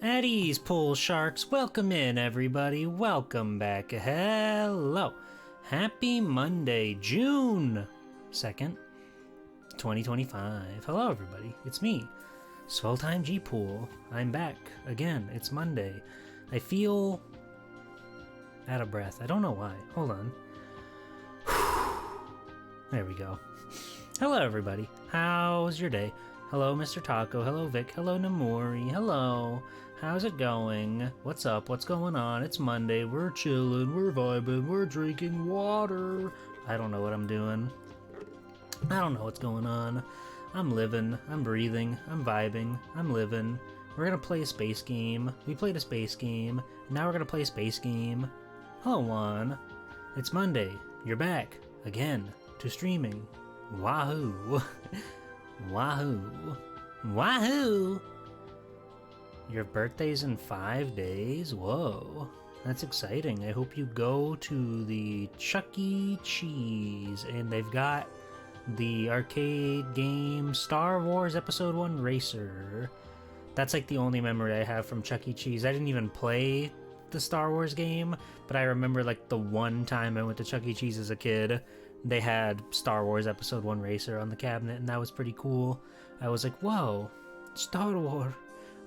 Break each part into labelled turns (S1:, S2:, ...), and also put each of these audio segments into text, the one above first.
S1: At ease, pool sharks. Welcome in, everybody. Welcome back. Hello. Happy Monday, June 2nd, 2025. Hello, everybody. It's me, Swelltime G Pool. I'm back again. It's Monday. I feel out of breath. I don't know why. Hold on. There we go. Hello, everybody. How's your day? Hello, Mr. Taco. Hello, Vic. Hello, Namori. Hello. How's it going? What's up? What's going on? It's Monday. We're chilling. We're vibing. We're drinking water. I don't know what I'm doing. I don't know what's going on. I'm living. I'm breathing. I'm vibing. I'm living. We're gonna play a space game. We played a space game. Now we're gonna play a space game. Hello, Juan. It's Monday. You're back again to streaming. Wahoo! Wahoo! Wahoo! Your birthday's in 5 days? Whoa. That's exciting. I hope you go to the Chuck E. Cheese and they've got the arcade game Star Wars Episode 1 Racer. That's like the only memory I have from Chuck E. Cheese. I didn't even play the Star Wars game, but I remember like the one time I went to Chuck E. Cheese as a kid, they had Star Wars Episode 1 Racer on the cabinet, and that was pretty cool. I was like, whoa, Star Wars.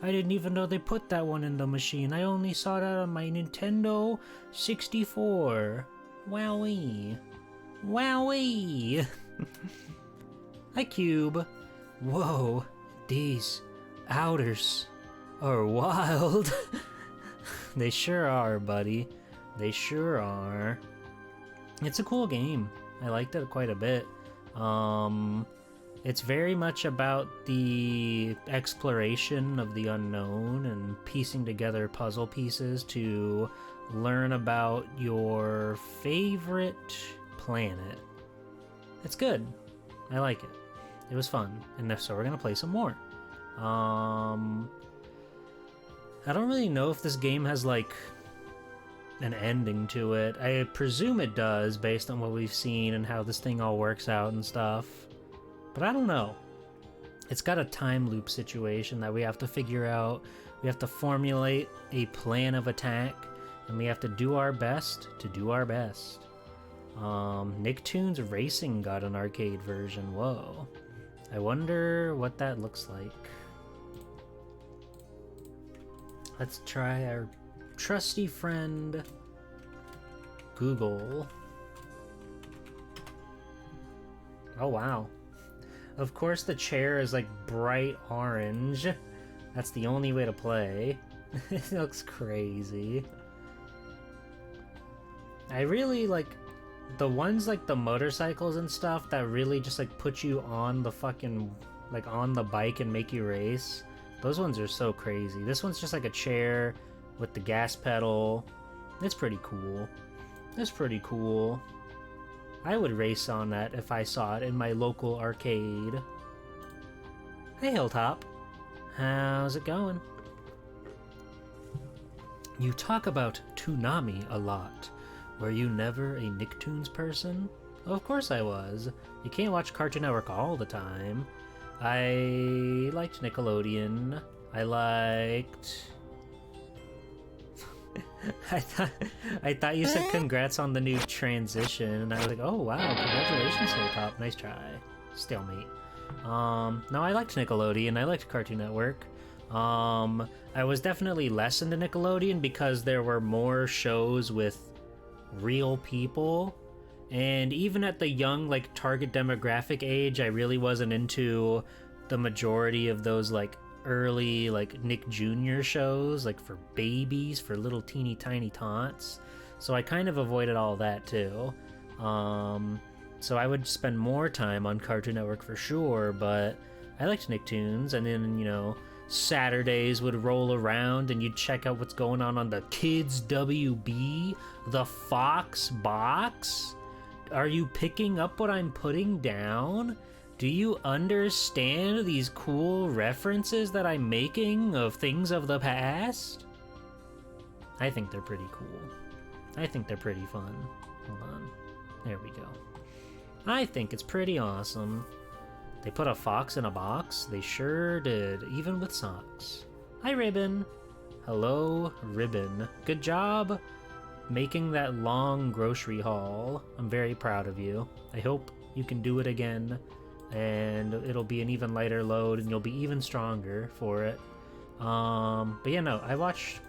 S1: I didn't even know they put that one in the machine. I only saw that on my Nintendo 64. Wowee. Wowee. Hi, Cube. Whoa, these outers are wild. They sure are, buddy. They sure are. It's a cool game. I liked it quite a bit. It's very much about the exploration of the unknown and piecing together puzzle pieces to learn about your favorite planet. It's good. I like it. It was fun. And so we're gonna play some more. I don't really know if this game has like an ending to it. I presume it does based on what we've seen and how this thing all works out and stuff. But I don't know. It's got a time loop situation that we have to figure out. We have to formulate a plan of attack, and we have to do our best to do our best. Nicktoons Racing got an arcade version. Whoa. I wonder what that looks like. Let's try our trusty friend Google. Oh wow. Of course the chair is like bright orange. That's the only way to play. It looks crazy. I really like the ones like the motorcycles and stuff that really just like put you on the fucking like on the bike and make you race. Those ones are so crazy. This one's just like a chair with the gas pedal. It's pretty cool. It's pretty cool. I would race on that if I saw it in my local arcade. Hey, Hilltop. How's it going? You talk about Toonami a lot. Were you never a Nicktoons person? Of course I was. You can't watch Cartoon Network all the time. I liked Nickelodeon. I liked... I thought you said congrats on the new transition, and I was like, oh wow, congratulations, Hilltop. Nice try. Stalemate. No, I liked Nickelodeon. I liked Cartoon Network. I was definitely less into Nickelodeon because there were more shows with real people. And even at the young, like, target demographic age, I really wasn't into the majority of those, like, early, like, Nick Jr. shows, like, for babies, for little teeny tiny tots. So I kind of avoided all that, too. So I would spend more time on Cartoon Network for sure, but I liked Nicktoons, and then, you know, Saturdays would roll around and you'd check out what's going on the Kids WB, the Fox Box. Are you picking up what I'm putting down? Do you understand these cool references that I'm making of things of the past? I think they're pretty cool. I think they're pretty fun. Hold on. There we go. I think it's pretty awesome. They put a fox in a box? They sure did, even with socks. Hi, Ribbon. Hello, Ribbon. Good job making that long grocery haul. I'm very proud of you. I hope you can do it again, and it'll be an even lighter load, and you'll be even stronger for it. But yeah, no, I watched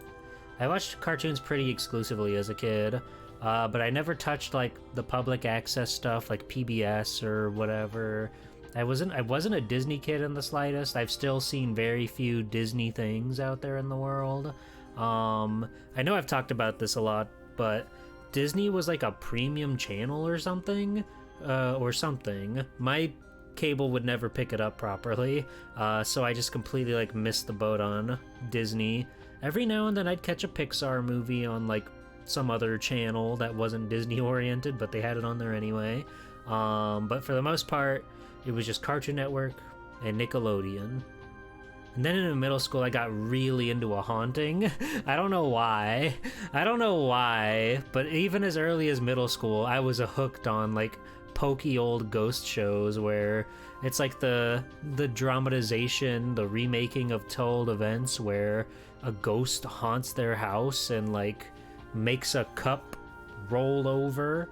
S1: cartoons pretty exclusively as a kid, but I never touched like the public access stuff like PBS or whatever. I wasn't a Disney kid in the slightest. I've still seen very few Disney things out there in the world. I know I've talked about this a lot, but Disney was like a premium channel or something. My cable would never pick it up properly, so I just completely like missed the boat on Disney. Every now and then I'd catch a Pixar movie on like some other channel that wasn't Disney oriented, but they had it on there anyway. But for the most part, it was just Cartoon Network and Nickelodeon. And then in middle school, I got really into a haunting. I don't know why, but even as early as middle school, I was hooked on like pokey old ghost shows where it's like the dramatization, the remaking of told events where a ghost haunts their house and like makes a cup roll over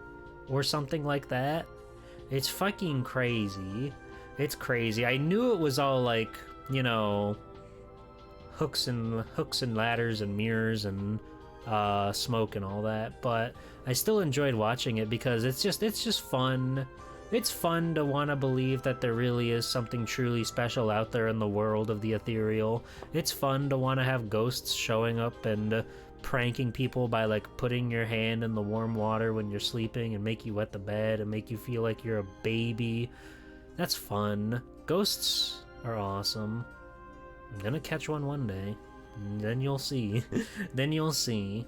S1: or something like that. It's fucking crazy. It's crazy. I knew it was all like, you know, hooks and ladders and mirrors and smoke and all that, but I still enjoyed watching it because it's just fun. It's fun to want to believe that there really is something truly special out there in the world of the ethereal. It's fun to want to have ghosts showing up and pranking people by like putting your hand in the warm water when you're sleeping and make you wet the bed and make you feel like you're a baby. That's fun. Ghosts are awesome. I'm gonna catch one day. Then you'll see. Then you'll see.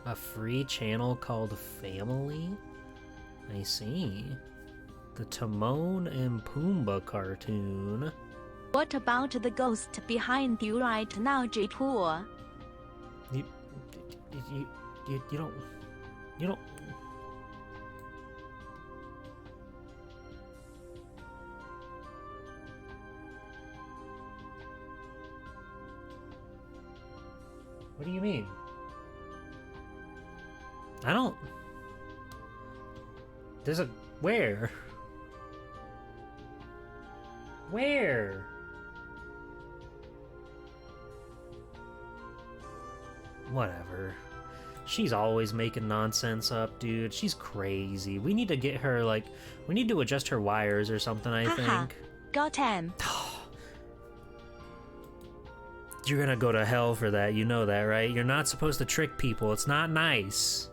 S1: A free channel called Family? I see. The Timon and Pumbaa cartoon.
S2: What about the ghost behind you right now, J-Poor?
S1: You don't... What do you mean? I don't... There's a... Where? Where? Whatever. She's always making nonsense up, dude. She's crazy. We need to get her, like... We need to adjust her wires or something, I think.
S2: Got him.
S1: You're gonna go to hell for that, you know that, right? You're not supposed to trick people. It's not nice.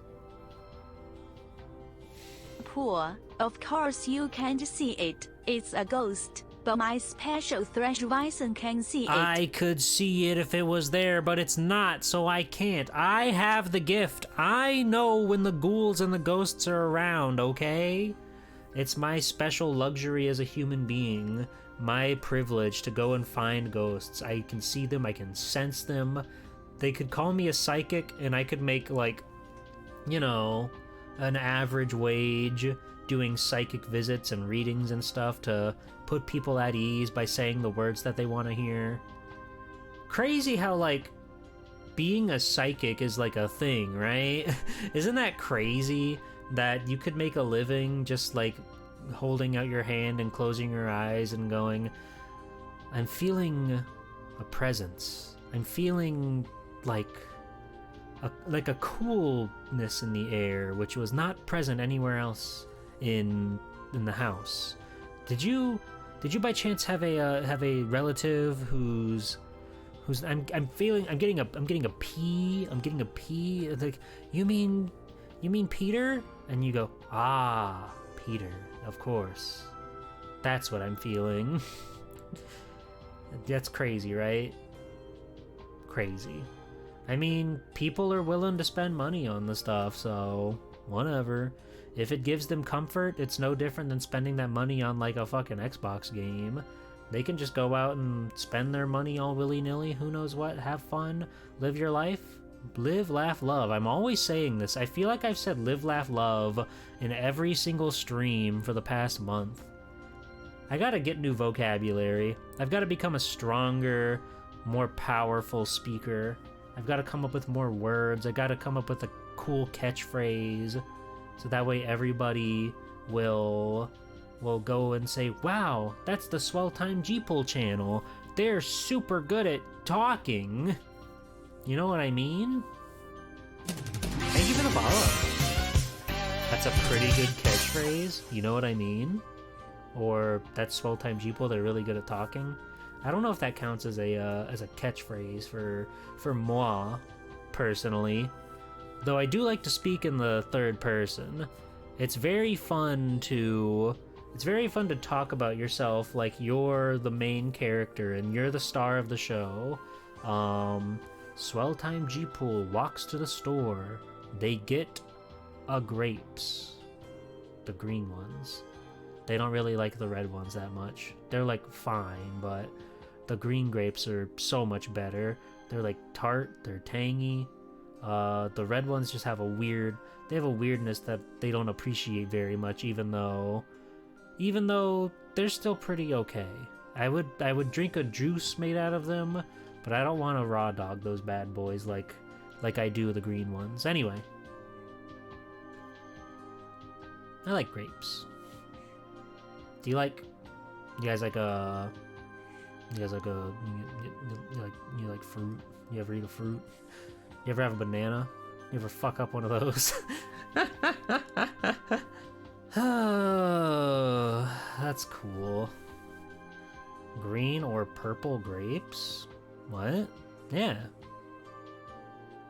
S2: Poor, of course you can't see it. It's a ghost. But my special thresh Bison can see it.
S1: I could see it if it was there, but it's not, so I can't. I have the gift. I know when the ghouls and the ghosts are around, okay? It's my special luxury as a human being. My privilege to go and find ghosts. I can see them, I can sense them. They could call me a psychic, and I could make, like, you know, an average wage doing psychic visits and readings and stuff to put people at ease by saying the words that they want to hear. Crazy how, like, being a psychic is like a thing, right? Isn't that crazy that you could make a living just like holding out your hand and closing your eyes and going, I'm feeling a presence. I'm feeling like a coolness in the air, which was not present anywhere else in the house. Did you by chance have a relative who's I'm getting a pee. Like, you mean Peter? And you go, ah, Peter, of course. That's what I'm feeling. That's crazy, right? Crazy. I mean, people are willing to spend money on the stuff, so whatever. If it gives them comfort, it's no different than spending that money on like a fucking Xbox game. They can just go out and spend their money all willy-nilly, who knows what, have fun, live your life. Live, laugh, love. I'm always saying this. I feel like I've said live, laugh, love in every single stream for the past month. I gotta get new vocabulary. I've gotta become a stronger, more powerful speaker. I've got to come up with more words. I got to come up with a cool catchphrase, so that way everybody will go and say, wow, that's the Swell Time G-Pull channel. They're super good at talking. You know what I mean? Thank you for the follow. That's a pretty good catchphrase. You know what I mean? Or that's Swell Time G-Pull. They're really good at talking. I don't know if that counts as a catchphrase for moi, personally. Though I do like to speak in the third person. It's very fun to talk about yourself like you're the main character and you're the star of the show. Swell Time G-Pool walks to the store. They get grapes. The green ones. They don't really like the red ones that much. They're like fine, but the green grapes are so much better. They're like tart, they're tangy. The red ones just have a weirdness that they don't appreciate very much, even though they're still pretty okay. I would drink a juice made out of them, but I don't want to raw dog those bad boys like I do the green ones. Anyway, I like grapes. Do you guys like fruit? You ever eat a fruit? You ever have a banana? You ever fuck up one of those? Oh, that's cool. Green or purple grapes? What? Yeah.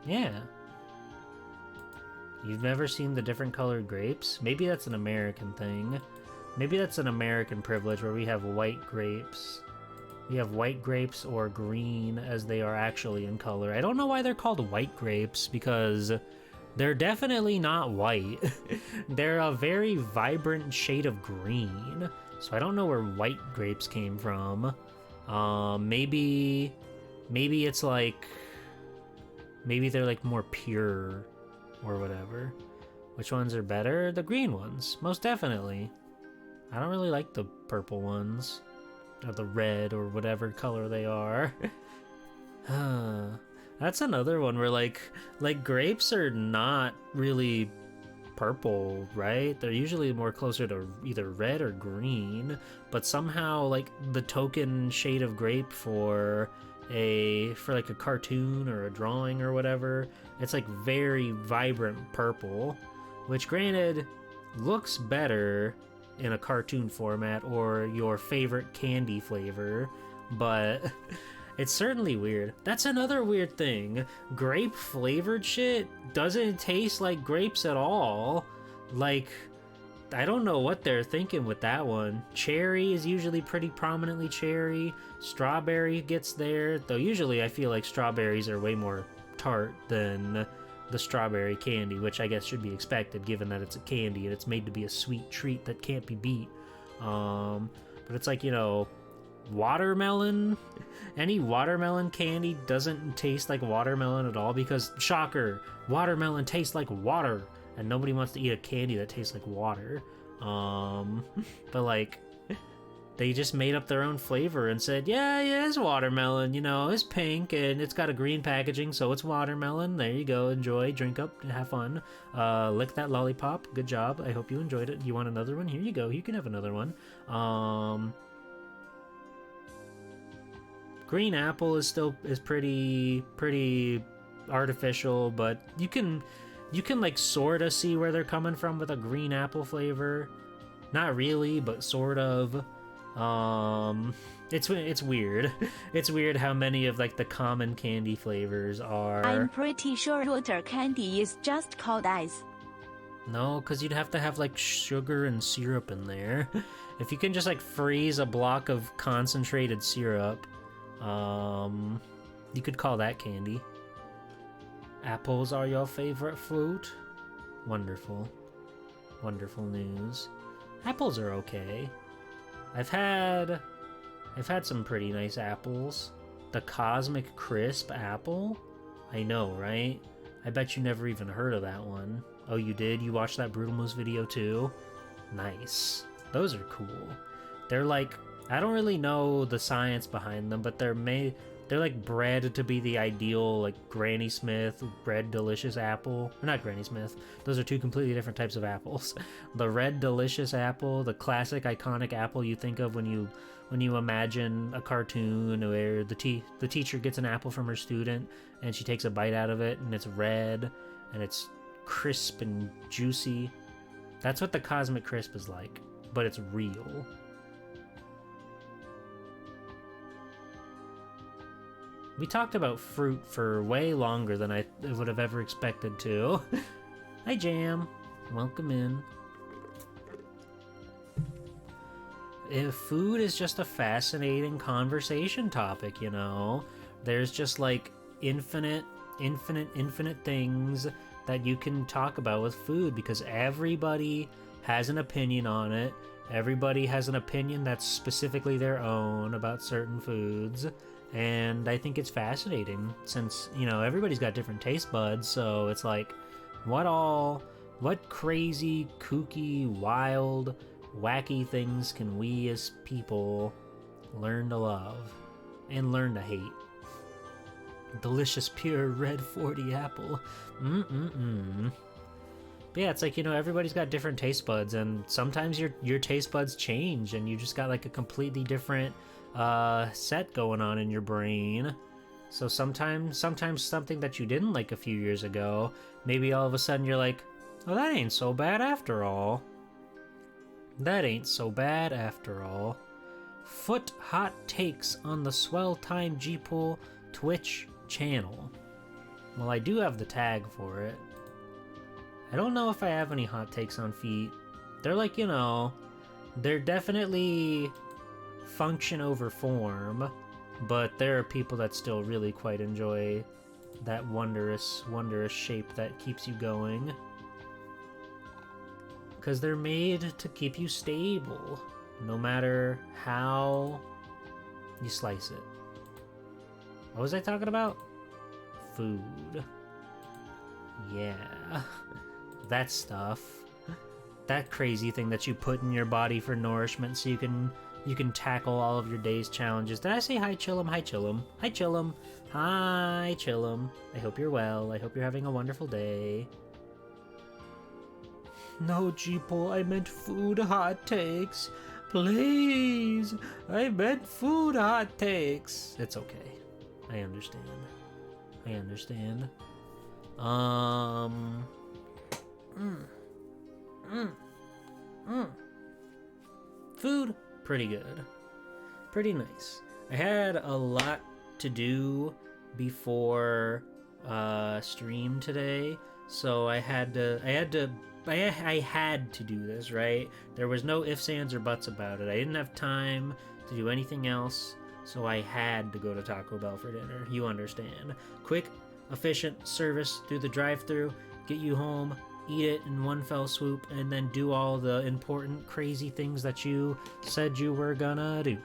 S1: Yeah. You've never seen the different colored grapes? Maybe that's an American thing. Maybe that's an American privilege where we have white grapes. We have white grapes or green as they are actually in color. I don't know why they're called white grapes, because they're definitely not white. They're a very vibrant shade of green. So I don't know where white grapes came from. Maybe it's like, maybe they're like more pure or whatever. Which ones are better? The green ones, most definitely. I don't really like the purple ones, or the red, or whatever color they are. That's another one where like grapes are not really purple, right? They're usually more closer to either red or green, but somehow like the token shade of grape for like a cartoon or a drawing or whatever, it's like very vibrant purple, which granted looks better in a cartoon format or your favorite candy flavor, but it's certainly weird. That's another weird thing. Grape flavored shit doesn't taste like grapes at all. Like, I don't know what they're thinking with that one. Cherry is usually pretty prominently cherry. Strawberry gets there, though usually I feel like strawberries are way more tart than the strawberry candy, which I guess should be expected given that it's a candy and it's made to be a sweet treat that can't be beat. But it's like, you know, watermelon. Any watermelon candy doesn't taste like watermelon at all because, shocker, watermelon tastes like water and nobody wants to eat a candy that tastes like water. But like, they just made up their own flavor and said, yeah, it's watermelon, you know, it's pink and it's got a green packaging, so it's watermelon. There you go, enjoy, drink up, have fun, lick that lollipop. Good job, I hope you enjoyed it. You want another one? Here you go, you can have another one. Green apple is pretty artificial, but you can like sorta see where they're coming from with a green apple flavor. Not really, but sort of. It's weird. It's weird how many of like the common candy flavors are.
S2: I'm pretty sure water candy is just called ice.
S1: No, because you'd have to have like sugar and syrup in there. If you can just like freeze a block of concentrated syrup, you could call that candy. Apples are your favorite fruit? Wonderful. Wonderful news. Apples are okay. I've had some pretty nice apples. The Cosmic Crisp apple? I know, right? I bet you never even heard of that one. Oh, you did? You watched that Brutal Moose video too? Nice. Those are cool. They're like, I don't really know the science behind them, but they're made They're like bred to be the ideal, like Granny Smith red delicious apple. Or not Granny Smith. Those are two completely different types of apples. The red delicious apple, the classic iconic apple you think of when you imagine a cartoon where the teacher gets an apple from her student and she takes a bite out of it and it's red and it's crisp and juicy. That's what the Cosmic Crisp is like, but it's real. We talked about fruit for way longer than I would have ever expected to. Hi, Jam. Welcome in. If food is just a fascinating conversation topic, you know? There's just like infinite things that you can talk about with food because everybody has an opinion on it. Everybody has an opinion that's specifically their own about certain foods. And I think it's fascinating since, you know, everybody's got different taste buds, so it's like, what crazy, kooky, wild, wacky things can we as people learn to love and learn to hate? Delicious, pure, red 40 apple. But yeah, it's like, you know, everybody's got different taste buds, and sometimes your taste buds change, and you just got like a completely different set going on in your brain. So sometimes something that you didn't like a few years ago, maybe all of a sudden you're like, oh, that ain't so bad after all. That ain't so bad after all. Foot hot takes on the Swell Time G-Pool Twitch channel. Well, I do have the tag for it. I don't know if I have any hot takes on feet. They're like, you know, they're definitely function over form, but there are people that still really quite enjoy that wondrous shape that keeps you going. Because they're made to keep you stable, no matter how you slice it. What was I talking about? Food. Yeah. That stuff. That crazy thing that you put in your body for nourishment so you can tackle all of your day's challenges. Did I say hi, Chillum? Hi, Chillum. Hi, Chillum. Hi, Chillum. I hope you're well. I hope you're having a wonderful day. No, Jeeple, I meant food hot takes. Please. I meant food hot takes. It's okay. I understand. Food, pretty good. Pretty nice. I had a lot to do before stream today, so I had to do this, right? There was no ifs, ands, or buts about it. I didn't have time to do anything else, so I had to go to Taco Bell for dinner. You understand. Quick, efficient service through the drive-thru, get you home, eat it in one fell swoop, and then do all the important, crazy things that you said you were gonna do.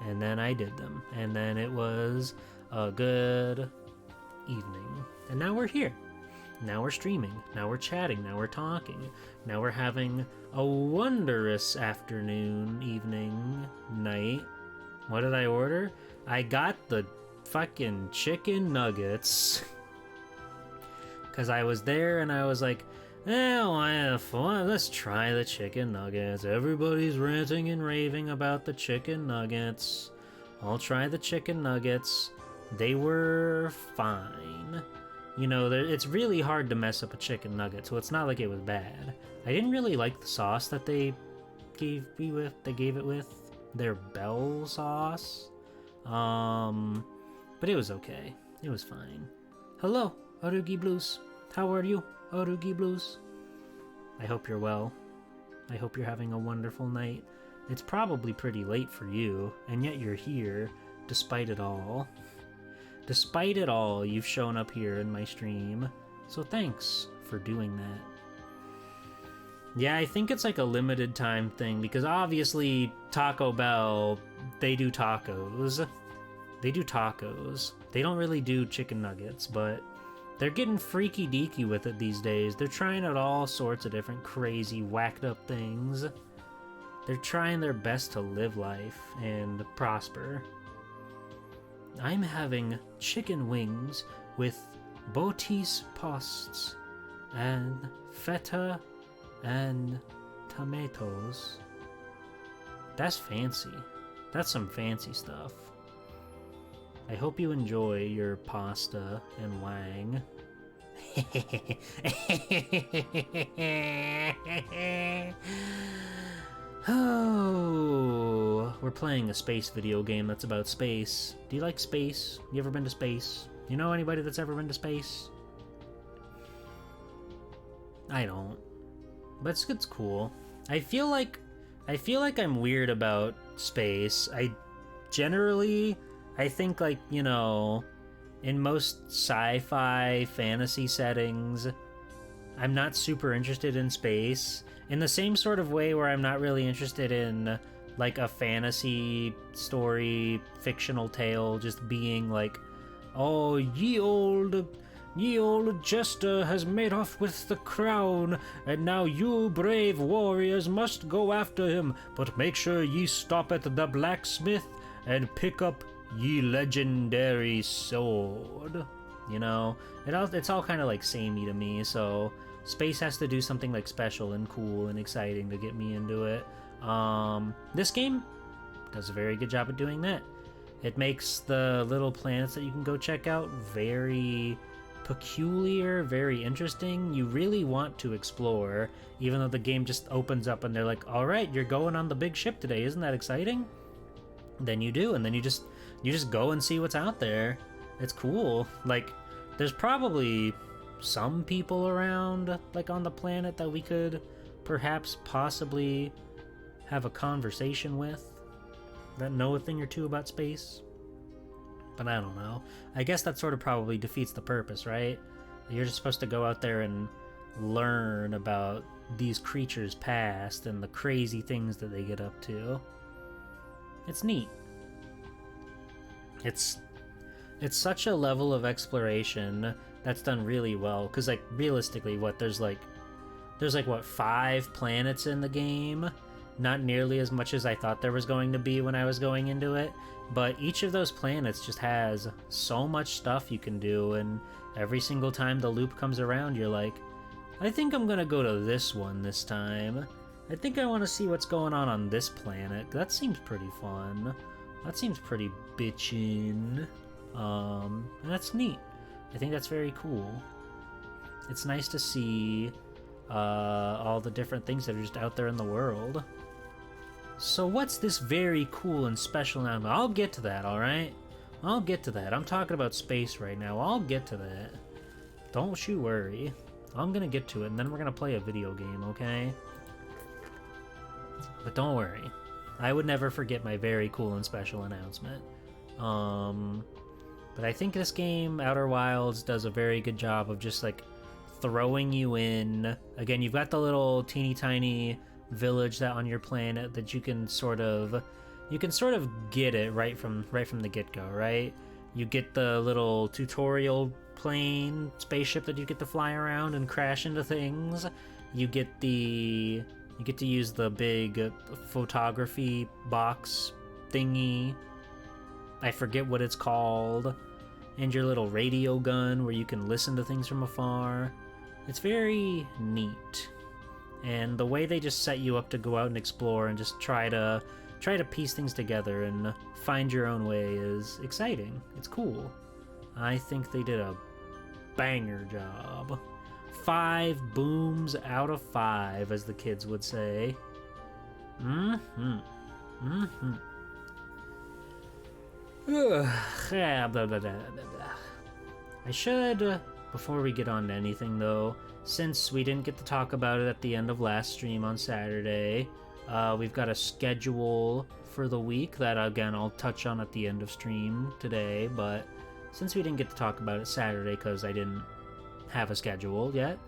S1: And then I did them. And then it was a good evening. And now we're here. Now we're streaming. Now we're chatting. Now we're talking. Now we're having a wondrous afternoon, evening, night. What did I order? I got the fucking chicken nuggets. Because I was there and I was like, let's try the chicken nuggets. Everybody's ranting and raving about the chicken nuggets. I'll try the chicken nuggets. They were fine. You know, it's really hard to mess up a chicken nugget, so it's not like it was bad. I didn't really like the sauce that they gave it with. Their Bell sauce. But it was okay. It was fine. Hello, Orugi Blues. How are you, Orugi Blues? I hope you're well. I hope you're having a wonderful night. It's probably pretty late for you, and yet you're here, despite it all. Despite it all, you've shown up here in my stream, so thanks for doing that. Yeah, I think it's like a limited time thing, because obviously Taco Bell, they do tacos. They do tacos. They don't really do chicken nuggets, but they're getting freaky deaky with it these days. They're trying out all sorts of different crazy, whacked up things. They're trying their best to live life and prosper. I'm having chicken wings with botis posts and feta and tomatoes. That's fancy. That's some fancy stuff. I hope you enjoy your pasta and wang. Oh, we're playing a space video game that's about space. Do you like space? You ever been to space? You know anybody that's ever been to space? I don't. But it's cool. I feel like I'm weird about space. I think, like, you know, in most sci-fi fantasy settings, I'm not super interested in space. In the same sort of way where I'm not really interested in, like, a fantasy story, fictional tale, just being like, oh, ye old jester has made off with the crown, and now you brave warriors must go after him, but make sure ye stop at the blacksmith and pick up ye legendary sword. You know, it's all kind of like samey to me, so space has to do something like special and cool and exciting to get me into it. This game does a very good job of doing that. It makes the little planets that you can go check out very peculiar, very interesting. You really want to explore, even though the game just opens up and they're like, all right, you're going on the big ship today, isn't that exciting? Then you do, and then you just go and see what's out there. It's cool. Like, there's probably some people around, like, on the planet that we could perhaps possibly have a conversation with that know a thing or two about space. But I don't know. I guess that sort of probably defeats the purpose, right? You're just supposed to go out there and learn about these creatures' past and the crazy things that they get up to. It's neat. It's such a level of exploration that's done really well, because, like, realistically, there's like 5 planets in the game. Not nearly as much as I thought there was going to be when I was going into it, but each of those planets just has so much stuff you can do, and every single time the loop comes around, you're like, I think I'm gonna go to this one this time. I think I want to see what's going on this planet. That seems pretty fun. That seems pretty bitchin'. And that's neat. I think that's very cool. It's nice to see all the different things that are just out there in the world. So what's this very cool and special now? I'll get to that, alright? I'll get to that. I'm talking about space right now. I'll get to that. Don't you worry. I'm gonna get to it, and then we're gonna play a video game, okay? But don't worry. I would never forget my very cool and special announcement. But I think this game, Outer Wilds, does a very good job of just, like, throwing you in. Again, you've got the little teeny tiny village that on your planet that you can sort of get it right from the get-go, right? You get the little tutorial plane spaceship that you get to fly around and crash into things. You get to use the big photography box thingy. I forget what it's called. And your little radio gun where you can listen to things from afar. It's very neat. And the way they just set you up to go out and explore and just try to piece things together and find your own way is exciting. It's cool. I think they did a banger job. 5 booms out of 5, as the kids would say. I should, before we get on to anything though, since we didn't get to talk about it at the end of last stream on Saturday, we've got a schedule for the week that, again, I'll touch on at the end of stream today, but since we didn't get to talk about it Saturday because I didn't have a schedule yet,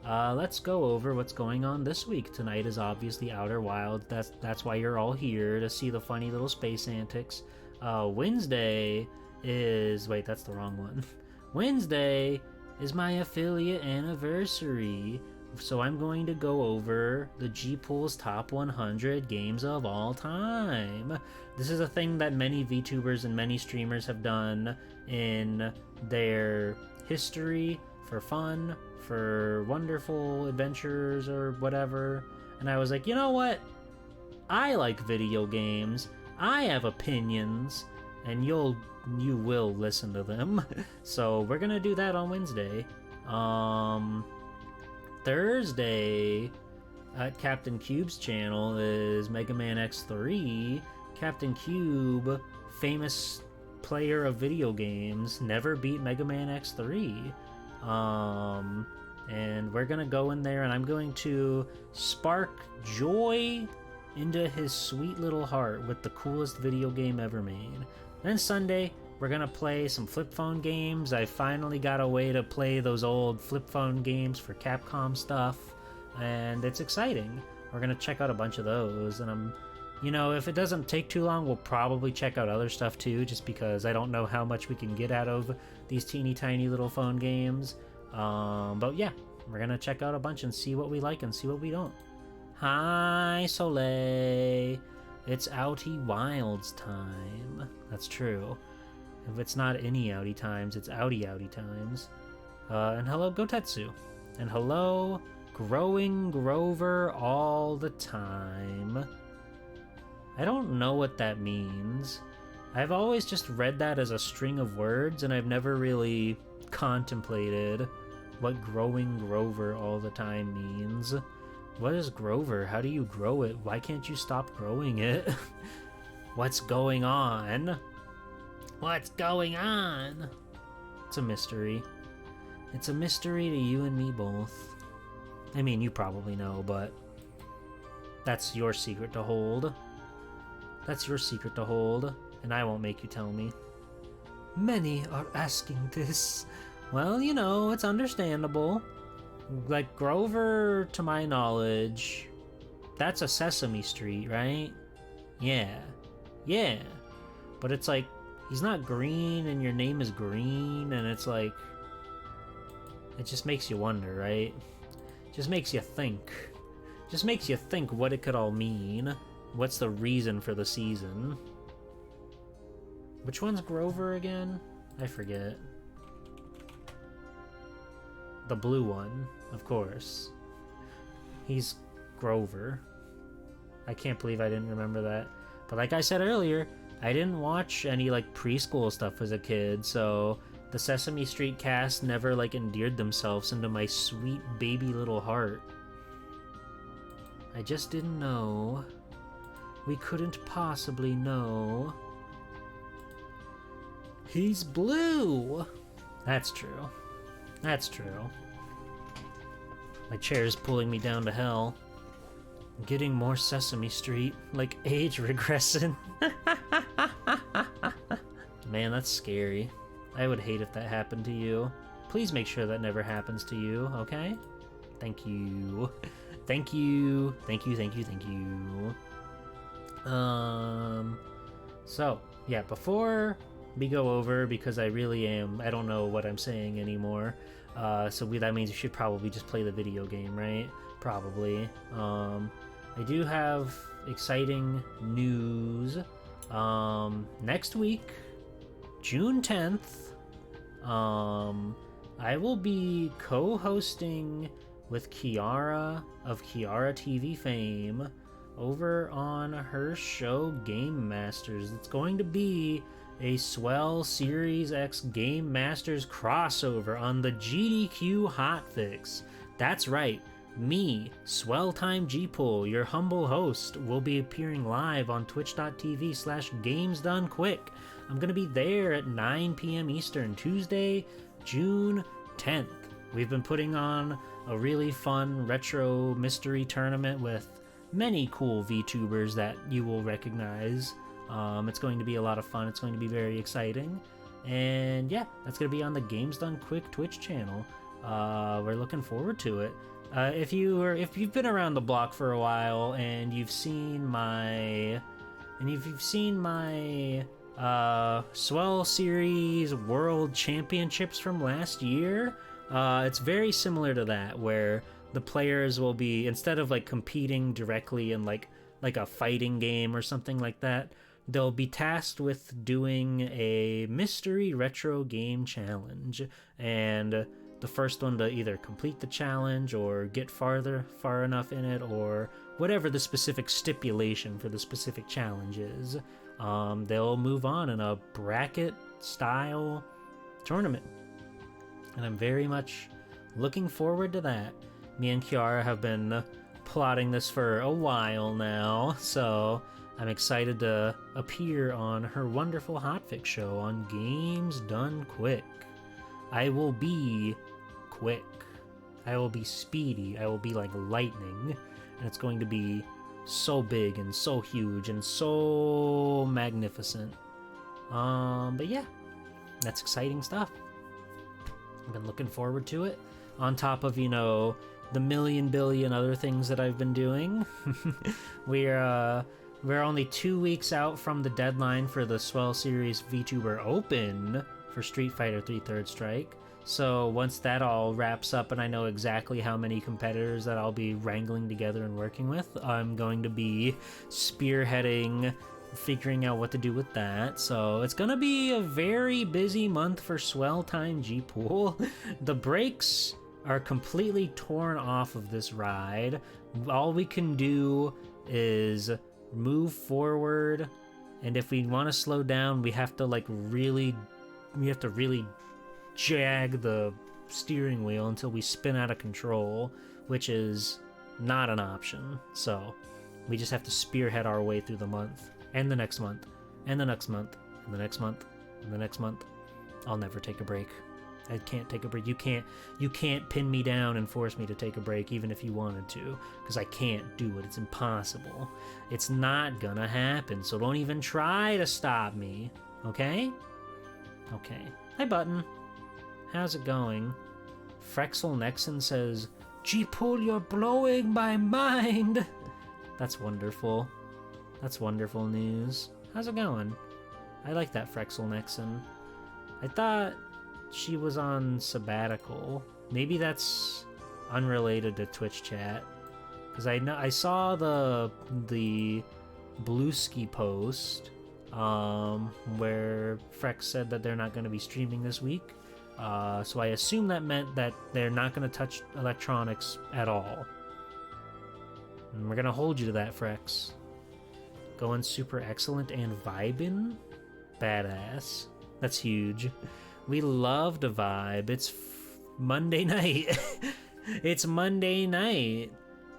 S1: let's go over what's going on this week. Tonight is obviously Outer Wilds. That's why you're all here, to see the funny little space antics. Wednesday is... Wait, that's the wrong one. Wednesday is my affiliate anniversary. So I'm going to go over the G-Pool's top 100 games of all time. This is a thing that many VTubers and many streamers have done in their history for fun, for wonderful adventures or whatever. And I was like, you know what? I like video games. I have opinions, and you will listen to them. So we're gonna do that on Wednesday. Thursday at Captain Cube's channel is Mega Man X3. Captain Cube, famous player of video games, never beat Mega Man X3. And we're gonna go in there and I'm going to spark joy into his sweet little heart with the coolest video game ever made. Then Sunday, we're gonna play some flip phone games. I finally got a way to play those old flip phone games for Capcom stuff, and it's exciting. We're gonna check out a bunch of those, and if it doesn't take too long, we'll probably check out other stuff too, just because I don't know how much we can get out of these teeny tiny little phone games. But yeah, we're gonna check out a bunch and see what we like and see what we don't. Hi, Soleil. It's Outie Wilds time. That's true. If it's not any Outie times, it's Outie times. And hello, Gotetsu. And hello, Growing Grover all the time. I don't know what that means. I've always just read that as a string of words, and I've never really contemplated what Growing Grover all the time means. What is Grover? How do you grow it? Why can't you stop growing it? What's going on? What's going on? It's a mystery. It's a mystery to you and me both. I mean, you probably know, but that's your secret to hold. That's your secret to hold, and I won't make you tell me. Many are asking this. Well, it's understandable. Like, Grover, to my knowledge, that's a Sesame Street, right? Yeah. But it's like, he's not green and your name is green, and it's like, it just makes you wonder, right? Just makes you think. Just makes you think what it could all mean. What's the reason for the season? Which one's Grover again? I forget. The blue one, of course. He's Grover. I can't believe I didn't remember that. But like I said earlier, I didn't watch any preschool stuff as a kid, so the Sesame Street cast never endeared themselves into my sweet baby little heart. I just didn't know. We couldn't possibly know. He's blue! That's true. That's true. My chair's pulling me down to hell. I'm getting more Sesame Street, like age regressing. Man, that's scary. I would hate if that happened to you. Please make sure that never happens to you, okay? Thank you. Thank you. Thank you, thank you, thank you. So, yeah, before we go over, because I don't know what I'm saying anymore, that means you should probably just play the video game, right? Probably. I do have exciting news. Next week, June 10th, I will be co-hosting with Kiara of Kiara TV fame over on her show Game Masters. It's going to be a swell Series X Game Masters crossover on the GDQ Hotfix. That's right, me, Swell Time G-Pool, your humble host, will be appearing live on twitch.tv/gamesdonequick. I'm going to be there at 9 p.m. Eastern, Tuesday, June 10th. We've been putting on a really fun retro mystery tournament with many cool VTubers that you will recognize. It's going to be a lot of fun. It's going to be very exciting. And yeah, that's going to be on the Games Done Quick Twitch channel. We're looking forward to it. If you've been around the block for a while and you've seen my Swell Series World Championships from last year, it's very similar to that, where the players will be, instead of like competing directly in like a fighting game or something like that, they'll be tasked with doing a mystery retro game challenge, and the first one to either complete the challenge or get far enough in it, or whatever the specific stipulation for the specific challenge is, they'll move on in a bracket style tournament. And I'm very much looking forward to that. Me and Kiara have been plotting this for a while now, so I'm excited to appear on her wonderful hotfix show on Games Done Quick. I will be quick. I will be speedy. I will be like lightning. And it's going to be so big and so huge and so magnificent. But yeah, that's exciting stuff. I've been looking forward to it. On top of, the million billion other things that I've been doing. We're only 2 weeks out from the deadline for the Swell Series VTuber Open for Street Fighter 3 Third Strike. So once that all wraps up and I know exactly how many competitors that I'll be wrangling together and working with, I'm going to be spearheading, figuring out what to do with that. So it's going to be a very busy month for Swell Time G-Pool. The brakes are completely torn off of this ride. All we can do is move forward, and if we want to slow down, we have to really jag the steering wheel until we spin out of control, which is not an option. So we just have to spearhead our way through the month, and the next month, and the next month, and the next month, and the next month. I'll never take a break. I can't take a break. You can't pin me down and force me to take a break, even if you wanted to, because I can't do it. It's impossible. It's not gonna happen, so don't even try to stop me, okay? Okay. Hi, Button. How's it going? Frexel Nexon says, G-Pool, you're blowing my mind! That's wonderful. That's wonderful news. How's it going? I like that, Frexel Nexon. I thought she was on sabbatical. Maybe that's unrelated to Twitch chat, because I saw the Blueski post where Frex said that they're not going to be streaming this week. So I assume that meant that they're not going to touch electronics at all. And we're going to hold you to that, Frex. Going super excellent and vibin'? Badass. That's huge. We love to vibe. It's Monday night. It's Monday night.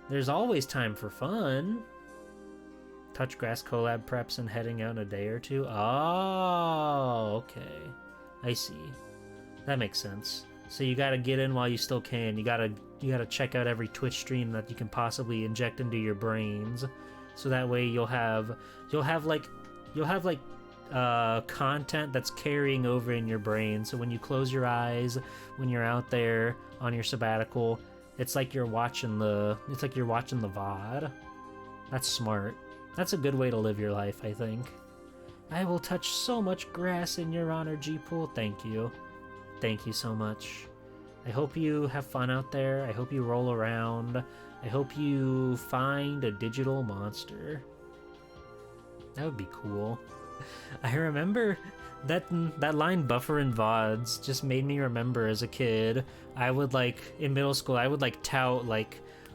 S1: There's always time for fun. Touchgrass collab preps and heading out in a day or two. Oh, okay. I see. That makes sense. So you gotta get in while you still can. You gotta check out every Twitch stream that you can possibly inject into your brains, so that way you'll have content that's carrying over in your brain. So when you close your eyes, when you're out there on your sabbatical, it's like you're watching the VOD. That's smart. That's a good way to live your life, I think. I will touch so much grass in your honor, G-Pool. Thank you. Thank you so much. I hope you have fun out there. I hope you roll around. I hope you find a digital monster. That would be cool. I remember that line, buffer and VODs, just made me remember as a kid. I would in middle school, I would tout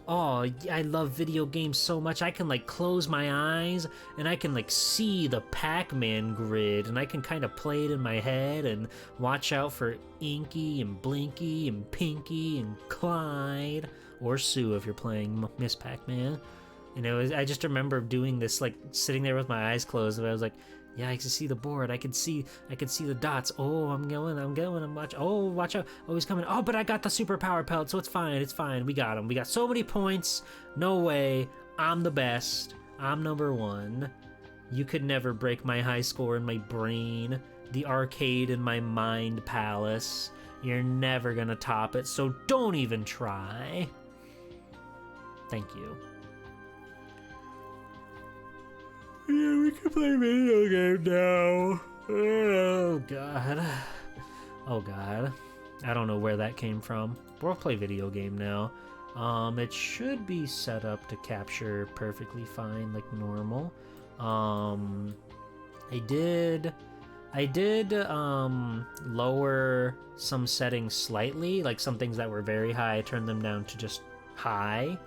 S1: oh, I love video games so much. I can close my eyes and I can see the Pac-Man grid, and I can kind of play it in my head and watch out for Inky and Blinky and Pinky and Clyde, or Sue if you're playing Miss Pac-Man. I just remember doing this, sitting there with my eyes closed, and I was like, yeah, I can see the board. I could see the dots. Oh, I'm watching. Oh, watch out. Oh, he's coming. Oh, but I got the super power pelt, so it's fine. We got him. We got so many points. No way. I'm the best. I'm number one. You could never break my high score in my brain, the arcade in my mind palace. You're never gonna top it, so don't even try. Thank you. Yeah, we can play video game now. Oh, God. Oh, God. I don't know where that came from. We'll play video game now. It should be set up to capture perfectly fine, like normal. Um, I did lower some settings slightly, like some things that were very high, I turned them down to just high.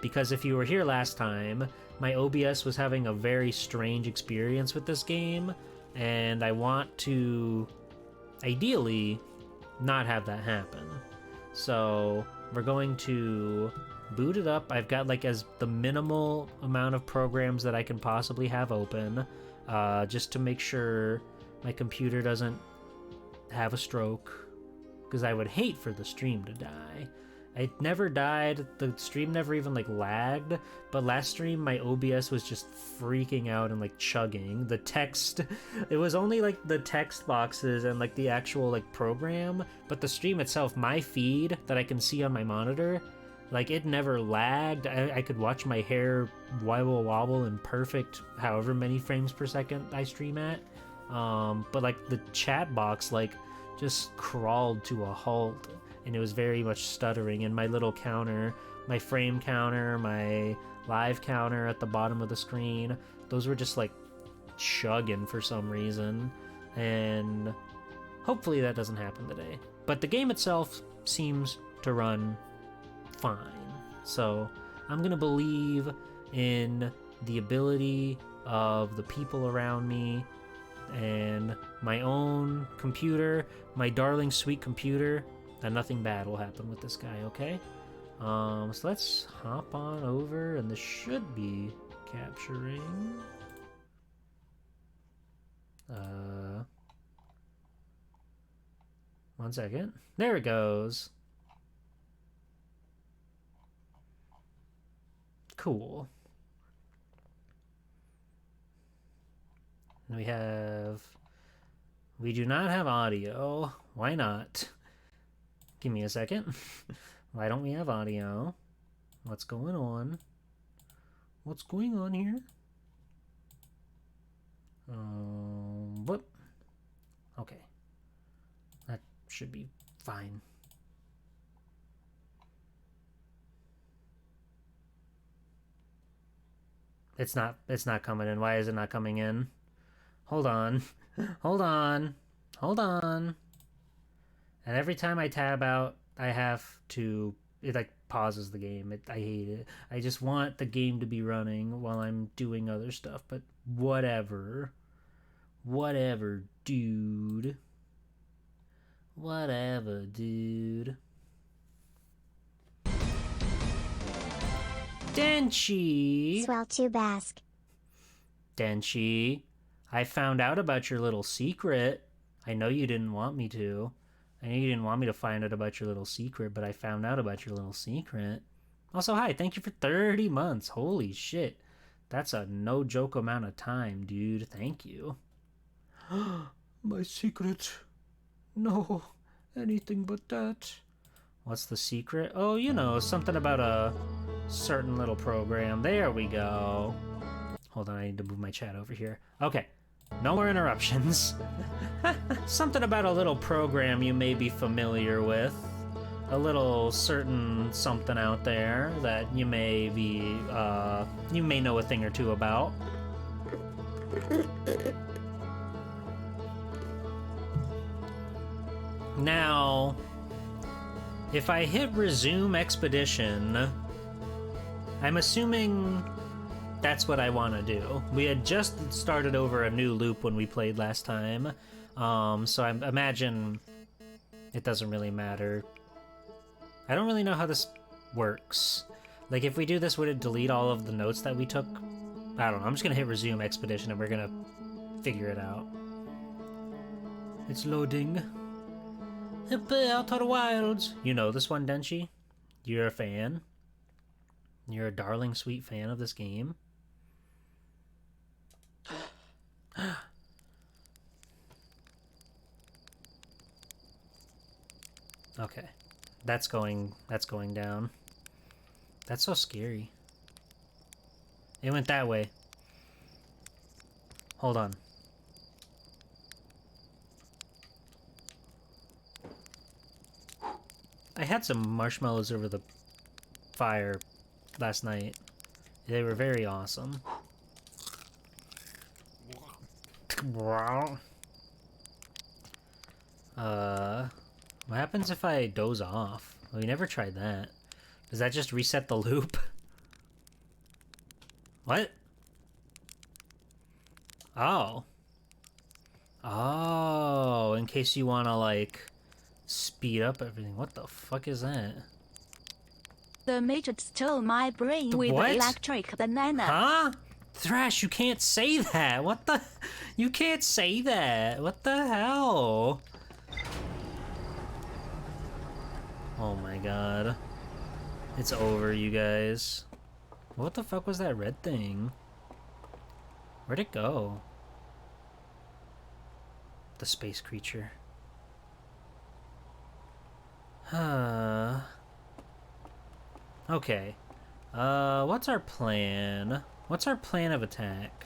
S1: Because if you were here last time, my OBS was having a very strange experience with this game, and I want to ideally not have that happen. So we're going to boot it up. I've got like as the minimal amount of programs that I can possibly have open, just to make sure my computer doesn't have a stroke, because I would hate for the stream to die. It never died, the stream never even like lagged, but last stream my OBS was just freaking out and like chugging. The text, it was only like the text boxes and like the actual like program, but the stream itself, my feed that I can see on my monitor, like it never lagged. I could watch my hair wobble in perfect however many frames per second I stream at. But like the chat box like just crawled to a halt, and it was very much stuttering, and my little counter, my frame counter, my live counter at the bottom of the screen, those were just like chugging for some reason, and hopefully that doesn't happen today. But the game itself seems to run fine, so I'm gonna believe in the ability of the people around me and my own computer, my darling sweet computer, that nothing bad will happen with this guy, okay? So let's hop on over, and this should be capturing. One second. There it goes. Cool. We do not have audio. Why not? Give me a second. Why don't we have audio? What's going on? What's going on here? What? Okay. That should be fine. It's not coming in. Why is it not coming in? Hold on. Hold on. Hold on. And every time I tab out, I have to, it like pauses the game. I hate it. I just want the game to be running while I'm doing other stuff, but whatever. Whatever, dude. Whatever, dude. Denchi!
S3: Swell to Basque.
S1: Denchi, I found out about your little secret. I know you didn't want me to. I know you didn't want me to find out about your little secret, but I found out about your little secret. Also, hi, thank you for 30 months. Holy shit. That's a no joke amount of time, dude. Thank you. My secret. No, anything but that. What's the secret? Oh, you know, something about a certain little program. There we go. Hold on, I need to move my chat over here. Okay, no more interruptions. Something about a little program you may be familiar with. A little certain something out there that you may be, you may know a thing or two about. Now, if I hit resume expedition, I'm assuming that's what I want to do. We had just started over a new loop when we played last time, so I imagine it doesn't really matter. I don't really know how this works. Like, if we do this, would it delete all of the notes that we took? I don't know. I'm just gonna hit resume expedition and we're gonna figure it out. It's loading. Out of the wilds. You know this one, Denchi? You're a fan? You're a darling sweet fan of this game? Okay. That's going down. That's so scary. It went that way. Hold on. I had some marshmallows over the fire last night. They were very awesome. What happens if I doze off? Well, we never tried that. Does that just reset the loop? What? Oh. Oh, in case you want to, like, speed up everything. What the fuck is that?
S2: The Matrix stole my brain with
S1: What?
S2: electric banana.
S1: Huh? Thrash, you can't say that. What the? You can't say that. What the hell? Oh my god. It's over, you guys. What the fuck was that red thing? Where'd it go? The space creature. Huh. Okay. What's our plan? What's our plan of attack?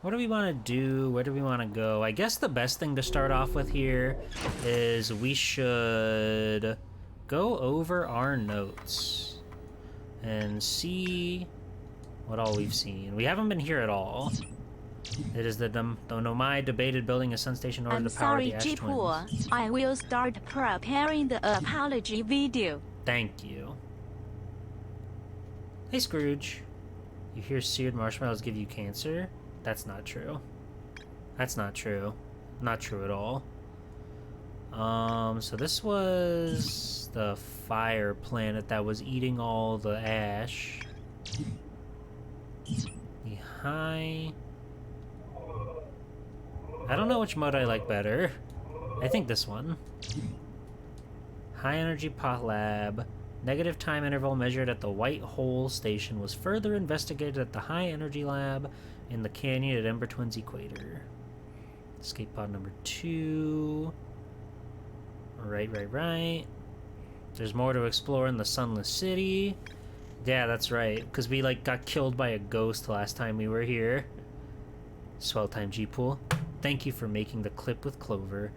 S1: What do we want to do? Where do we want to go? I guess the best thing to start off with here is we should go over our notes and see what all we've seen. We haven't been here at all. It is the Nomai debated building a sun station in order to power the Ash Twins.
S2: I will start preparing the apology video.
S1: Thank you. Hey, Scrooge. You hear seared marshmallows give you cancer? That's not true. That's not true. Not true at all. So this was the fire planet that was eating all the ash. The high... I don't know which mode I like better. I think this one. High energy pot lab. Negative time interval measured at the White Hole Station was further investigated at the high energy lab in the canyon at Ember Twins Equator. Escape pod number 2. Right. There's more to explore in the Sunless City. Yeah, that's right. Because we, like, got killed by a ghost last time we were here. Swell time, G-Pool. Thank you for making the clip with Clover.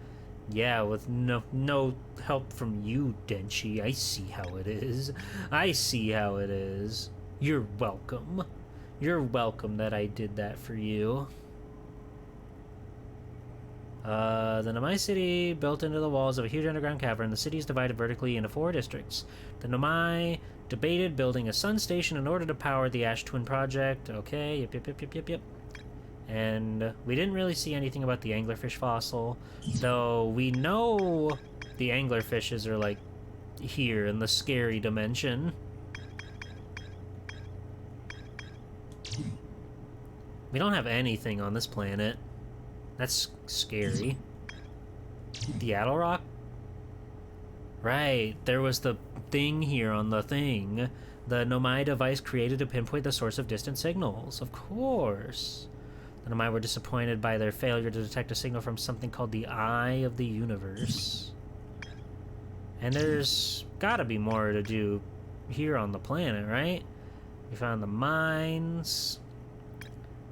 S1: Yeah, with no help from you, Denchi. I see how it is. I see how it is. You're welcome. You're welcome that I did that for you. The Nomai city, built into the walls of a huge underground cavern, the city is divided vertically into 4 districts. The Nomai debated building a sun station in order to power the Ash Twin project. Okay, yep. And we didn't really see anything about the anglerfish fossil, though we know the anglerfishes are, like, here in the scary dimension. We don't have anything on this planet. That's scary. The Addle Rock? Right, there was the thing here on the thing. The Nomai device created to pinpoint the source of distant signals. Of course. The Nomai were disappointed by their failure to detect a signal from something called the Eye of the Universe. And there's gotta be more to do here on the planet, right? We found the mines.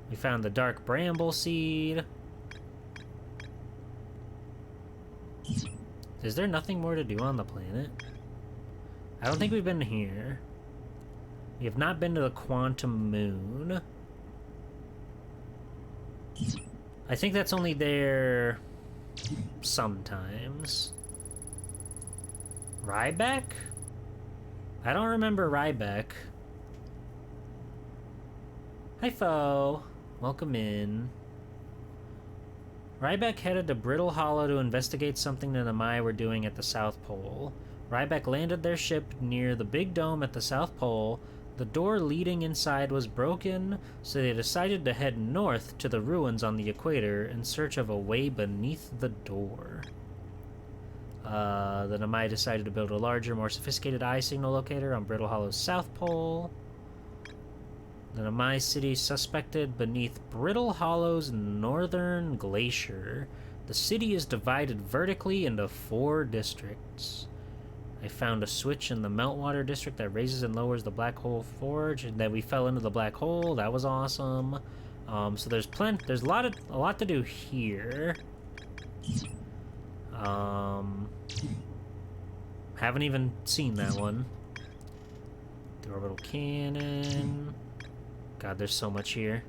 S1: We found the Dark Bramble Seed. Is there nothing more to do on the planet? I don't think we've been here. We have not been to the Quantum Moon. I think that's only there sometimes. Ryback? I don't remember Ryback. Hi, Fo. Welcome in. Ryback headed to Brittle Hollow to investigate something the Nomai were doing at the South Pole. Ryback landed their ship near the big dome at the South Pole. The door leading inside was broken, so they decided to head north to the ruins on the equator in search of a way beneath the door. The Nomai decided to build a larger, more sophisticated eye signal locator on Brittle Hollow's South Pole. The Nomai city suspected beneath Brittle Hollow's northern glacier. The city is divided vertically into 4 districts. I found a switch in the Meltwater district that raises and lowers the Black Hole Forge, and then we fell into the black hole. That was awesome. So there's a lot to do Haven't even seen that one. The orbital cannon. God, there's so much here.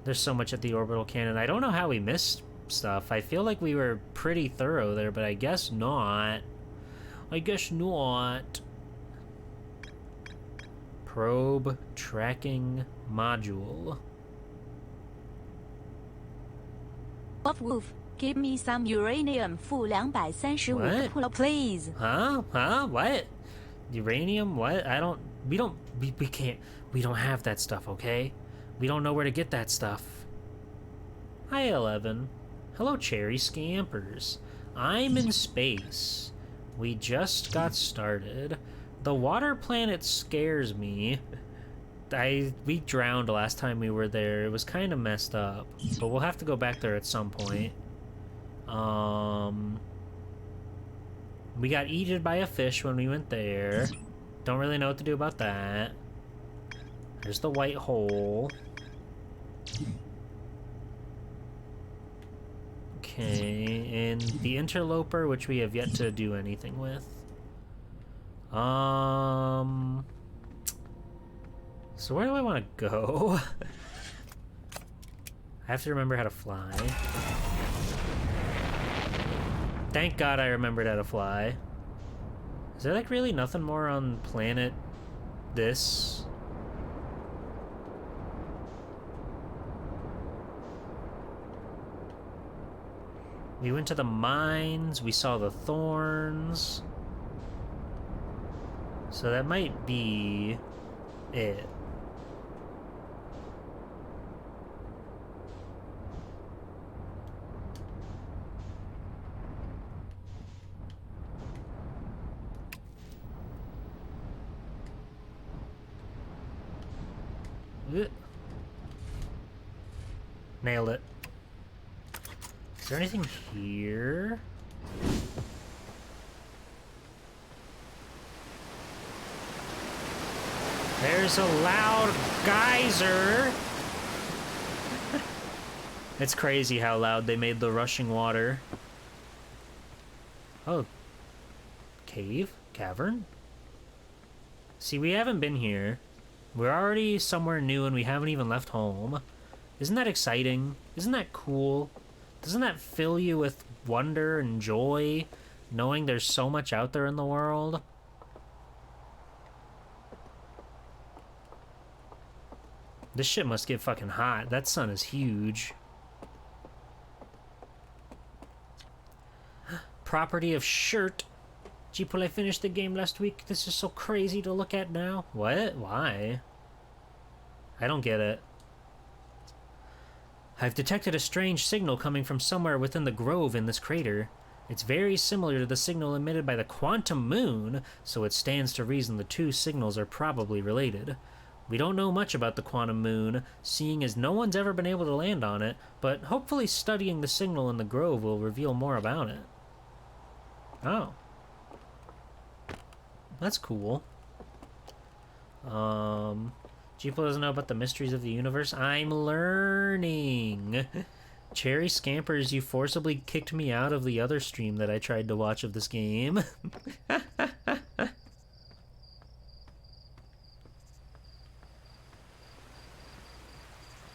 S1: There's so much at the orbital cannon. I don't know how we missed stuff. I feel like we were pretty thorough there, but I guess not. I guess not. Probe tracking module.
S2: Wolf, give me some uranium -235 please.
S1: Huh? What? Uranium? What? we can't, we don't have that stuff, okay? We don't know where to get that stuff. Hi, 11. Hello, cherry scampers. I'm in space. We just got started. The water planet scares me. We drowned last time we were there. It was kind of messed up, but we'll have to go back there at some point. We got eaten by a fish when we went there. Don't really know what to do about that. There's the white hole. Okay, and the interloper, which we have yet to do anything with. So where do I want to go? I have to remember how to fly. Thank God I remembered how to fly. Is there like really nothing more on planet this? We went to the mines, we saw the thorns. So that might be it. Nailed it. Is there anything here? There's a loud geyser! It's crazy how loud they made the rushing water. Oh. Cave? Cavern? See, we haven't been here. We're already somewhere new and we haven't even left home. Isn't that exciting? Isn't that cool? Doesn't that fill you with wonder and joy, knowing there's so much out there in the world? This shit must get fucking hot. That sun is huge. Property of shirt. Jeepul, I finished the game last week. This is so crazy to look at now. What? Why? I don't get it. I've detected a strange signal coming from somewhere within the grove in this crater. It's very similar to the signal emitted by the quantum moon, so it stands to reason the two signals are probably related. We don't know much about the quantum moon, seeing as no one's ever been able to land on it, but hopefully studying the signal in the grove will reveal more about it. Oh. That's cool. Jeeple doesn't know about the mysteries of the universe. I'm learning. Cherry Scampers, you forcibly kicked me out of the other stream that I tried to watch of this game.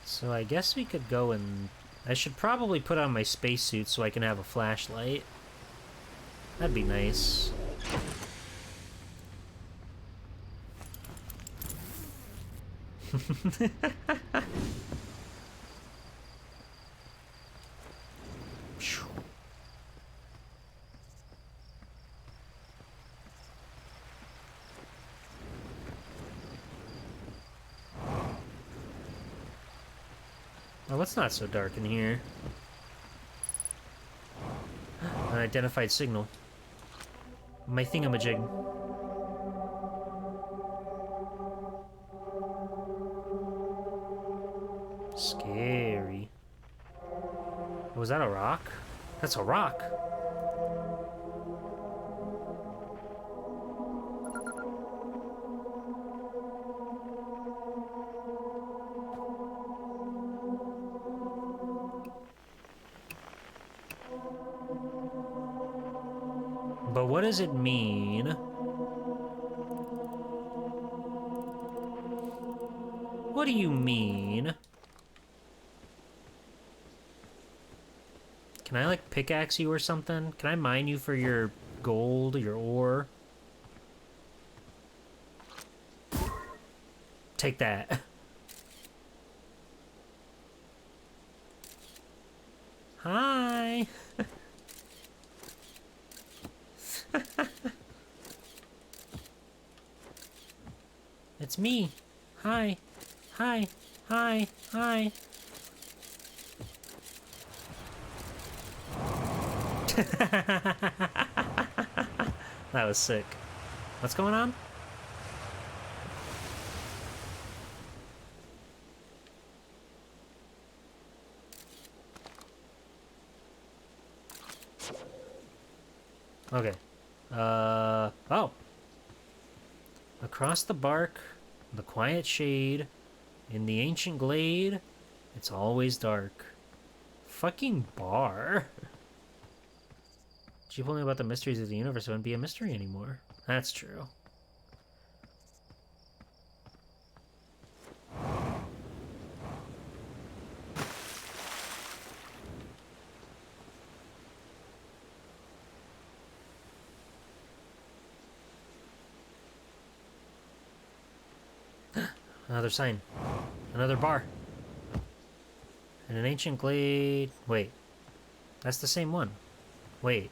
S1: So I guess we could go and... I should probably put on my spacesuit so I can have a flashlight. That'd be nice. Oh, it's not so dark in here. Unidentified signal. My thingamajig. Scary. Was that a rock? That's a rock. But what does it mean? What do you mean? Can I, like, pickaxe you or something? Can I mine you for your gold, your ore? Take that. Hi. It's me. Hi. Hi. Hi. Hi. That was sick. What's going on? Okay. Oh. Across the bark, the quiet shade, in the ancient glade, it's always dark. Fucking bar. She told me about the mysteries of the universe. It wouldn't be a mystery anymore. That's true. Another sign. Another bar. In an ancient glade. Wait. That's the same one. Wait.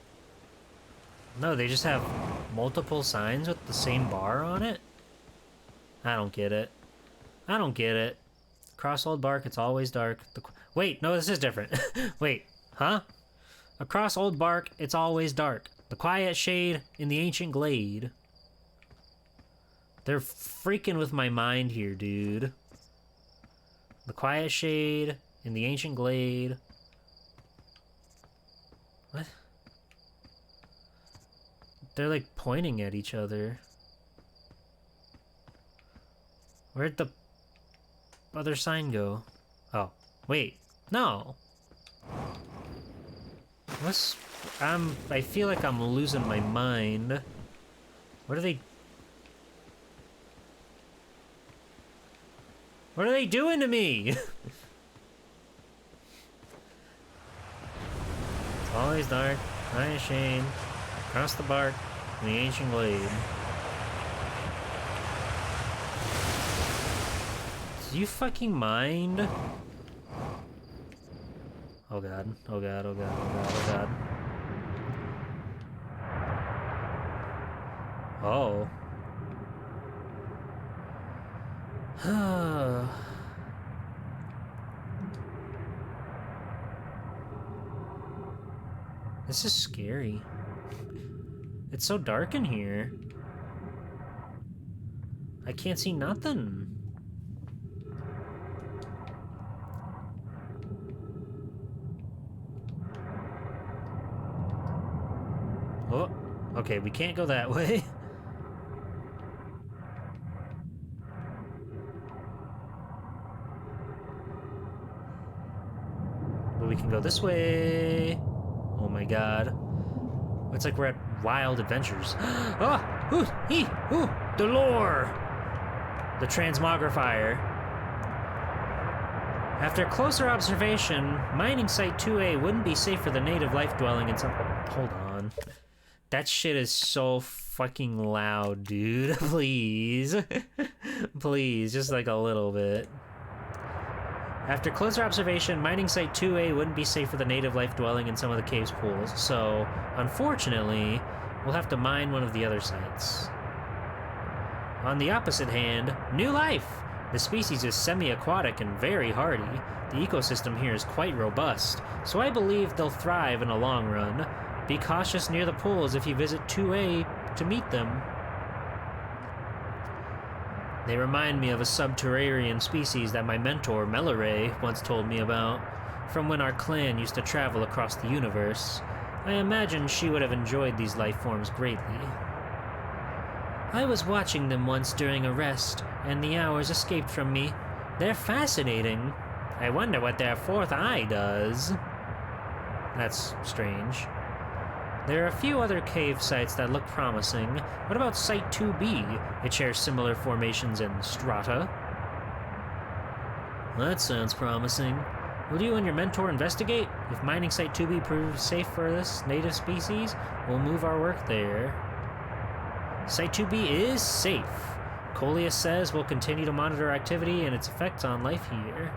S1: No, they just have multiple signs with the same bar on it? I don't get it. I don't get it. Across Old Bark, it's always dark. Wait, no, this is different. Wait, huh? Across Old Bark, it's always dark. The quiet shade in the ancient glade. They're freaking with my mind here, dude. The quiet shade in the ancient glade. What? They're like pointing at each other. Where'd the other sign go? Oh, wait. No. What's... I feel like I'm losing my mind. What are they... What are they doing to me? It's always dark, quiet shade, across the bark, in the ancient glade. Do you fucking mind? Oh god, oh god, oh god, oh god, oh god. Oh. This is scary. It's so dark in here. I can't see nothing. Oh, okay, we can't go that way. But we can go this way. Oh my god. It's like we're at Wild Adventures. Ah! Ooh! Ee! Ooh! The lore! The transmogrifier. After closer observation, mining site 2A wouldn't be safe for the native life dwelling in some... Hold on. That shit is so fucking loud, dude. Please. Please, just like a little bit. After closer observation, mining site 2A wouldn't be safe for the native life dwelling in some of the cave's pools, so, unfortunately, we'll have to mine one of the other sites. On the opposite hand, new life! The species is semi-aquatic and very hardy. The ecosystem here is quite robust, so I believe they'll thrive in the long run. Be cautious near the pools if you visit 2A to meet them. They remind me of a subterranean species that my mentor, Melaray, once told me about, from when our clan used to travel across the universe. I imagine she would have enjoyed these life forms greatly. I was watching them once during a rest, and the hours escaped from me. They're fascinating. I wonder what their fourth eye does. That's strange. There are a few other cave sites that look promising. What about Site 2B? It shares similar formations and strata. That sounds promising. Will you and your mentor investigate? If mining Site 2B proves safe for this native species, we'll move our work there. Site 2B is safe. Coleus says we'll continue to monitor activity and its effects on life here.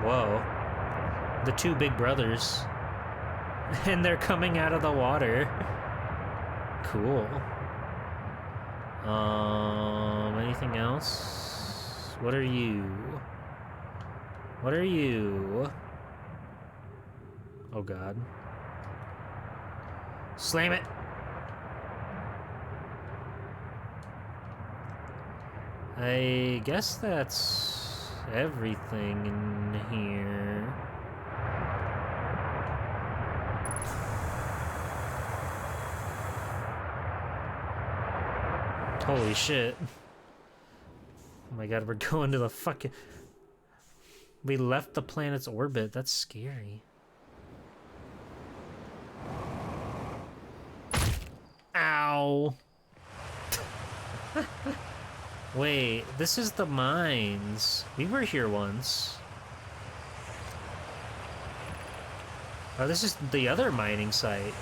S1: Whoa. The two big brothers. And they're coming out of the water. Cool. Anything else? What are you? What are you? Oh god. Slam it! I guess that's everything in here. Holy shit. Oh my god, we're going to the fucking... We left the planet's orbit. That's scary. Ow. Wait, this is the mines. We were here once. Oh, this is the other mining site.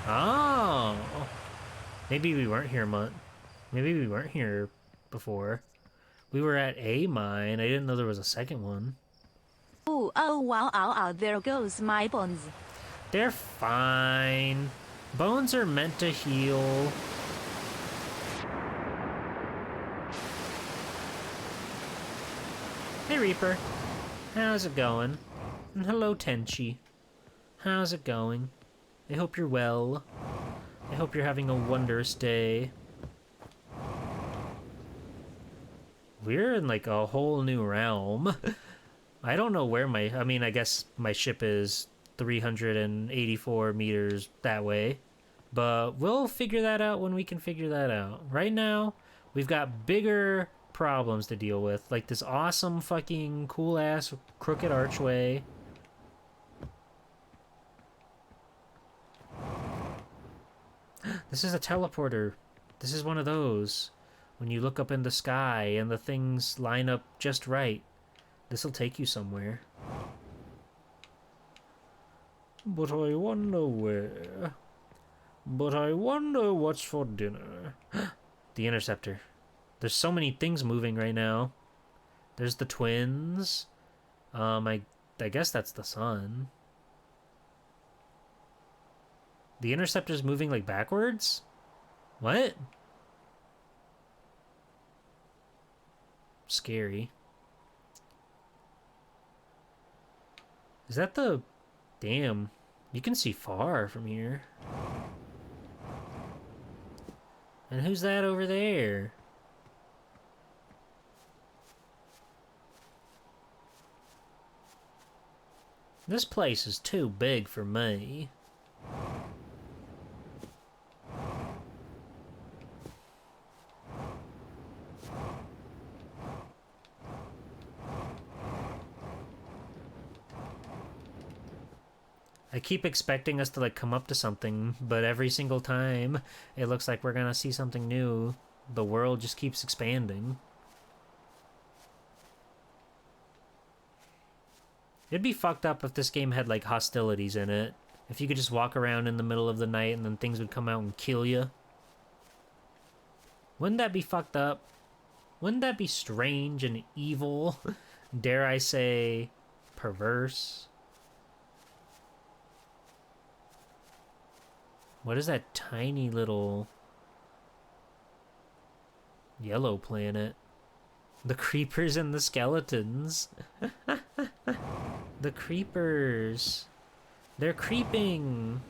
S1: Oh. Maybe we weren't here Maybe we weren't here before. We were at a mine. I didn't know there was a second one.
S2: Oh, wow, there goes my bones.
S1: They're fine. Bones are meant to heal. Hey, Reaper. How's it going? And hello, Tenchi. How's it going? I hope you're well. I hope you're having a wondrous day. We're in, like, a whole new realm. I don't know where I mean, I guess my ship is 384 meters that way. But we'll figure that out when we can figure that out. Right now, we've got bigger problems to deal with. Like this awesome fucking cool-ass crooked archway. This is a teleporter. This is one of those. When you look up in the sky and the things line up just right, this'll take you somewhere. But I wonder where. But I wonder what's for dinner. The interceptor. There's so many things moving right now. There's the twins. I guess that's the sun. The interceptor's moving like backwards? What? Scary. Is that the... Damn. You can see far from here. And who's that over there? This place is too big for me. I keep expecting us to like come up to something, but every single time it looks like we're gonna see something new. The world just keeps expanding. It'd be fucked up if this game had like hostilities in it. If you could just walk around in the middle of the night and then things would come out and kill you. Wouldn't that be fucked up? Wouldn't that be strange and evil? Dare I say, perverse? What is that tiny little yellow planet? The creepers and the skeletons. The creepers. They're creeping.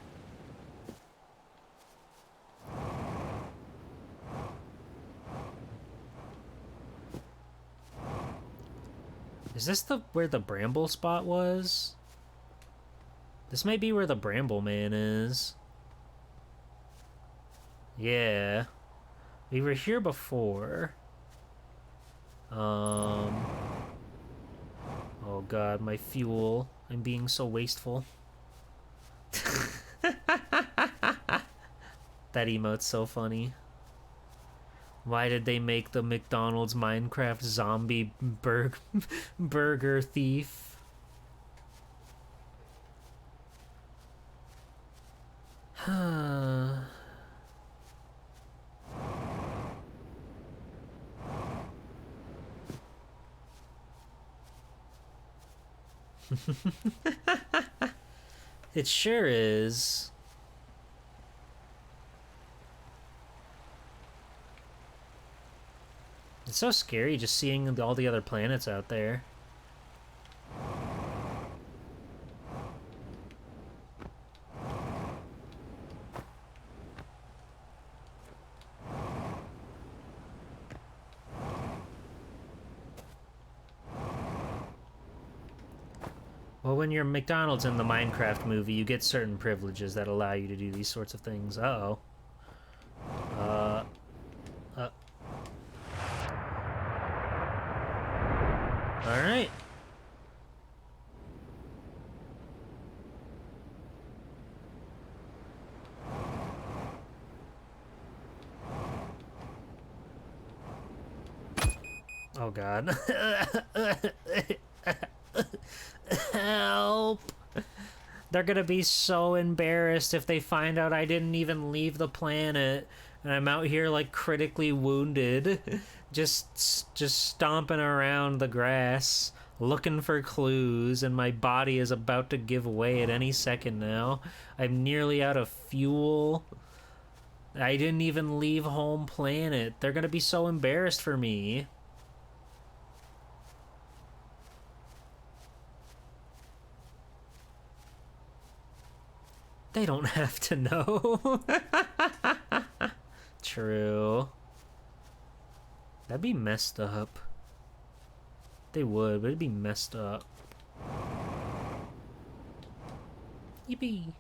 S1: Is this where the bramble spot was? This might be where the bramble man is. Yeah. We were here before. Oh god, my fuel. I'm being so wasteful. That emote's so funny. Why did they make the McDonald's Minecraft zombie burger thief? Huh. It sure is. It's so scary just seeing all the other planets out there. Well, when you're McDonald's in the Minecraft movie, you get certain privileges that allow you to do these sorts of things. Uh-oh. Alright. Oh god. Help! They're gonna be so embarrassed if they find out I didn't even leave the planet and I'm out here like critically wounded, just stomping around the grass looking for clues, and my body is about to give way at any second now. I'm nearly out of fuel. I didn't even leave home planet. They're gonna be so embarrassed for me. They don't have to know. True. That'd be messed up. They would, but it'd be messed up. Yippee.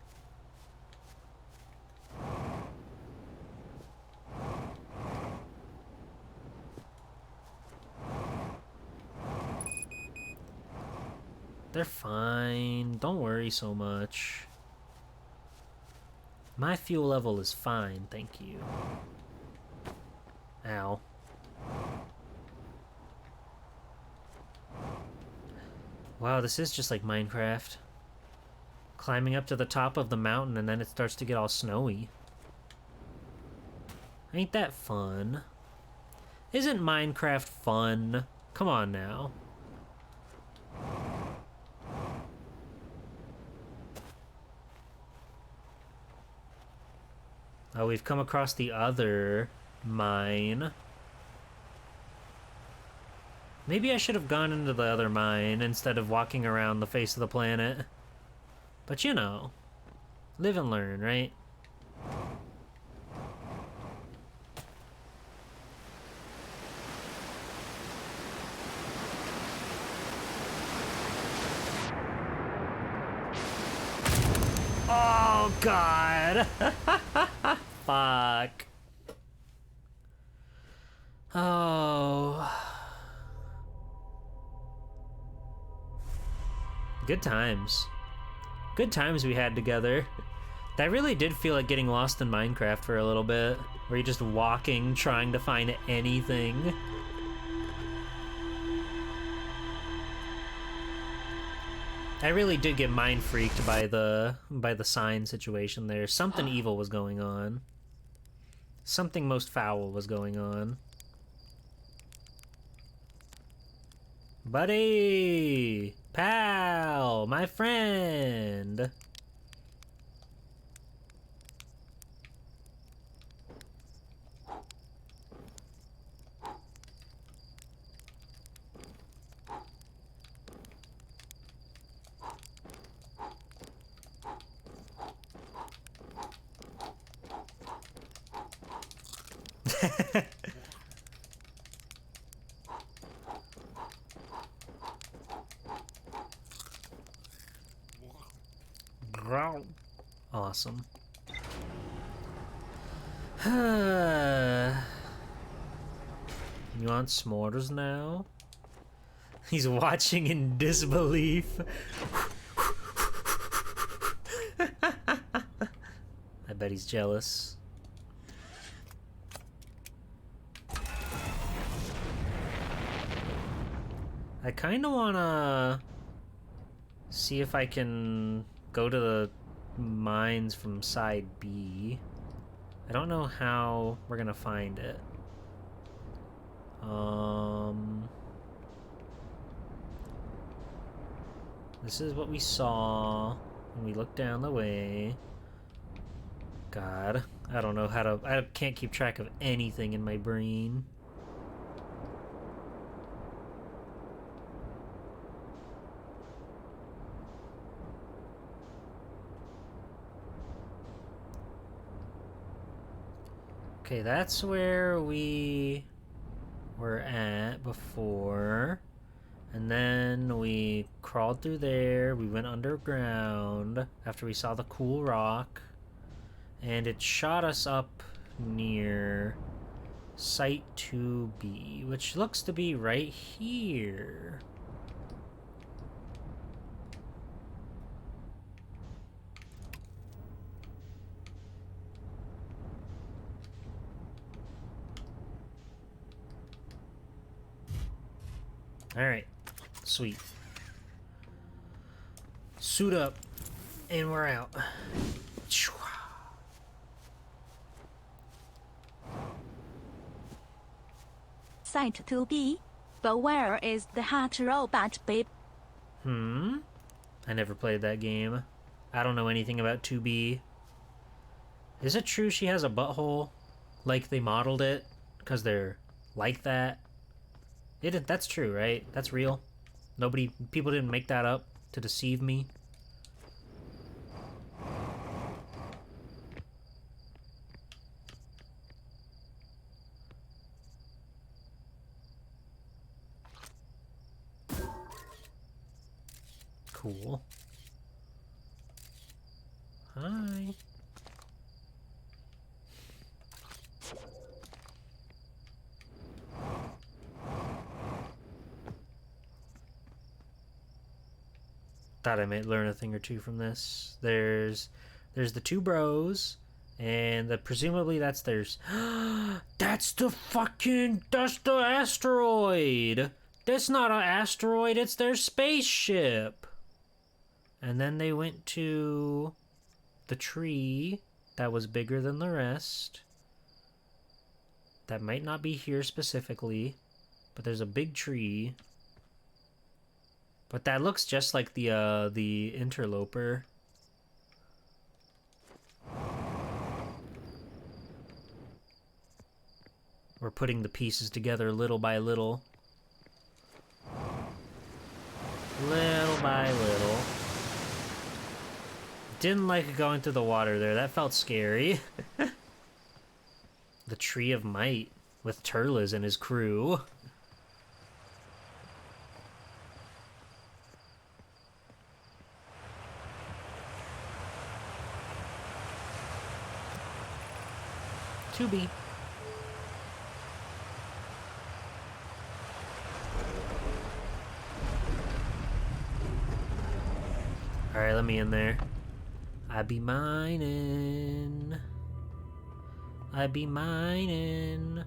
S1: They're fine. Don't worry so much. My fuel level is fine, thank you. Ow. Wow, this is just like Minecraft. Climbing up to the top of the mountain and then it starts to get all snowy. Ain't that fun? Isn't Minecraft fun? Come on now. Oh, we've come across the other mine. Maybe I should have gone into the other mine instead of walking around the face of the planet. But you know, live and learn, right? Oh, God. Fuck. Oh. Good times. Good times we had together. That really did feel like getting lost in Minecraft for a little bit, where you're just walking, trying to find anything. I really did get mind freaked by the sign situation there. Something evil was going on. Something most foul was going on. Buddy! Pal! My friend! Awesome. You want s'mores now? He's watching in disbelief. bet he's jealous. I kind of want to see if I can go to the mines from side B. I don't know how we're going to find it. This is what we saw when we looked down the way. God, I don't know how to... I can't keep track of anything in my brain. Okay, that's where we were at before. And then we crawled through there. We went underground after we saw the cool rock. And it shot us up near Site 2B, which looks to be right here. Alright, sweet. Suit up, and we're out.
S2: Site 2B, but where is the hot robot, babe?
S1: I never played that game. I don't know anything about 2B. Is it true she has a butthole? Like they modeled it? Because they're like that? That's true, right? That's real? People didn't make that up to deceive me? Cool. Hi. Thought I might learn a thing or two from this. There's the two bros, and presumably that's theirs. That's the asteroid. That's not an asteroid. It's their spaceship. And then they went to the tree that was bigger than the rest. That might not be here specifically, but there's a big tree. But that looks just like the interloper. We're putting the pieces together little by little. Little by little. Didn't like going through the water there. That felt scary. The Tree of Might with Turles and his crew. To be. Alright, let me in there. I be mining. I be mining.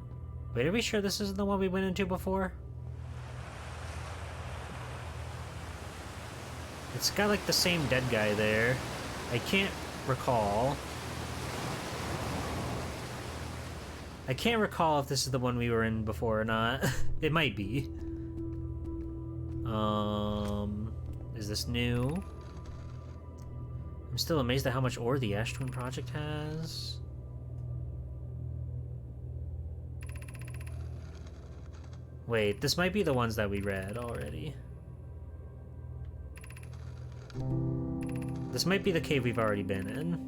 S1: Wait, are we sure this isn't the one we went into before? It's got like the same dead guy there. I can't recall. I can't recall if this is the one we were in before or not. It might be. Is this new? I'm still amazed at how much ore the Ash Twin Project has. Wait, this might be the ones that we read already. This might be the cave we've already been in.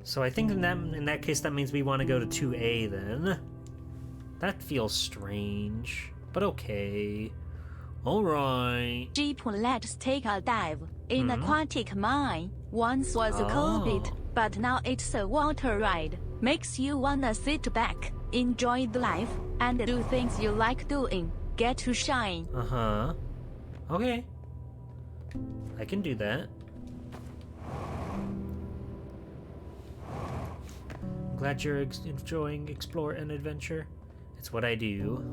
S1: So I think in that case that means we want to go to 2A then. That feels strange, but okay. Alright.
S2: Jeep, let's take a dive in aquatic mine. Once was a COVID, but now it's a water ride. Makes you wanna sit back, enjoy the life, and do things you like doing. Get to shine.
S1: Okay. I can do that. I'm glad you're enjoying explore and adventure. It's what I do.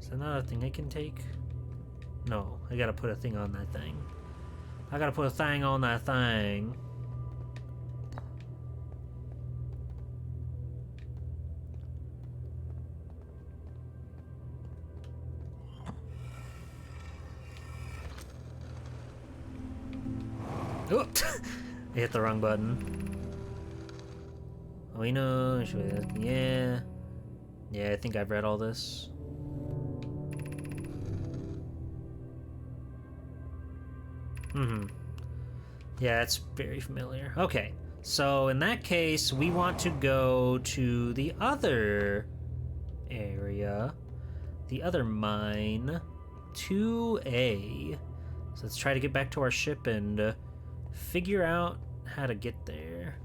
S1: Is there another thing I can take? No, I gotta put a thing on that thing. I gotta put a thing on that thing. Oh, I hit the wrong button. Oh, we know. Yeah. Yeah, I think I've read all this. Yeah, it's very familiar. Okay, so in that case, we want to go to the other area, the other mine, 2A. So let's try to get back to our ship and figure out how to get there.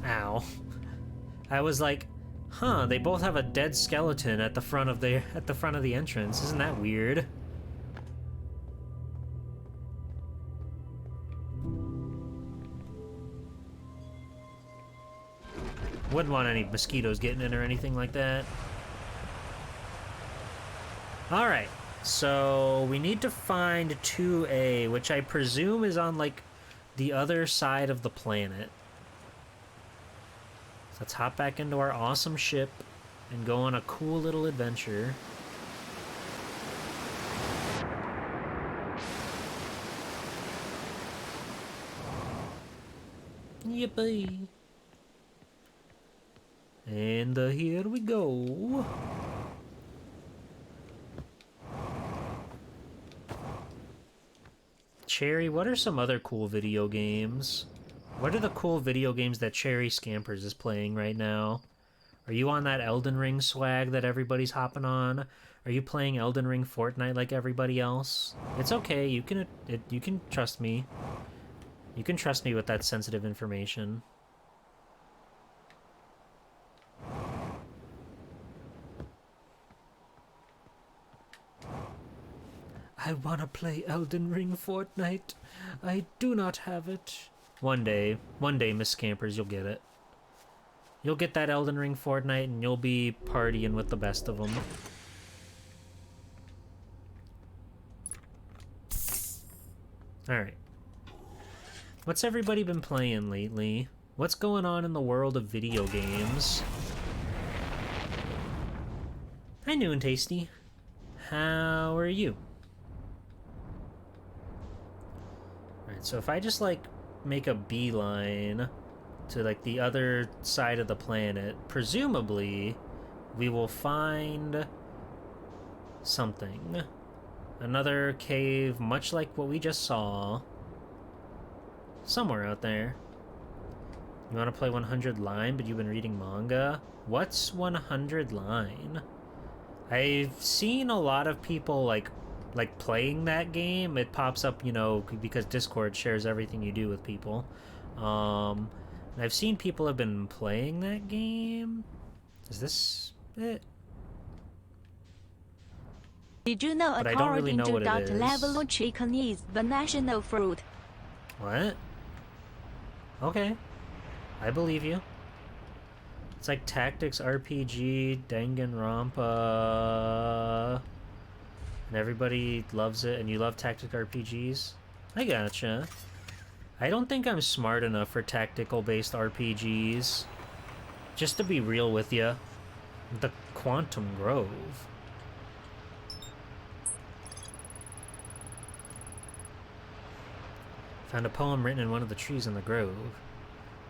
S1: Ow. I was like, huh, they both have a dead skeleton at the front of the entrance. Isn't that weird? Wouldn't want any mosquitoes getting in or anything like that. Alright, so we need to find 2A, which I presume is on, like, the other side of the planet. So let's hop back into our awesome ship and go on a cool little adventure. Yippee! And here we go. Cherry, what are some other cool video games? What are the cool video games that Cherry Scampers is playing right now? Are you on that Elden Ring swag that everybody's hopping on? Are you playing Elden Ring Fortnite like everybody else? It's okay, you can trust me. You can trust me with that sensitive information. I wanna play Elden Ring Fortnite. I do not have it. One day, Miss Campers, you'll get it. You'll get that Elden Ring Fortnite and you'll be partying with the best of them. Alright. What's everybody been playing lately? What's going on in the world of video games? Hi, New and Tasty. How are you? Alright, so if I just, like, make a beeline to, like, the other side of the planet, presumably we will find something. Another cave, much like what we just saw. Somewhere out there. You want to play 100 Line, but you've been reading manga? What's 100 Line? I've seen a lot of people, like playing that game. It pops up, you know, because Discord shares everything you do with people. And I've seen people have been playing that game. Is this it?
S2: Did you know
S1: But I don't really
S2: according
S1: know
S2: to
S1: what it
S2: that
S1: is.
S2: level, chicken is the national fruit?
S1: What? Okay. I believe you. It's like Tactics RPG, Danganronpa. And everybody loves it, and you love tactic RPGs? I gotcha. I don't think I'm smart enough for tactical-based RPGs. Just to be real with you. The Quantum Grove. Found a poem written in one of the trees in the grove.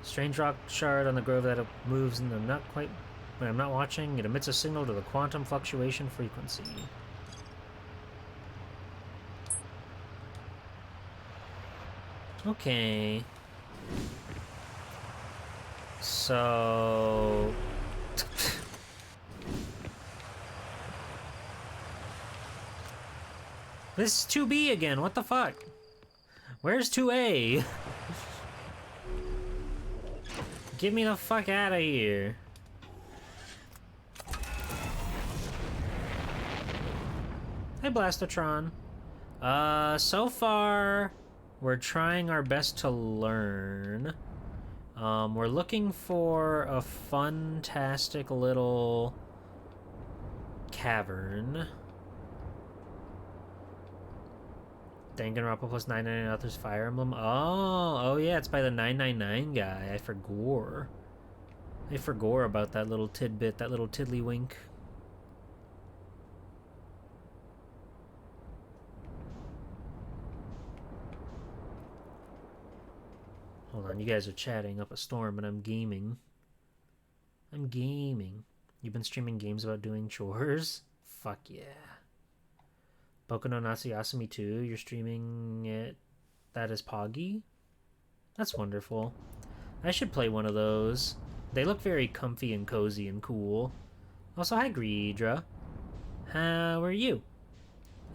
S1: Strange rock shard on the grove that moves and when I'm not watching, it emits a signal to the quantum fluctuation frequency. Okay. So... This is 2B again, what the fuck? Where's 2A? Get me the fuck out of here. Hi, Blastotron. So far, we're trying our best to learn. We're looking for a fantastic little cavern. Danganronpa plus 999 authors Fire Emblem. Oh yeah, it's by the 999 guy. I forgot about that little tidbit, that little tiddlywink. Hold on, you guys are chatting up a storm and I'm gaming. I'm gaming. You've been streaming games about doing chores? Fuck yeah. Boku no Natsu Yasumi 2, you're streaming it. That is Poggy? That's wonderful. I should play one of those. They look very comfy and cozy and cool. Also, hi Greedra. How are you?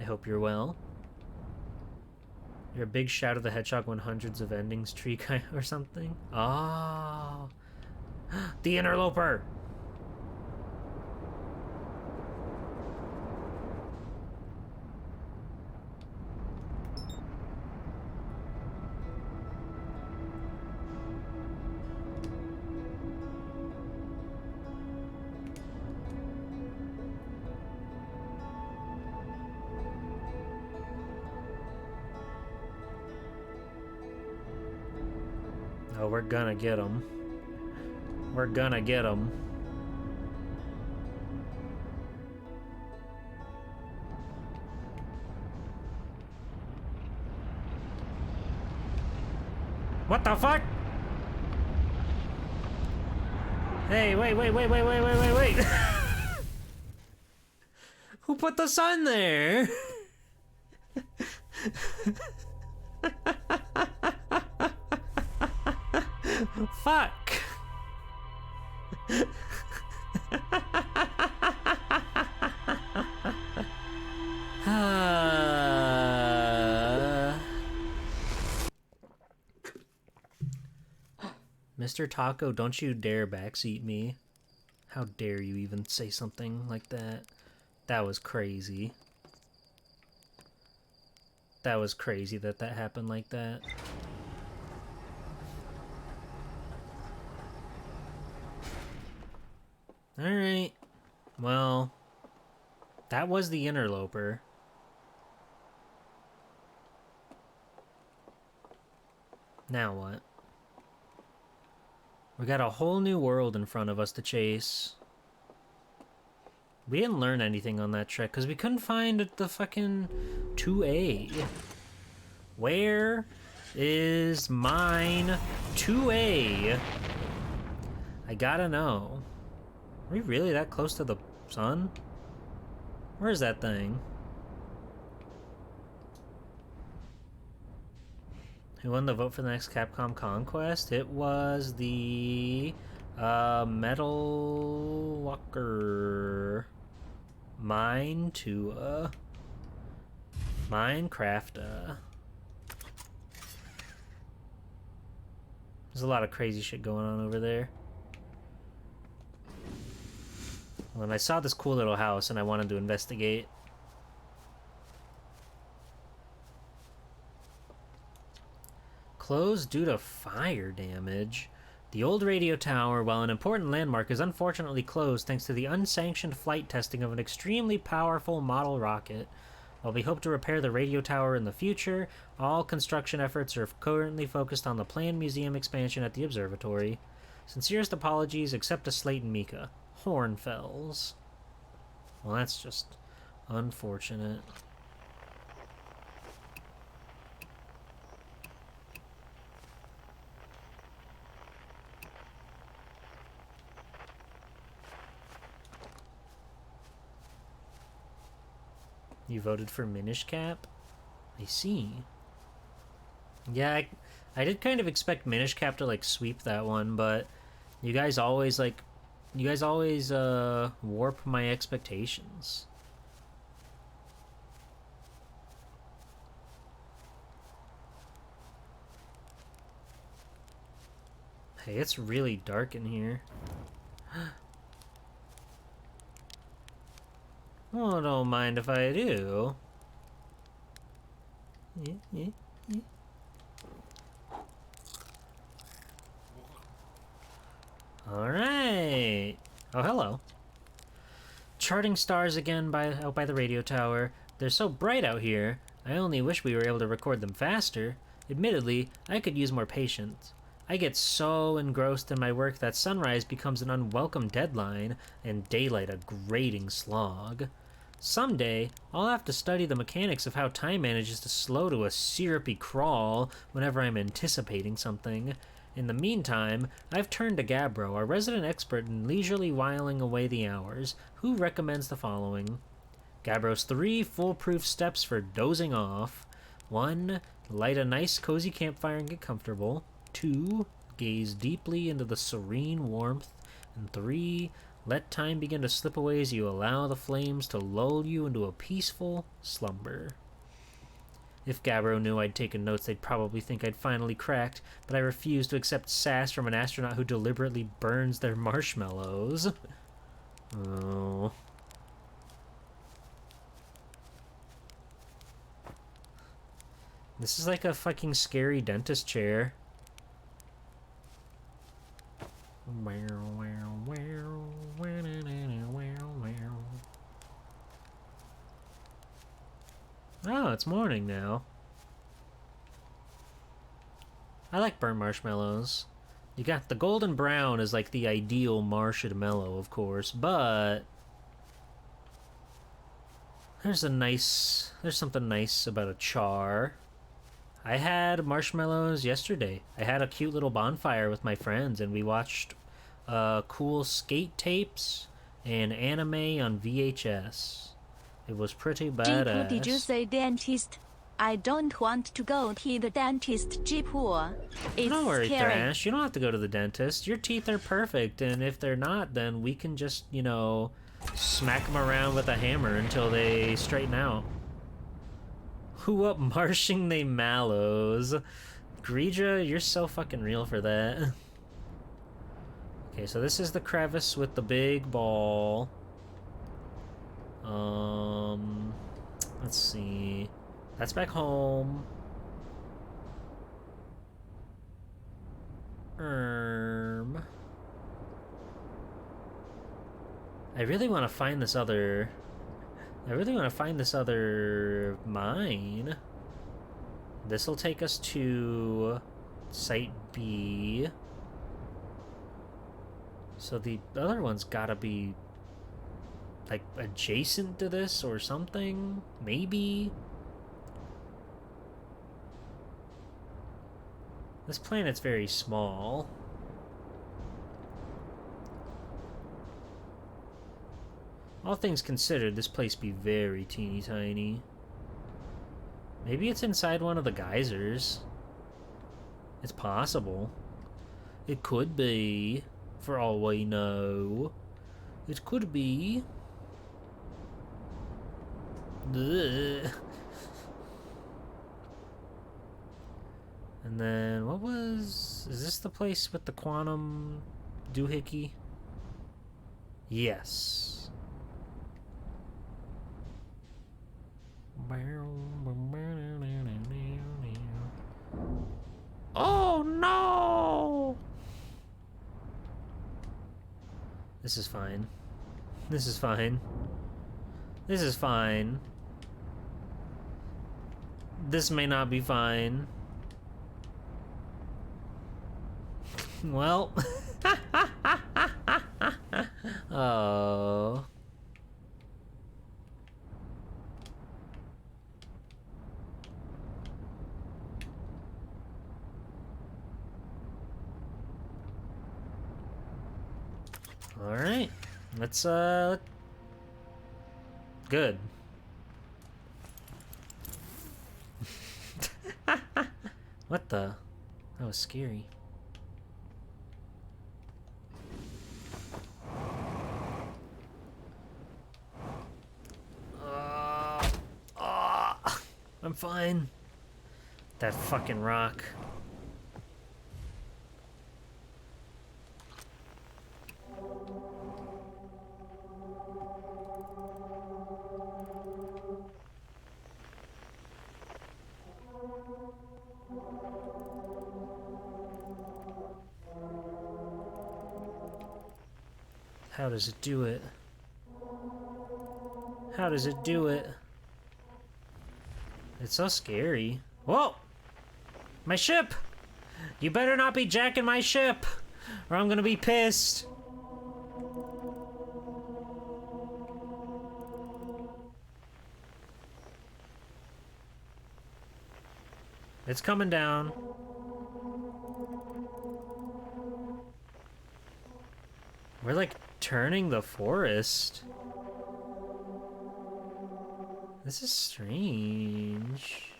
S1: I hope you're well. You're a big Shadow the Hedgehog 100s of Endings tree kind or something? Oh. The Interloper! Oh, we're gonna get him. We're gonna get him. What the fuck? Hey, wait. Who put the sun there? Fuck. Mr. Taco, don't you dare backseat me. How dare you even say something like that? That was crazy. That was crazy that happened like that. Alright. Well, that was the Interloper. Now what? We got a whole new world in front of us to chase. We didn't learn anything on that trek because we couldn't find the fucking 2A. Where is mine 2A? I gotta know. Are we really that close to the sun? Where's that thing? Who won the vote for the next Capcom Conquest? It was the Metal Walker Mine to Minecraft. There's a lot of crazy shit going on over there. Well, and I saw this cool little house and I wanted to investigate. Closed due to fire damage. The old radio tower, while an important landmark, is unfortunately closed thanks to the unsanctioned flight testing of an extremely powerful model rocket. While we hope to repair the radio tower in the future, all construction efforts are currently focused on the planned museum expansion at the observatory. Sincerest apologies, except to Slate and Mika. Hornfells. Well, that's just unfortunate. You voted for Minish Cap? I see. Yeah, I did kind of expect Minish Cap to, like, sweep that one, but you guys always warp my expectations. Hey, it's really dark in here. What don't mind if I do. Alright. Oh, hello. Charting stars again out by the radio tower. They're so bright out here. I only wish we were able to record them faster. Admittedly, I could use more patience. I get so engrossed in my work that sunrise becomes an unwelcome deadline, and daylight a grating slog. Someday, I'll have to study the mechanics of how time manages to slow to a syrupy crawl whenever I'm anticipating something. In the meantime, I've turned to Gabbro, our resident expert in leisurely whiling away the hours, who recommends the following. Gabbro's 3 foolproof steps for dozing off. 1. Light a nice cozy campfire and get comfortable. 2. Gaze deeply into the serene warmth. And 3. Let time begin to slip away as you allow the flames to lull you into a peaceful slumber. If Gabbro knew I'd taken notes, they'd probably think I'd finally cracked, but I refuse to accept sass from an astronaut who deliberately burns their marshmallows. Oh. This is like a fucking scary dentist chair. Oh, it's morning now. I like burnt marshmallows. You got the golden brown is like the ideal marshmallow, of course, but there's something nice about a char. I had marshmallows yesterday. I had a cute little bonfire with my friends, and we watched cool skate tapes and anime on VHS. It was pretty badass.
S2: Jipu, did you say dentist? I don't want to go to the dentist, Jipu. It's
S1: Don't worry,
S2: scary.
S1: Thrash. You don't have to go to the dentist. Your teeth are perfect, and if they're not, then we can just, you know, smack them around with a hammer until they straighten out. Who up marshing they mallows? Greedra, you're so fucking real for that. Okay, so this is the crevice with the big ball. Let's see. That's back home. I really want to find this other mine. This'll take us to Site B. So the other one's gotta be like adjacent to this or something, maybe. This planet's very small. All things considered, this place be very teeny tiny. Maybe it's inside one of the geysers. It's possible. It could be, for all we know. It could be. Ugh. And then, is this the place with the quantum doohickey? Yes. Oh no! This is fine. This is fine. This is fine. This may not be fine. Well. Oh. All right. Let's good. What the? That was scary. I'm fine. That fucking rock. How does it do it? How does it do it? It's so scary. Whoa! My ship! You better not be jacking my ship, or I'm gonna be pissed. It's coming down. We're like turning the forest. This is strange.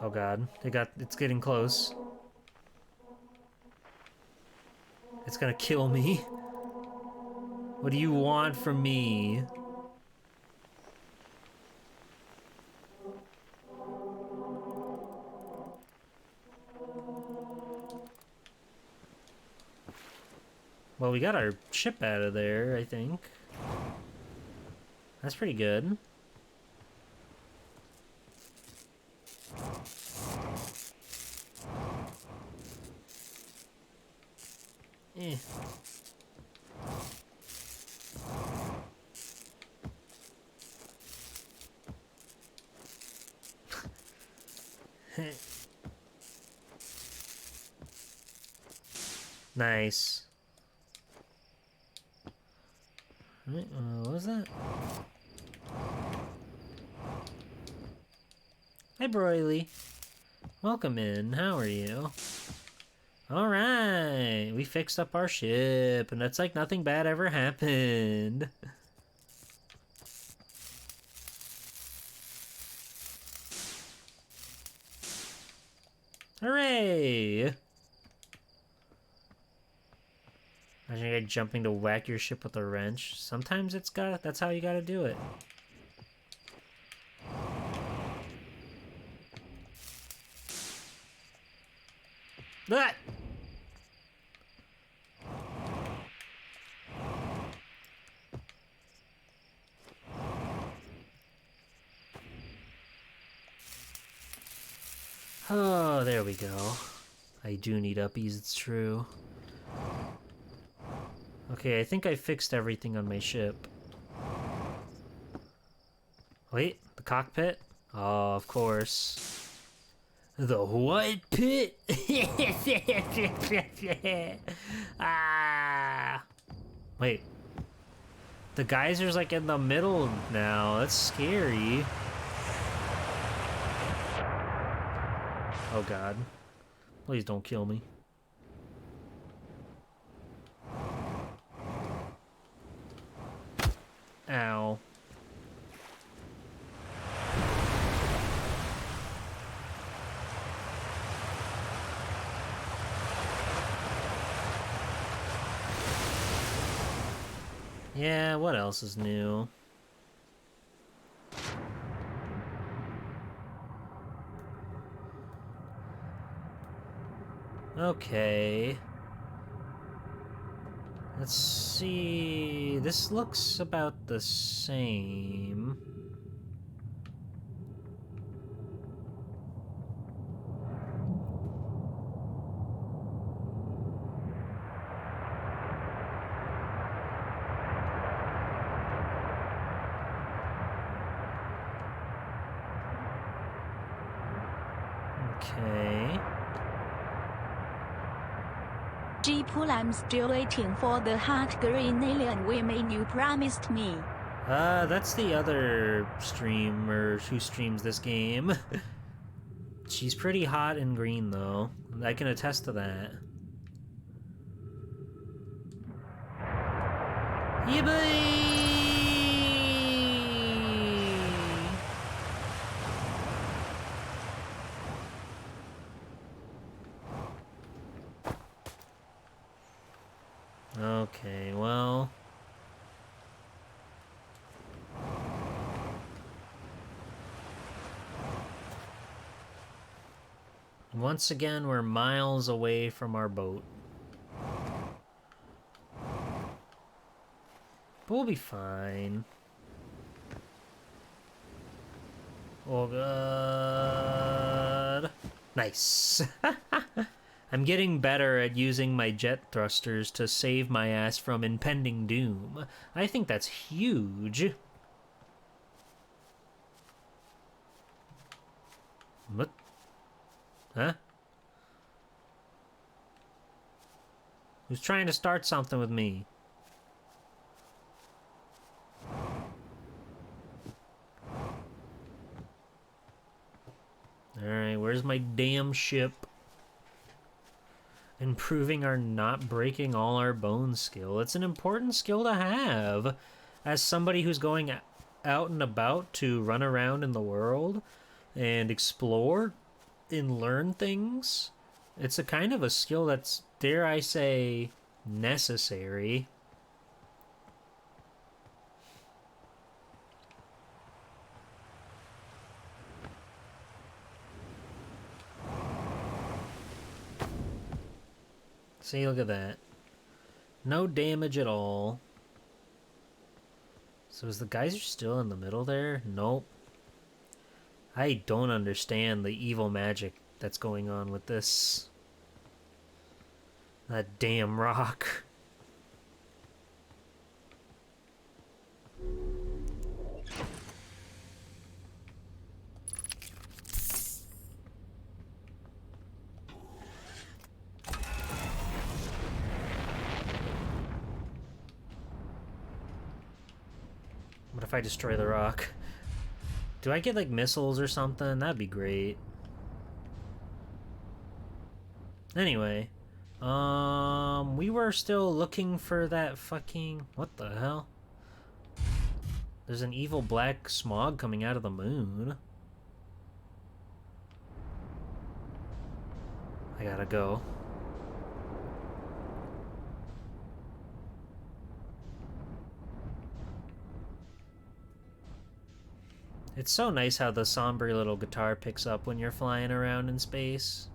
S1: Oh god, it's getting close. It's gonna kill me. What do you want from me? Well, we got our ship out of there, I think. That's pretty good. Eh. Nice. Right, what was that? Hi, Broily. Welcome in. How are you? Alright, we fixed up our ship, and it's like nothing bad ever happened. Hooray! Imagine a guy jumping to whack your ship with a wrench. Sometimes that's how you gotta do it. That. Oh, there we go. I do need uppies, it's true. Okay, I think I fixed everything on my ship. Wait, the cockpit? Oh, of course. The what pit? Ah! Wait. The geyser's like in the middle now. That's scary. Oh god. Please don't kill me. Ow. Yeah, what else is new? Okay. Let's see. This looks about the same. Okay.
S2: Jeepool, I'm still waiting for the hot green alien women you promised me.
S1: That's the other streamer who streams this game. She's pretty hot and green, though. I can attest to that. Yeah, boy! Okay, well... Once again, we're miles away from our boat. But we'll be fine. Oh, God. Nice. I'm getting better at using my jet thrusters to save my ass from impending doom. I think that's huge. What? Huh? Who's trying to start something with me? Alright, where's my damn ship? Improving our not breaking all our bones skill. It's an important skill to have. As somebody who's going out and about to run around in the world and explore and learn things, it's a kind of a skill that's, dare I say, necessary. See, look at that. No damage at all. So is the geyser still in the middle there? Nope. I don't understand the evil magic that's going on with this. That damn rock. What if I destroy the rock? Do I get like missiles or something? That'd be great. Anyway, we were still looking for that fucking... What the hell? There's an evil black smog coming out of the moon. I gotta go. It's so nice how the somber little guitar picks up when you're flying around in space.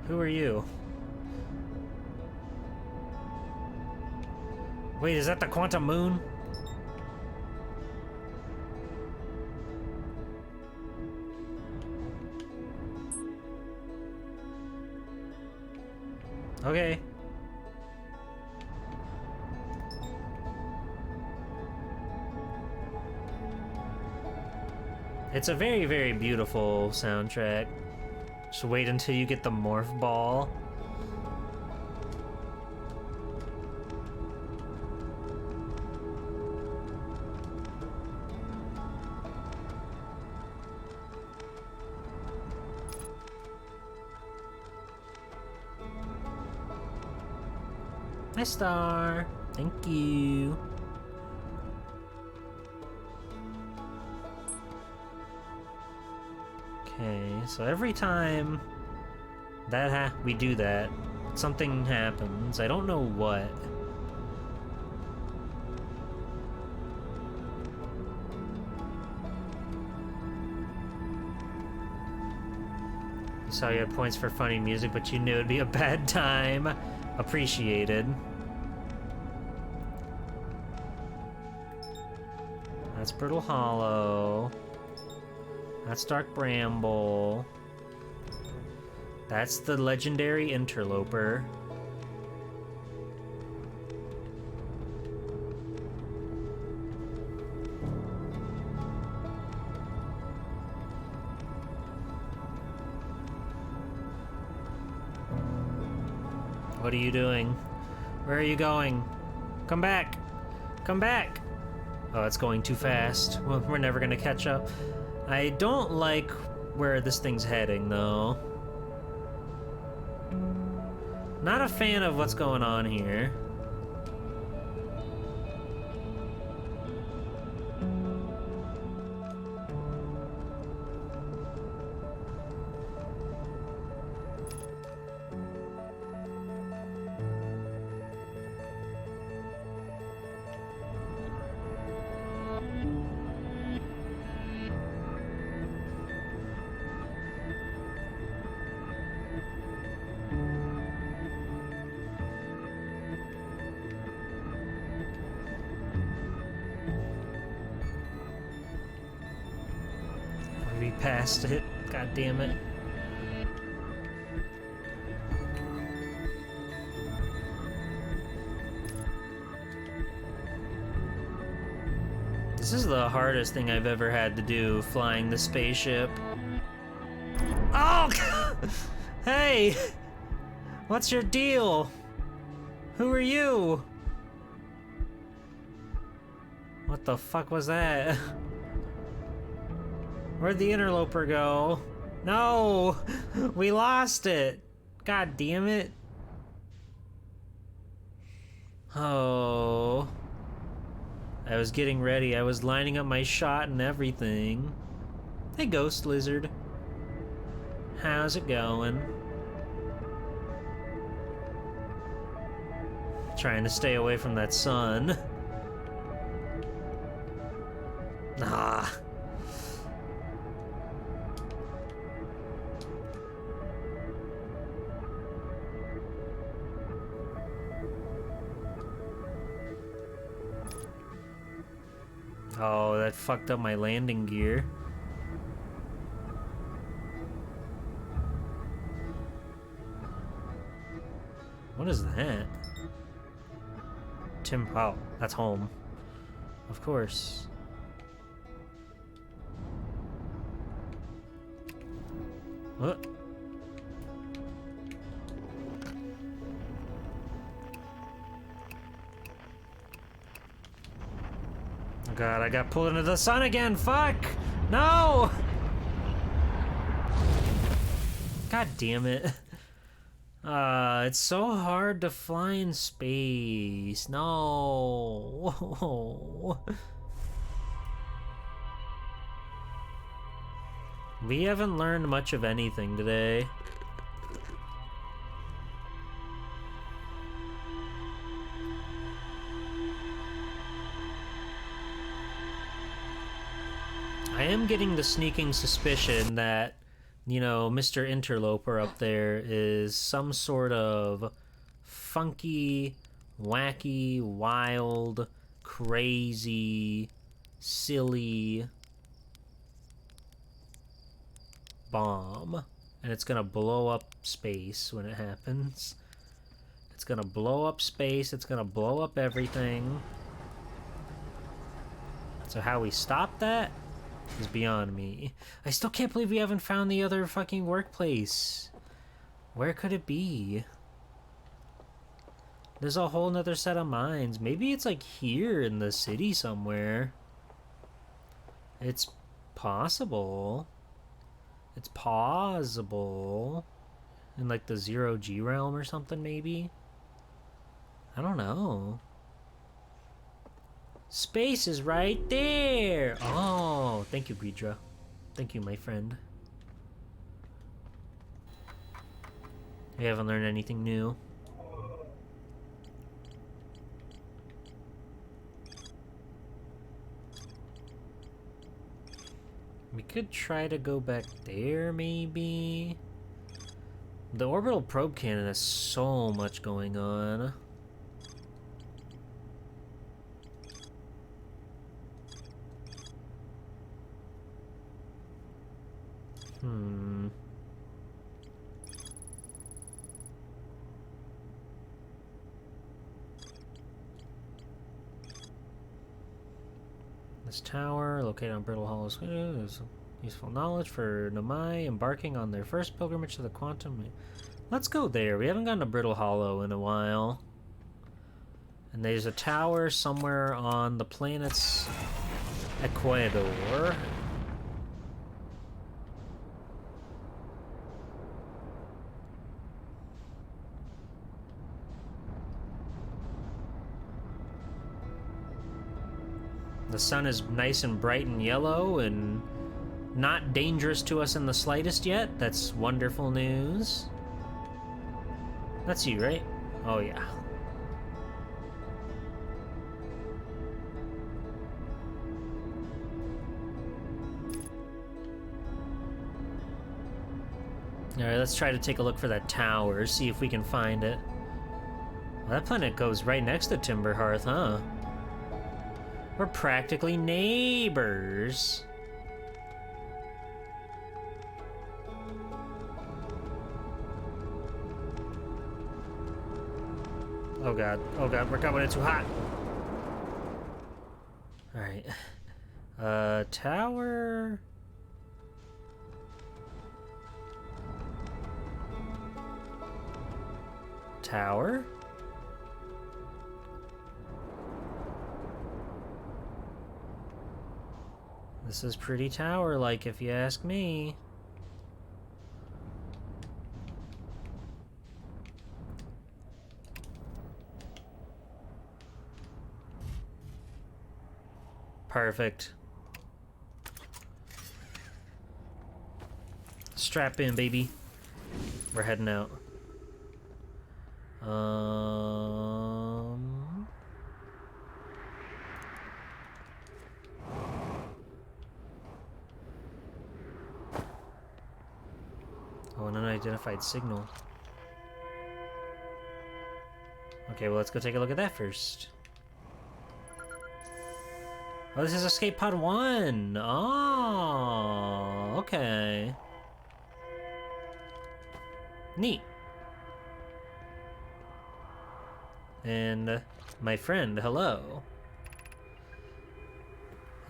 S1: Who are you? Wait, is that the quantum moon? Okay. It's a very, very beautiful soundtrack. Just wait until you get the morph ball. Hi, Star. Thank you. Okay, so every time that we do that, something happens. I don't know what. You saw you had points for funny music, but you knew it'd be a bad time. Appreciated. That's Brittle Hollow. That's Dark Bramble. That's the legendary Interloper. What are you doing? Where are you going? Come back! Come back! Oh, it's going too fast. Well, we're never gonna catch up. I don't like where this thing's heading, though. Not a fan of what's going on here. passed it. God damn it. This is the hardest thing I've ever had to do, flying the spaceship. Oh! Hey! What's your deal? Who are you? What the fuck was that? Where'd the interloper go? No! We lost it! God damn it. Oh. I was getting ready. I was lining up my shot and everything. Hey, Ghost Lizard. How's it going? Trying to stay away from that sun. Ah. Oh, that fucked up my landing gear. What is that? Oh, that's home. Of course. What? Oh god, I got pulled into the sun again! Fuck! No! God damn it. It's so hard to fly in space. No. We haven't learned much of anything today. I am getting the sneaking suspicion that, you know, Mr. Interloper up there is some sort of funky, wacky, wild, crazy, silly bomb. And it's gonna blow up space when it happens. It's gonna blow up space, it's gonna blow up everything. So how we stop that is beyond me. I still can't believe we haven't found the other fucking workplace. Where could it be? There's a whole nother set of mines. Maybe it's like here in the city somewhere. It's possible. It's possible. In like the 0G realm or something, maybe? I don't know. Space is right there! Oh, thank you, Bridra. Thank you, my friend. We haven't learned anything new. We could try to go back there, maybe? The orbital probe cannon has so much going on. This tower, located on Brittle Hollow, is useful knowledge for Nomai embarking on their first pilgrimage to the quantum. Let's go there. We haven't gone to Brittle Hollow in a while. And there's a tower somewhere on the planet's Ecuador. The sun is nice and bright and yellow and not dangerous to us in the slightest yet. That's wonderful news. That's you, right? Oh, yeah. Alright, let's try to take a look for that tower, see if we can find it. Well, that planet goes right next to Timberhearth, huh? We're practically neighbors. Oh god, we're coming in too hot. Alright. Tower... Tower? This is pretty tower-like, if you ask me. Perfect. Strap in, baby. We're heading out. Oh, an unidentified signal. Okay, well, let's go take a look at that first. Oh, this is Escape Pod 1! Oh, okay. Neat. And my friend, hello.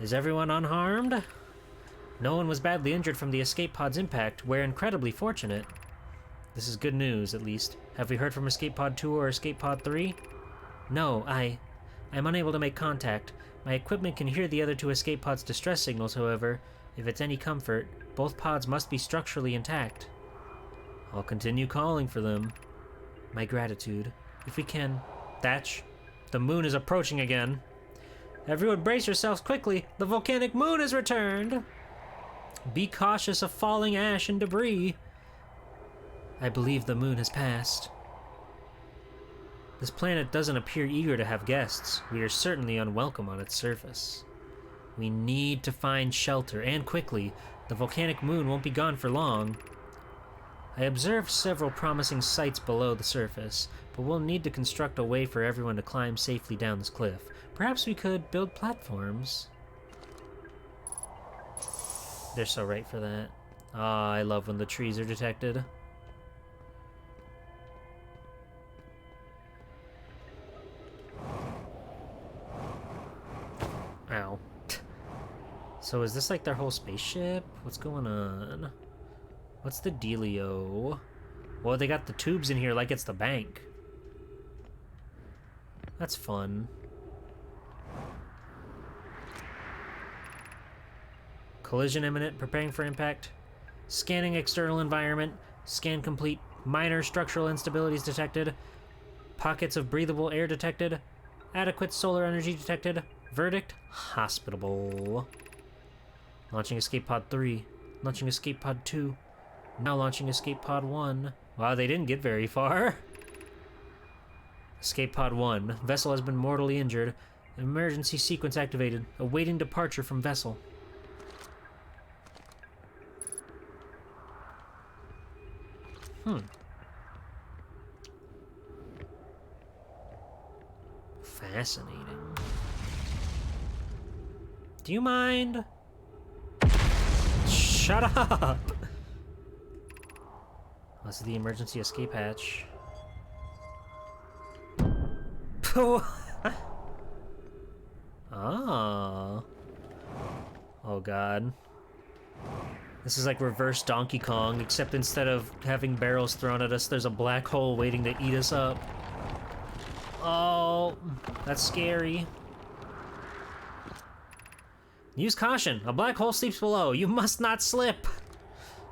S1: Is everyone unharmed? No one was badly injured from the escape pod's impact. We're incredibly fortunate. This is good news, at least. Have we heard from Escape Pod 2 or Escape Pod 3? No, I'm unable to make contact. My equipment can hear the other two escape pods' distress signals, however. If it's any comfort, both pods must be structurally intact. I'll continue calling for them. My gratitude. If we can... Thatch, the moon is approaching again. Everyone brace yourselves quickly. The volcanic moon has returned. Be cautious of falling ash and debris. I believe the moon has passed. This planet doesn't appear eager to have guests. We are certainly unwelcome on its surface. We need to find shelter, and quickly. The volcanic moon won't be gone for long. I observed several promising sites below the surface, but we'll need to construct a way for everyone to climb safely down this cliff. Perhaps we could build platforms. They're so right for that. Ah, I love when the trees are detected. Ow. So is this like their whole spaceship? What's going on? What's the dealio? Well, they got the tubes in here like it's the bank. That's fun. Collision imminent, preparing for impact. Scanning external environment. Scan complete. Minor structural instabilities detected. Pockets of breathable air detected. Adequate solar energy detected. Verdict, hospitable. Launching Escape Pod 3. Launching Escape Pod 2. Now launching Escape Pod 1. Wow, they didn't get very far. Escape Pod 1. Vessel has been mortally injured. Emergency sequence activated. Awaiting departure from vessel. Fascinating. Do you mind? Shut up! This is the emergency escape hatch. Ah. Oh god. This is like reverse Donkey Kong, except instead of having barrels thrown at us, there's a black hole waiting to eat us up. Oh, that's scary. Use caution. A black hole sleeps below. You must not slip.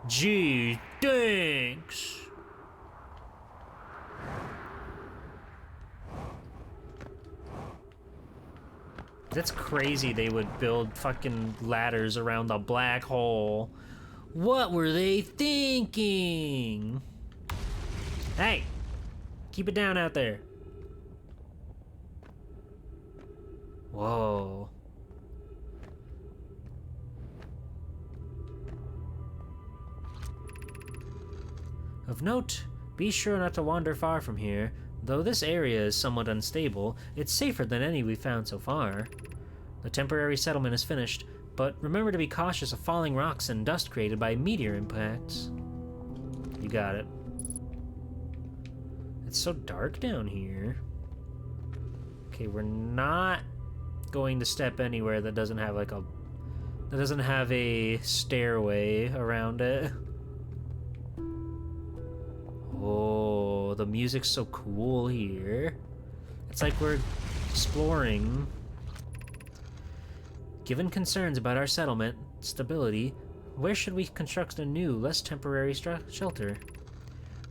S1: Gee, thanks. That's crazy they would build fucking ladders around the black hole. What were they thinking? Hey, keep it down out there. Whoa. Of note, be sure not to wander far from here. Though this area is somewhat unstable, it's safer than any we've found so far. The temporary settlement is finished, but remember to be cautious of falling rocks and dust created by meteor impacts. You got it. It's so dark down here. Okay, we're not going to step anywhere that doesn't have like a stairway around it. Oh, the music's so cool here. It's like we're exploring. Given concerns about our settlement stability, where should we construct a new, less temporary shelter?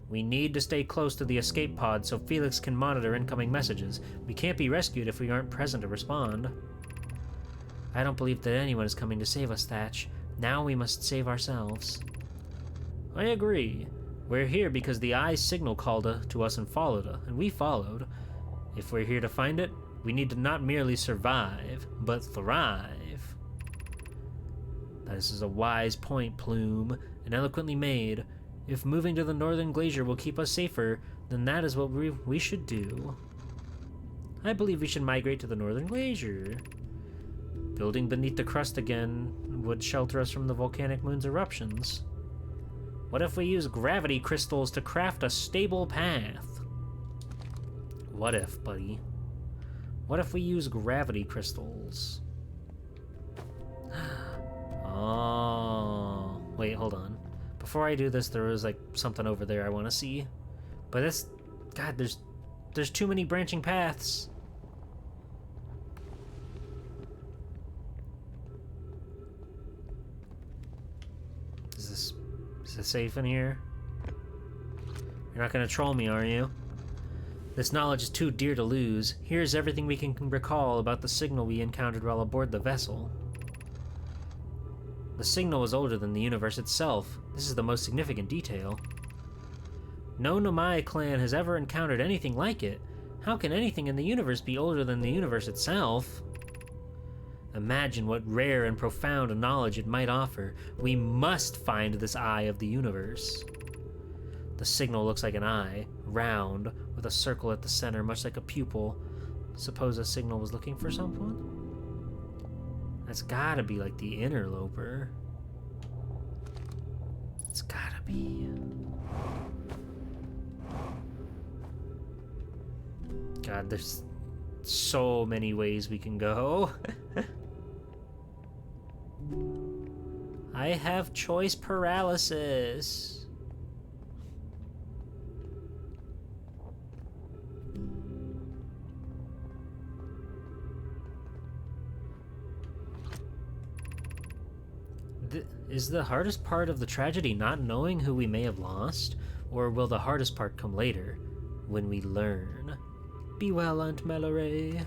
S1: We need to stay close to the escape pod so Felix can monitor incoming messages. We can't be rescued if we aren't present to respond. I don't believe that anyone is coming to save us, Thatch. Now we must save ourselves. I agree. We're here because the Eye's signal called to us and we followed. If we're here to find it, we need to not merely survive, but thrive. This is a wise point, Plume, and eloquently made. If moving to the northern glacier will keep us safer, then that is what we should do. I believe we should migrate to the northern glacier. Building beneath the crust again would shelter us from the volcanic moon's eruptions. What if we use gravity crystals to craft a stable path? What if, buddy? What if we use gravity crystals? Oh, wait, hold on. Before I do this, there was like something over there I want to see. But it's, God, there's too many branching paths. Is this safe in here? You're not gonna troll me, are you? This knowledge is too dear to lose. Here's everything we can recall about the signal we encountered while aboard the vessel. The signal was older than the universe itself. This is the most significant detail. No Nomai clan has ever encountered anything like it. How can anything in the universe be older than the universe itself? Imagine what rare and profound knowledge it might offer. We must find this eye of the universe. The signal looks like an eye, round, with a circle at the center, much like a pupil. Suppose a signal was looking for someone? That's gotta be like the interloper. It's gotta be. God, there's so many ways we can go. I have choice paralysis. Is the hardest part of the tragedy not knowing who we may have lost? Or will the hardest part come later, when we learn? Be well, Aunt Mallory.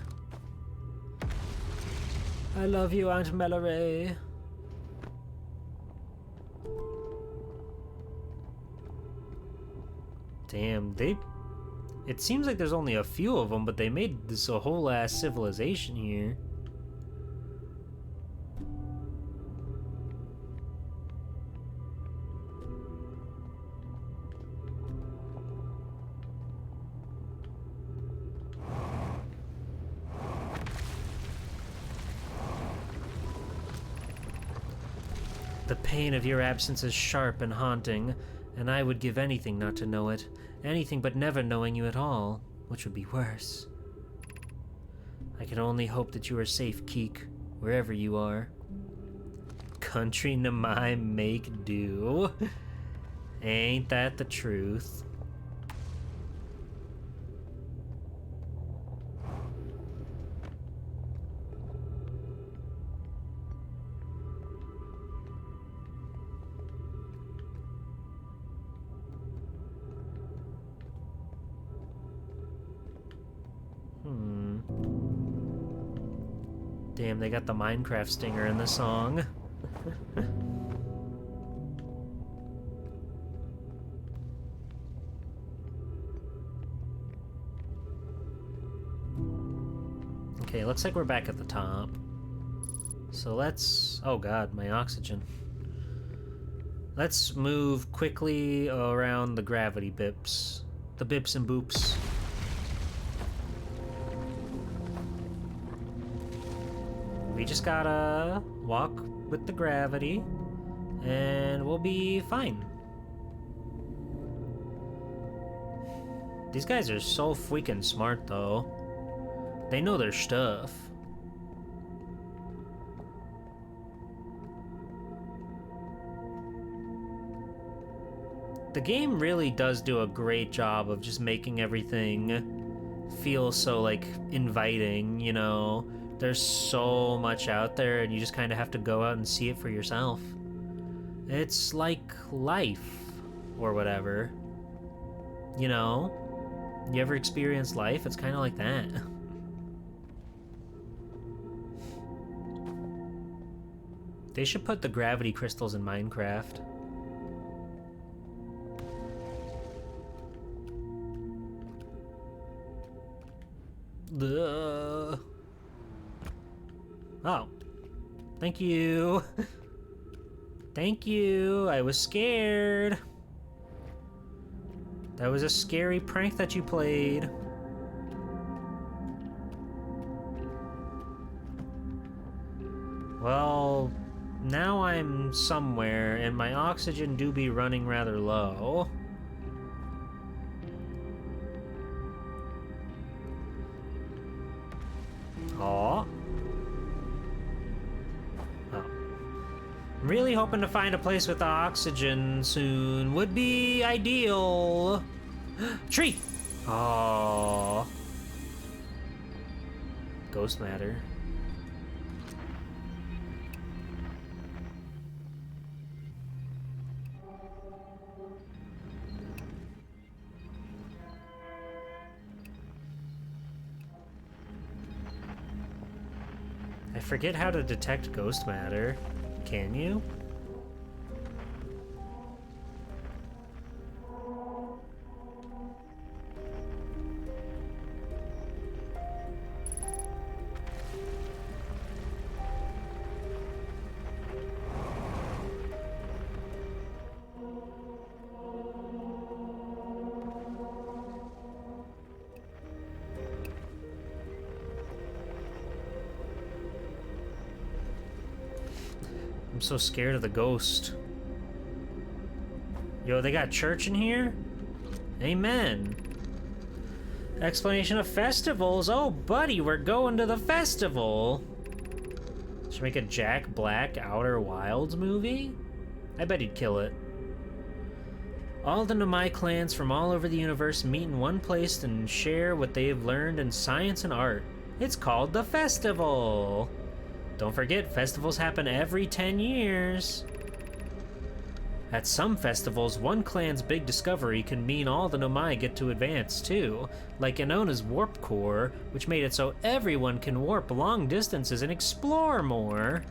S1: I love you, Aunt Mallory. Damn, it seems like there's only a few of them, but they made this a whole ass civilization here. The pain of your absence is sharp and haunting, and I would give anything not to know it. Anything but never knowing you at all, which would be worse. I can only hope that you are safe, Keek, wherever you are. Country Namai make do. Ain't that the truth? Damn, they got the Minecraft stinger in the song. Okay, looks like we're back at the top. So let's... Oh god, my oxygen. Let's move quickly around the gravity bips. The bips and boops. We just gotta walk with the gravity, and we'll be fine. These guys are so freaking smart, though. They know their stuff. The game really does do a great job of just making everything feel so, like, inviting, you know? There's so much out there, and you just kind of have to go out and see it for yourself. It's like life, or whatever. You know? You ever experience life? It's kind of like that. They should put the gravity crystals in Minecraft. Oh. Thank you. Thank you. I was scared. That was a scary prank that you played. Well, now I'm somewhere, and my oxygen do be running rather low. Aw. Oh. I'm really hoping to find a place with oxygen soon. Would be ideal. Tree! Aww. Ghost matter. I forget how to detect ghost matter. Can you? I'm so scared of the ghost. Yo, they got church in here? Amen. Explanation of festivals. Oh, buddy, we're going to the festival. Should make a Jack Black Outer Wilds movie? I bet he'd kill it. All the Nomai clans from all over the universe meet in one place and share what they have learned in science and art. It's called the festival. Don't forget, festivals happen every 10 years. At some festivals, one clan's big discovery can mean all the Nomai get to advance, too. Like Inona's Warp Core, which made it so everyone can warp long distances and explore more.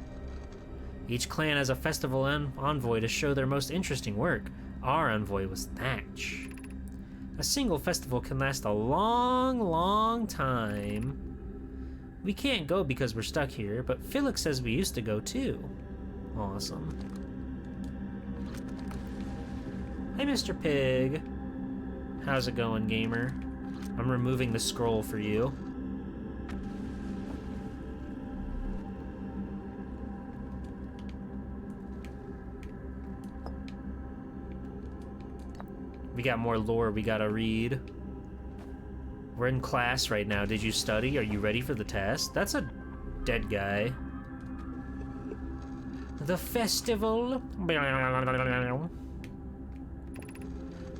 S1: Each clan has a festival envoy to show their most interesting work. Our envoy was Thatch. A single festival can last a long, long time. We can't go because we're stuck here, but Felix says we used to go too. Awesome. Hey, Mr. Pig. How's it going, gamer? I'm removing the scroll for you. We got more lore we gotta read. We're in class right now. Did you study? Are you ready for the test? That's a dead guy. The festival.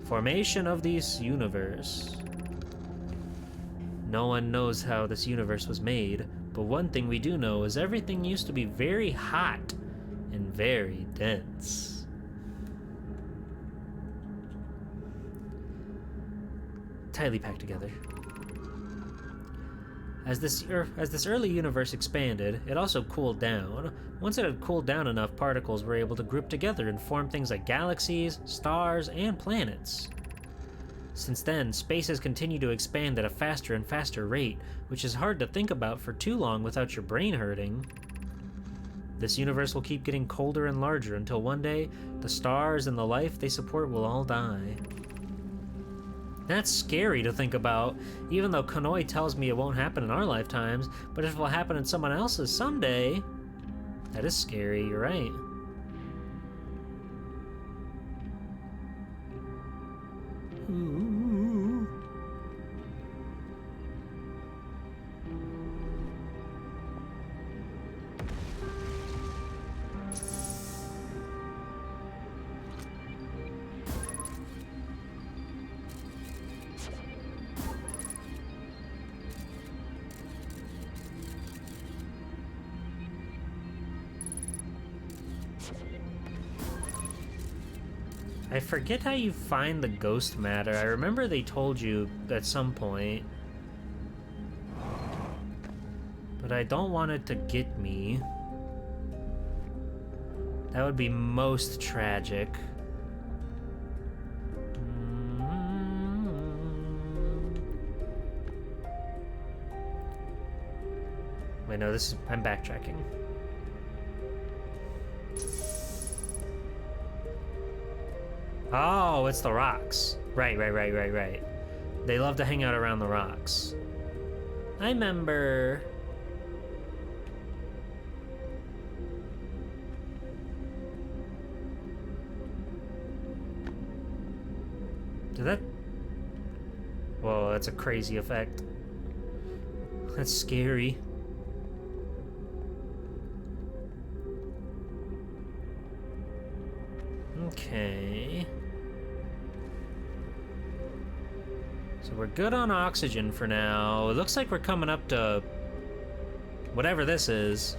S1: Formation of this universe. No one knows how this universe was made, but one thing we do know is everything used to be very hot and very dense. Tightly packed together. As this early universe expanded, it also cooled down. Once it had cooled down enough, particles were able to group together and form things like galaxies, stars, and planets. Since then, space has continued to expand at a faster and faster rate, which is hard to think about for too long without your brain hurting. This universe will keep getting colder and larger until one day, the stars and the life they support will all die. That's scary to think about, even though Konoi tells me it won't happen in our lifetimes, but if it will happen in someone else's someday, that is scary, you're right. Ooh. I forget how you find the ghost matter. I remember they told you at some point. But I don't want it to get me. That would be most tragic. Wait, no, this is... I'm backtracking. Oh, it's the rocks. Right. They love to hang out around the rocks. I remember... Did that... Whoa, that's a crazy effect. That's scary. Okay. So we're good on oxygen for now. It looks like we're coming up to whatever this is.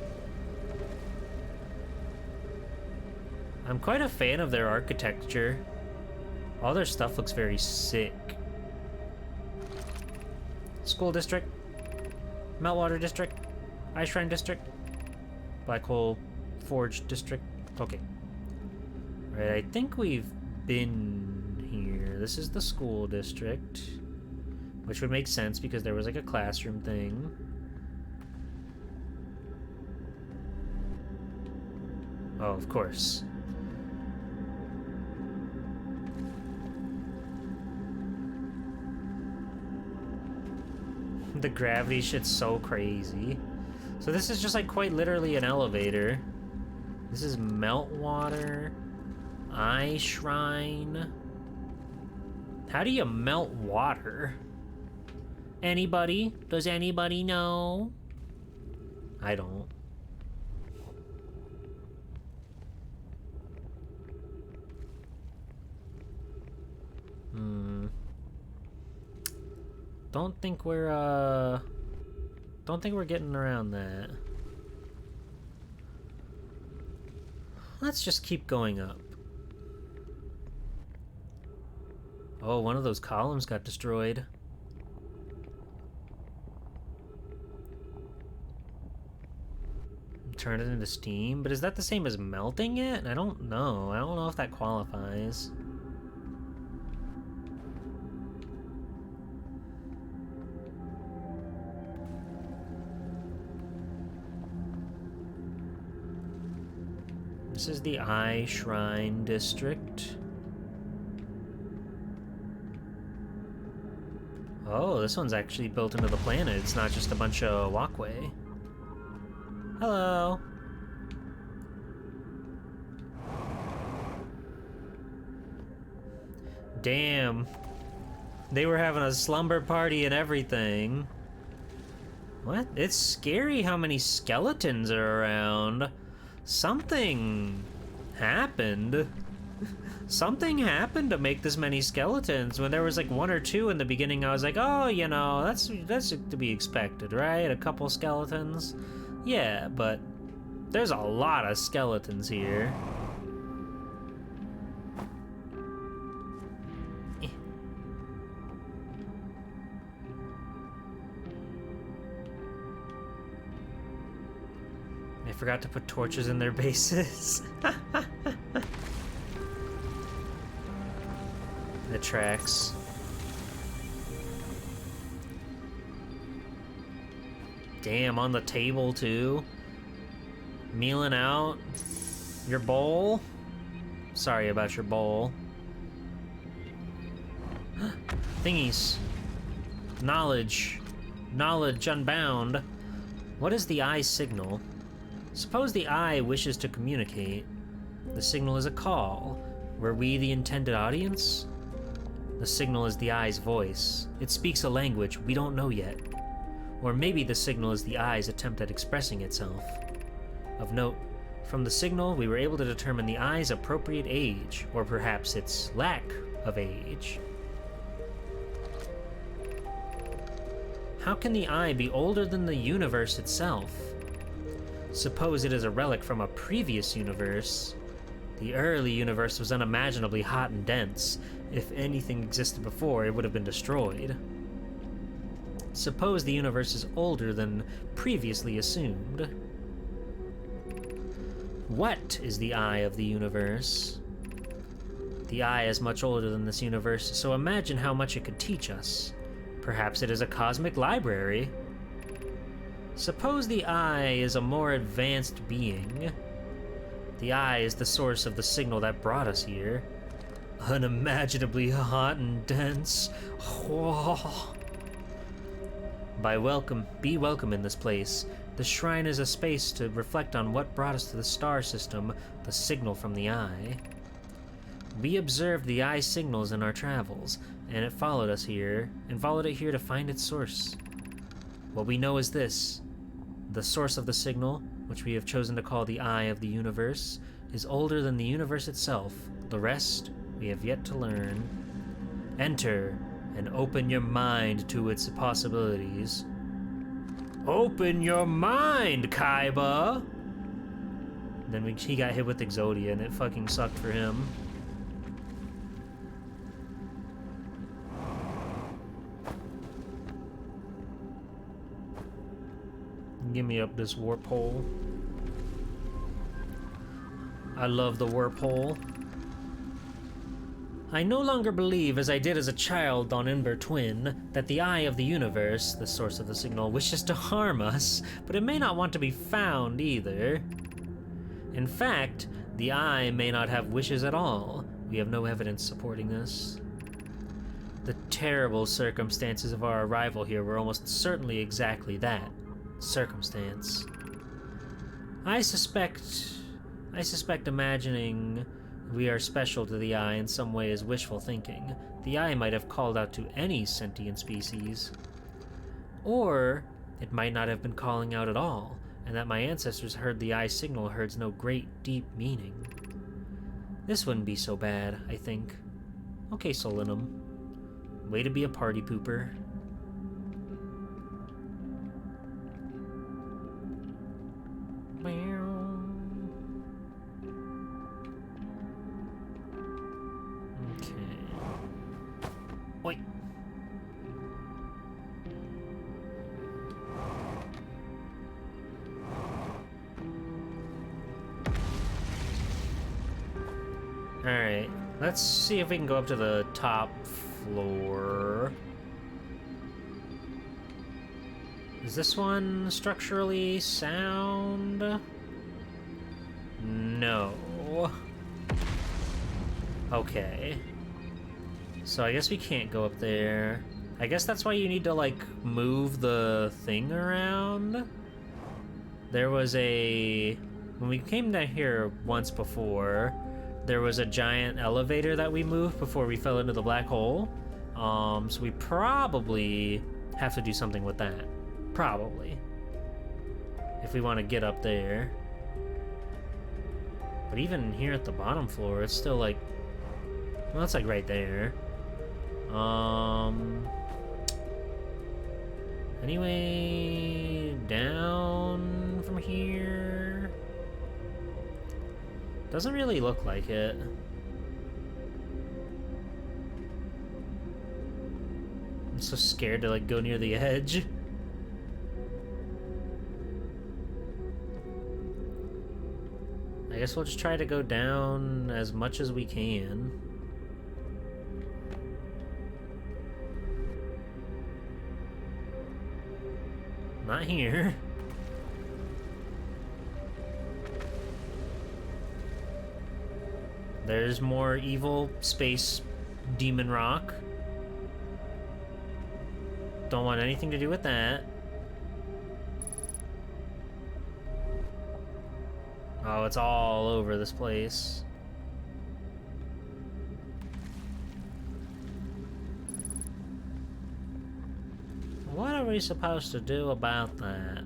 S1: I'm quite a fan of their architecture. All their stuff looks very sick. School district, Meltwater district, Ice Shrine district, Black Hole Forge district. Okay. Right, I think we've been here. This is the school district, which would make sense because there was like a classroom thing. Oh, of course. The gravity shit's so crazy. So this is just like quite literally an elevator. This is Meltwater, Ice Shrine. How do you melt water? Anybody? Does anybody know? I don't. Don't think we're getting around that. Let's just keep going up. Oh, one of those columns got destroyed. Turn it into steam, but is that the same as melting it? I don't know. I don't know if that qualifies. This is the Ice Shrine district. Oh, this one's actually built into the planet. It's not just a bunch of walkway. Hello. Damn. They were having a slumber party and everything. What? It's scary how many skeletons are around. Something happened. Something happened to make this many skeletons. When there was like one or two in the beginning, I was like, oh, you know, that's to be expected, right? A couple skeletons. Yeah, but there's a lot of skeletons here. I forgot to put torches in their bases. The tracks. Damn, on the table too. Mealing out your bowl. Sorry about your bowl. Thingies. Knowledge. Knowledge unbound. What is the eye signal? Suppose the eye wishes to communicate. The signal is a call. Were we the intended audience? The signal is the eye's voice. It speaks a language we don't know yet. Or maybe the signal is the eye's attempt at expressing itself. Of note, from the signal we were able to determine the eye's appropriate age, or perhaps its lack of age. How can the eye be older than the universe itself? Suppose it is a relic from a previous universe. The early universe was unimaginably hot and dense. If anything existed before, it would have been destroyed. Suppose the universe is older than previously assumed. What is the eye of the universe? The eye is much older than this universe, so imagine how much it could teach us. Perhaps it is a cosmic library. Suppose the eye is a more advanced being. The eye is the source of the signal that brought us here. Unimaginably hot and dense. Be welcome in this place. The shrine is a space to reflect on what brought us to the star system, the signal from the eye. We observed the eye signals in our travels, and it followed us here, and followed it here to find its source. What we know is this: the source of the signal, which we have chosen to call the eye of the universe, is older than the universe itself. The rest we have yet to learn. Enter and open your mind to its possibilities. Open your mind, Kaiba! Then he got hit with Exodia, and it fucking sucked for him. Give me up this warp hole. I love the warp hole. I no longer believe, as I did as a child on Ember Twin, that the eye of the universe, the source of the signal, wishes to harm us, but it may not want to be found either. In fact, the eye may not have wishes at all. We have no evidence supporting this. The terrible circumstances of our arrival here were almost certainly exactly that. Circumstance. I suspect imagining we are special to the eye in some way is wishful thinking. The eye might have called out to any sentient species. Or it might not have been calling out at all, and that my ancestors heard the eye signal holds no great, deep meaning. This wouldn't be so bad, I think. Okay, Solinum. Way to be a party pooper. Wait. Alright, let's see if we can go up to the top floor. Is this one structurally sound? No. Okay. So I guess we can't go up there. I guess that's why you need to, like, move the thing around. There was a... When we came down here once before, there was a giant elevator that we moved before we fell into the black hole. So we probably have to do something with that. Probably. If we want to get up there. But even here at the bottom floor, it's still like... Well, it's like right there. Anyway, down from here? Doesn't really look like it. I'm so scared to, like, go near the edge. I guess we'll just try to go down as much as we can. Not here. There's more evil space demon rock. Don't want anything to do with that. Oh, it's all over this place. What are we supposed to do about that?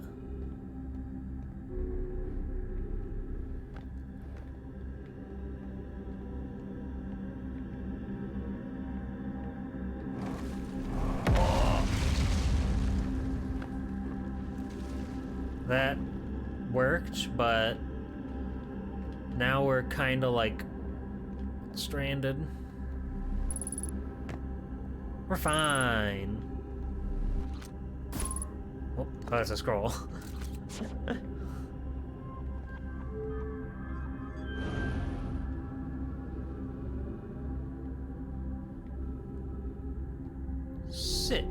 S1: That worked, but Now we're kind of like stranded. We're fine. Oh, that's a scroll. Sick.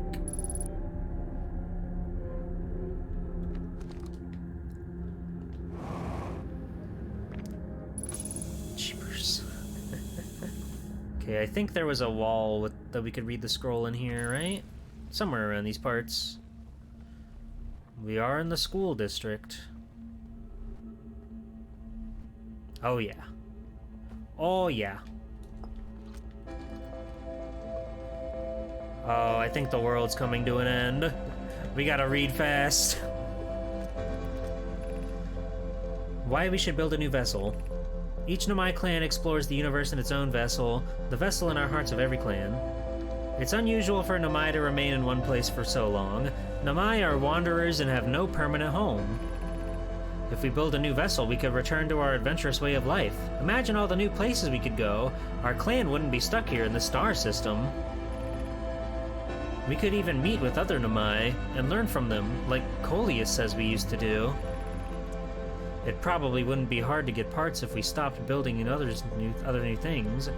S1: Jeepers. Okay, I think there was a wall that we could read the scroll in here, right? Somewhere around these parts. We are in the school district. Oh yeah. Oh yeah. Oh, I think the world's coming to an end. We gotta read fast. Why we should build a new vessel. Each Nomai clan explores the universe in its own vessel, the vessel in our hearts of every clan. It's unusual for Nomai to remain in one place for so long. Nomai are wanderers and have no permanent home. If we build a new vessel, we could return to our adventurous way of life. Imagine all the new places we could go. Our clan wouldn't be stuck here in the star system. We could even meet with other Nomai and learn from them, like Coleus says we used to do. It probably wouldn't be hard to get parts if we stopped building in other new things,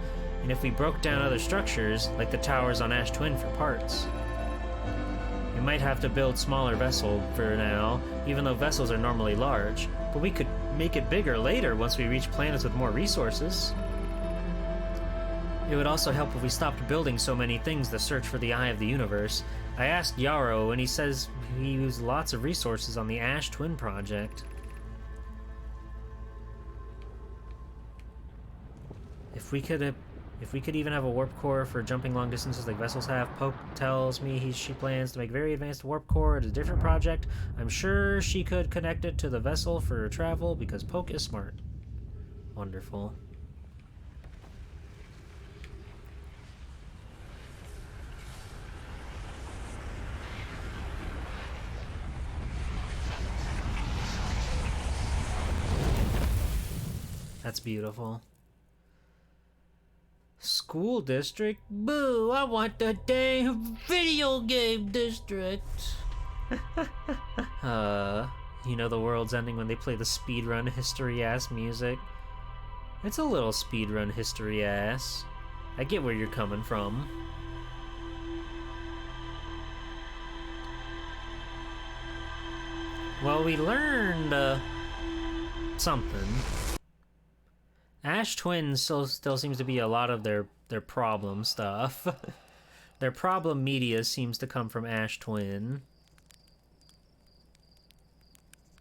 S1: and if we broke down other structures, like the towers on Ash Twin, for parts. We might have to build smaller vessel for now, even though vessels are normally large, but we could make it bigger later once we reach planets with more resources. It would also help if we stopped building so many things to search for the Eye of the Universe. I asked Yarrow, and he says he used lots of resources on the Ash Twin project. If we could even have a warp core for jumping long distances like vessels have. Poke tells me she plans to make very advanced warp core at a different project. I'm sure she could connect it to the vessel for travel because Poke is smart. Wonderful. That's beautiful. School district? Boo! I want the dang video game district! You know the world's ending when they play the speedrun history-ass music? It's a little speedrun history-ass. I get where you're coming from. Well, we learned, something. Ash Twin still seems to be a lot of their problem stuff. Their problem media seems to come from Ash Twin.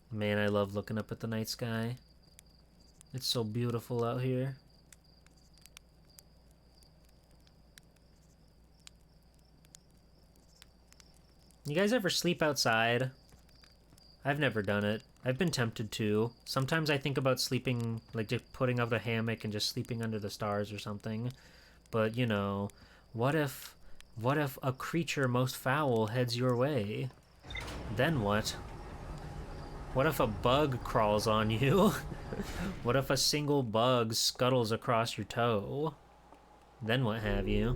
S1: Man, I love looking up at the night sky. It's so beautiful out here. You guys ever sleep outside? I've never done it. I've been tempted to. Sometimes I think about sleeping, like just putting up a hammock and just sleeping under the stars or something. But, you know, what if a creature most foul heads your way? Then what? What if a bug crawls on you? What if a single bug scuttles across your toe? Then what have you?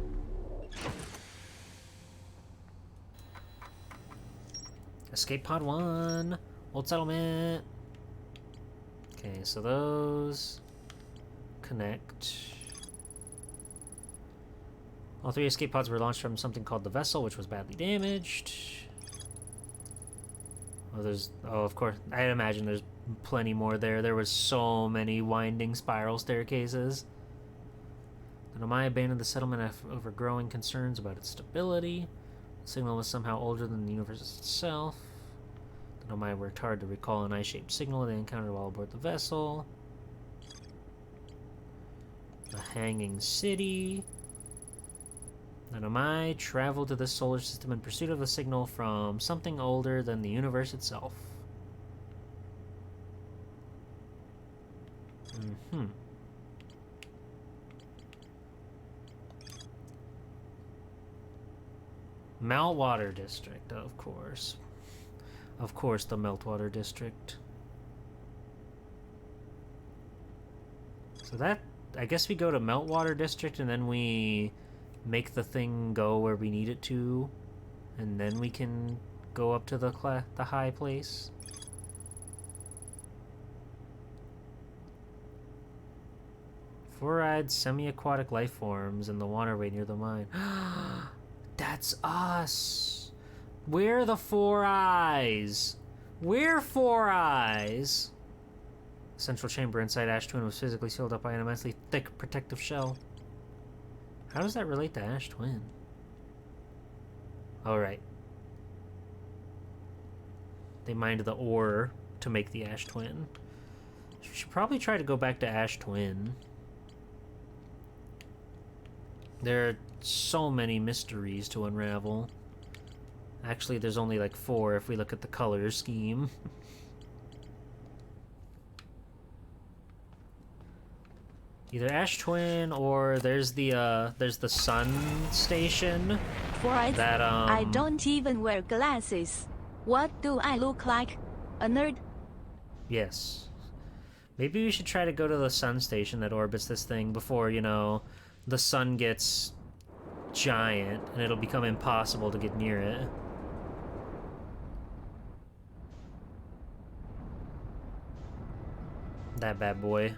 S1: Escape pod 1. Old settlement. Okay, so those connect. All 3 escape pods were launched from something called the Vessel, which was badly damaged. Oh, of course, I imagine there's plenty more there. There was so many winding spiral staircases. The Nomai abandoned the settlement over growing concerns about its stability. The signal was somehow older than the universe itself. The Nomai worked hard to recall an eye-shaped signal they encountered while aboard the vessel. The Hanging City. The Nomai traveled to this solar system in pursuit of the signal from something older than the universe itself. Meltwater District, of course. Of course, the Meltwater District. So that, I guess we go to Meltwater District and then we make the thing go where we need it to, and then we can go up to the high place. Fluoride semi-aquatic life forms in the waterway near the mine. That's us! We're the Four Eyes! We're Four Eyes! Central chamber inside Ash Twin was physically sealed up by an immensely thick protective shell. How does that relate to Ash Twin? Oh, right. They mined the ore to make the Ash Twin. We should probably try to go back to Ash Twin. There are so many mysteries to unravel. Actually, there's only like 4 if we look at the color scheme. Either Ash Twin or there's the sun station.
S2: Right.
S1: That
S2: I don't even wear glasses. What do I look like? A nerd?
S1: Yes. Maybe we should try to go to the sun station that orbits this thing before, you know, the sun gets giant and it'll become impossible to get near it. That bad boy.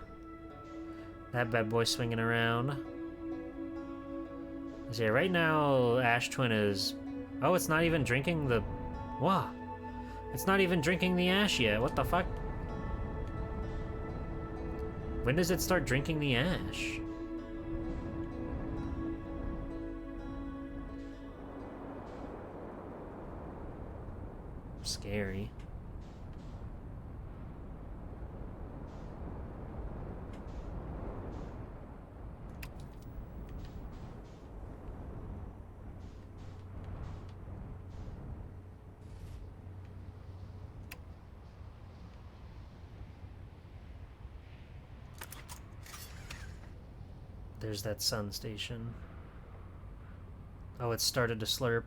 S1: That bad boy swinging around. So yeah, right now Ash Twin is... Oh, it's not even drinking the... Wow. It's not even drinking the ash yet. What the fuck? When does it start drinking the ash? Scary. There's that sun station. Oh, it started to slurp.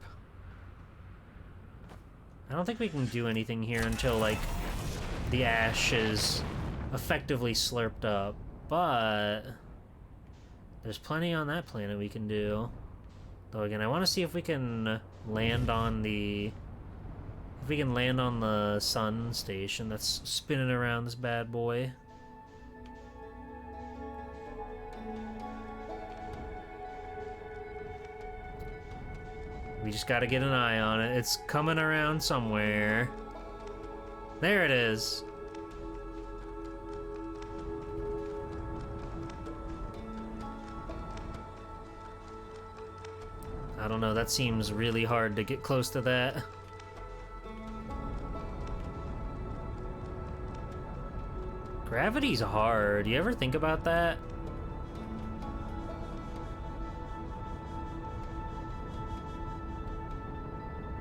S1: I don't think we can do anything here until, like, the ash is effectively slurped up, but there's plenty on that planet we can do. Though again, I want to see if we can land on the... If we can land on the sun station that's spinning around this bad boy. We just gotta get an eye on it. It's coming around somewhere. There it is. I don't know, that seems really hard to get close to that. Gravity's hard. You ever think about that?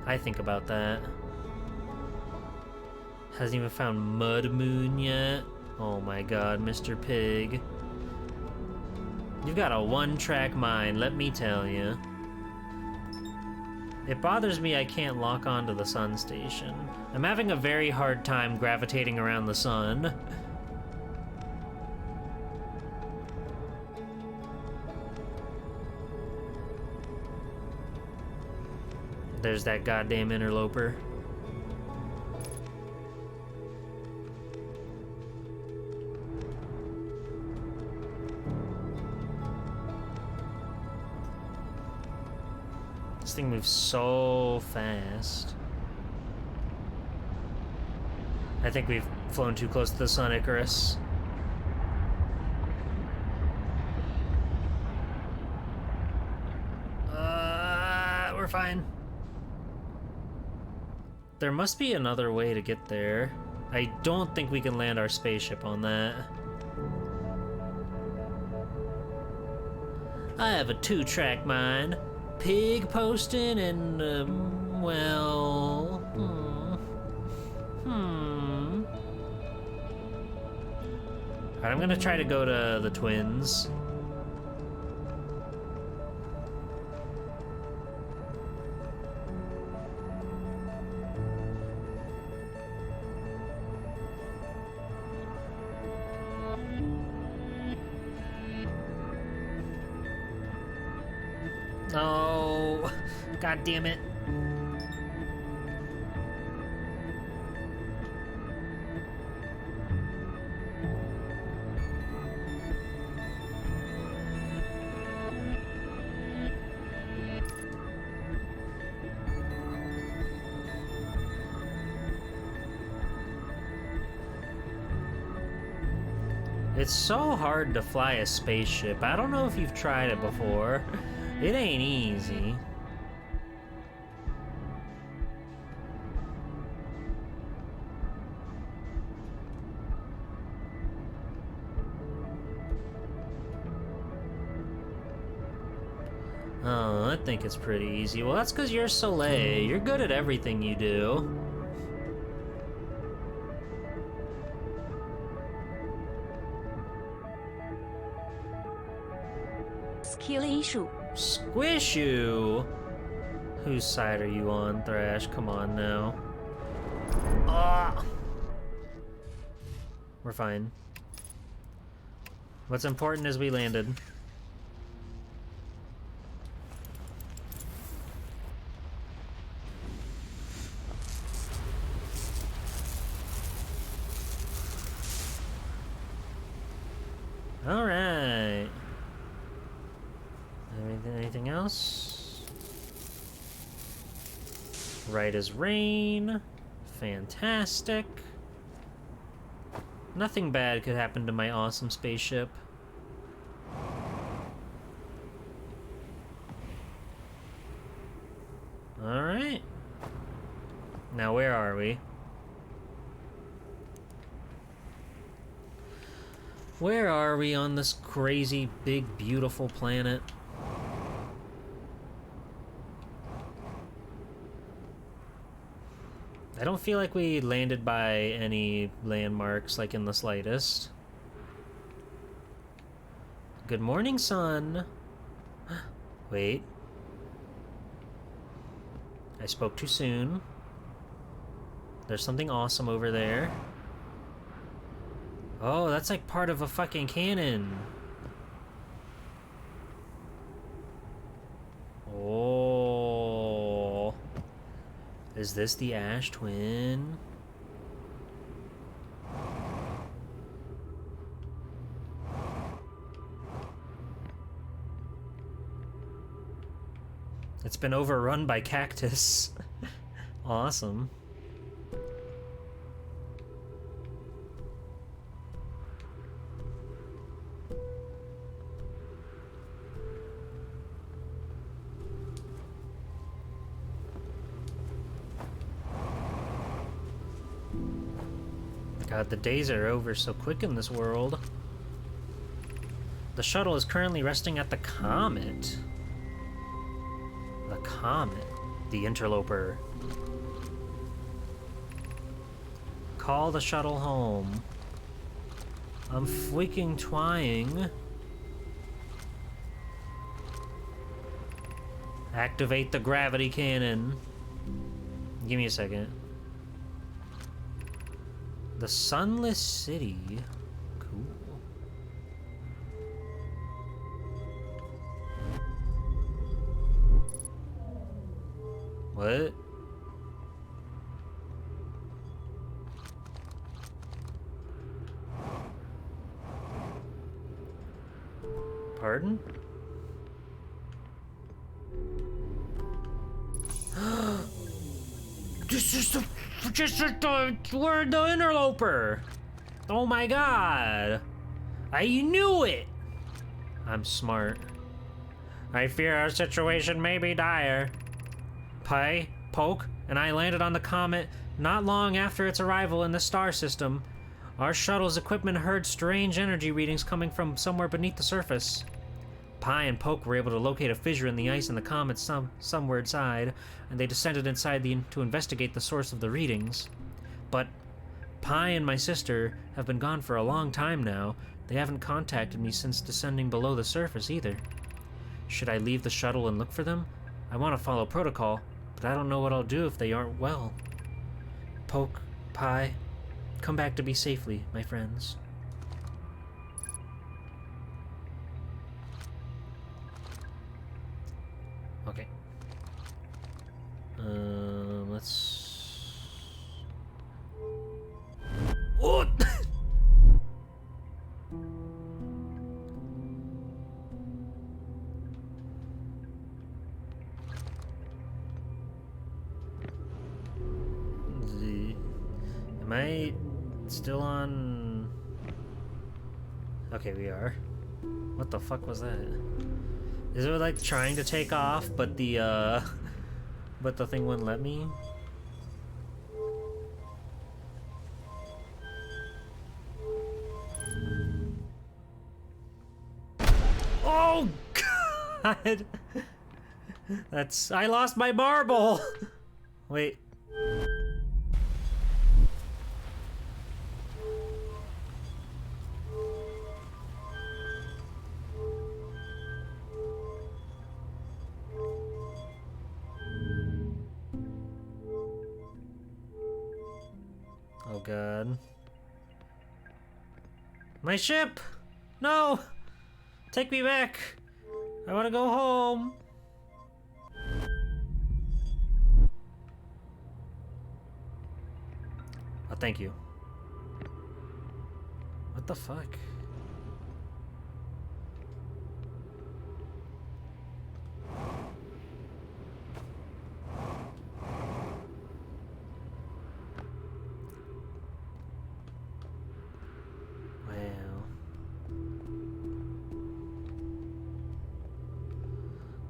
S1: I think about that. Hasn't even found Mud Moon yet. Oh my god, Mr. Pig. You've got a one-track mind, let me tell you. It bothers me I can't lock onto the sun station. I'm having a very hard time gravitating around the sun. There's that goddamn interloper. This thing moves so fast. I think we've flown too close to the sun, Icarus. We're fine. There must be another way to get there. I don't think we can land our spaceship on that. I have a two-track mind. Pig posting and, well... Alright, I'm gonna try to go to the twins. No. God damn it. It's so hard to fly a spaceship. I don't know if you've tried it before. It ain't easy. Oh, I think it's pretty easy. Well, that's because you're Soleil. You're good at everything you do.
S2: Skill issue.
S1: Squish you! Whose side are you on, Thrash? Come on now. Ah! We're fine. What's important is we landed. Alright. Anything else? Right as rain. Fantastic. Nothing bad could happen to my awesome spaceship. Alright. Now where are we? Where are we on this crazy, big, beautiful planet? I don't feel like we landed by any landmarks, like in the slightest. Good morning, sun. Wait. I spoke too soon. There's something awesome over there. Oh, that's like part of a fucking cannon. Oh. Is this the Ash Twin? It's been overrun by cactus. Awesome. God, the days are over so quick in this world. The shuttle is currently resting at the Comet. The Comet. The interloper. Call the shuttle home. I'm freaking trying. Activate the gravity cannon. Give me a second. The Sunless City. Cool. What? Pardon? We're the interloper. Oh my god. I knew it. I'm smart. I fear our situation may be dire. Pai, Poke, and I landed on the comet not long after its arrival in the star system. Our shuttle's equipment heard strange energy readings coming from somewhere beneath the surface. Pai and Poke were able to locate a fissure in the ice in the comet's someward side, and they descended inside to investigate the source of the readings. But Pai and my sister have been gone for a long time now. They haven't contacted me since descending below the surface either. Should I leave the shuttle and look for them? I want to follow protocol, but I don't know what I'll do if they aren't well. Poke, Pai, come back to me safely, my friends. Okay. Let's... Oh! Am I still on... Okay, we are. What the fuck was that? Is it like trying to take off, but the thing wouldn't let me? Oh God! That's... I lost my marble! Wait. Oh God. My ship! No! Take me back! I wanna go home! Oh, thank you. What the fuck?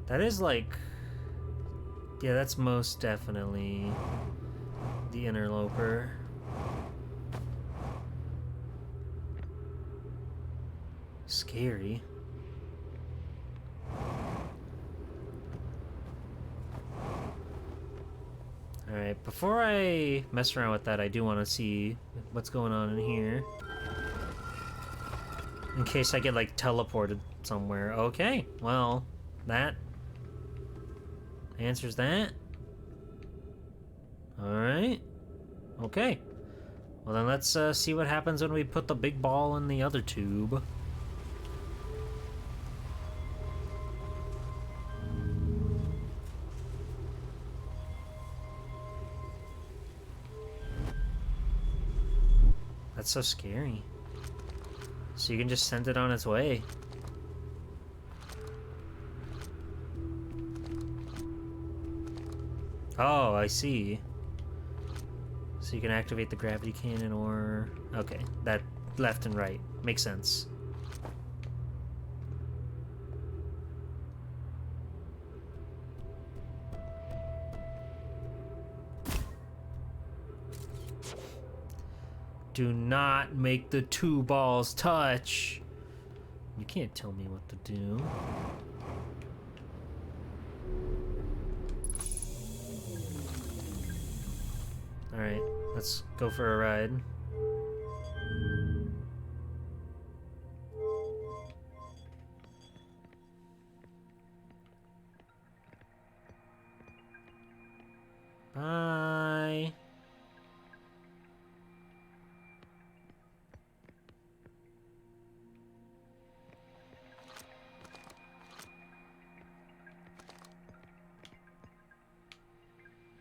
S1: That is like... Yeah, that's most definitely the interloper. Scary. Alright, before I mess around with that, I do want to see what's going on in here. In case I get, like, teleported somewhere. Okay, well, that answers that. Alright. Okay. Well then let's see what happens when we put the big ball in the other tube. That's so scary. So you can just send it on its way. Oh, I see. So you can activate the gravity cannon or... Okay, that left and right. Makes sense. Do not make the two balls touch. You can't tell me what to do. Alright, let's go for a ride. Bye.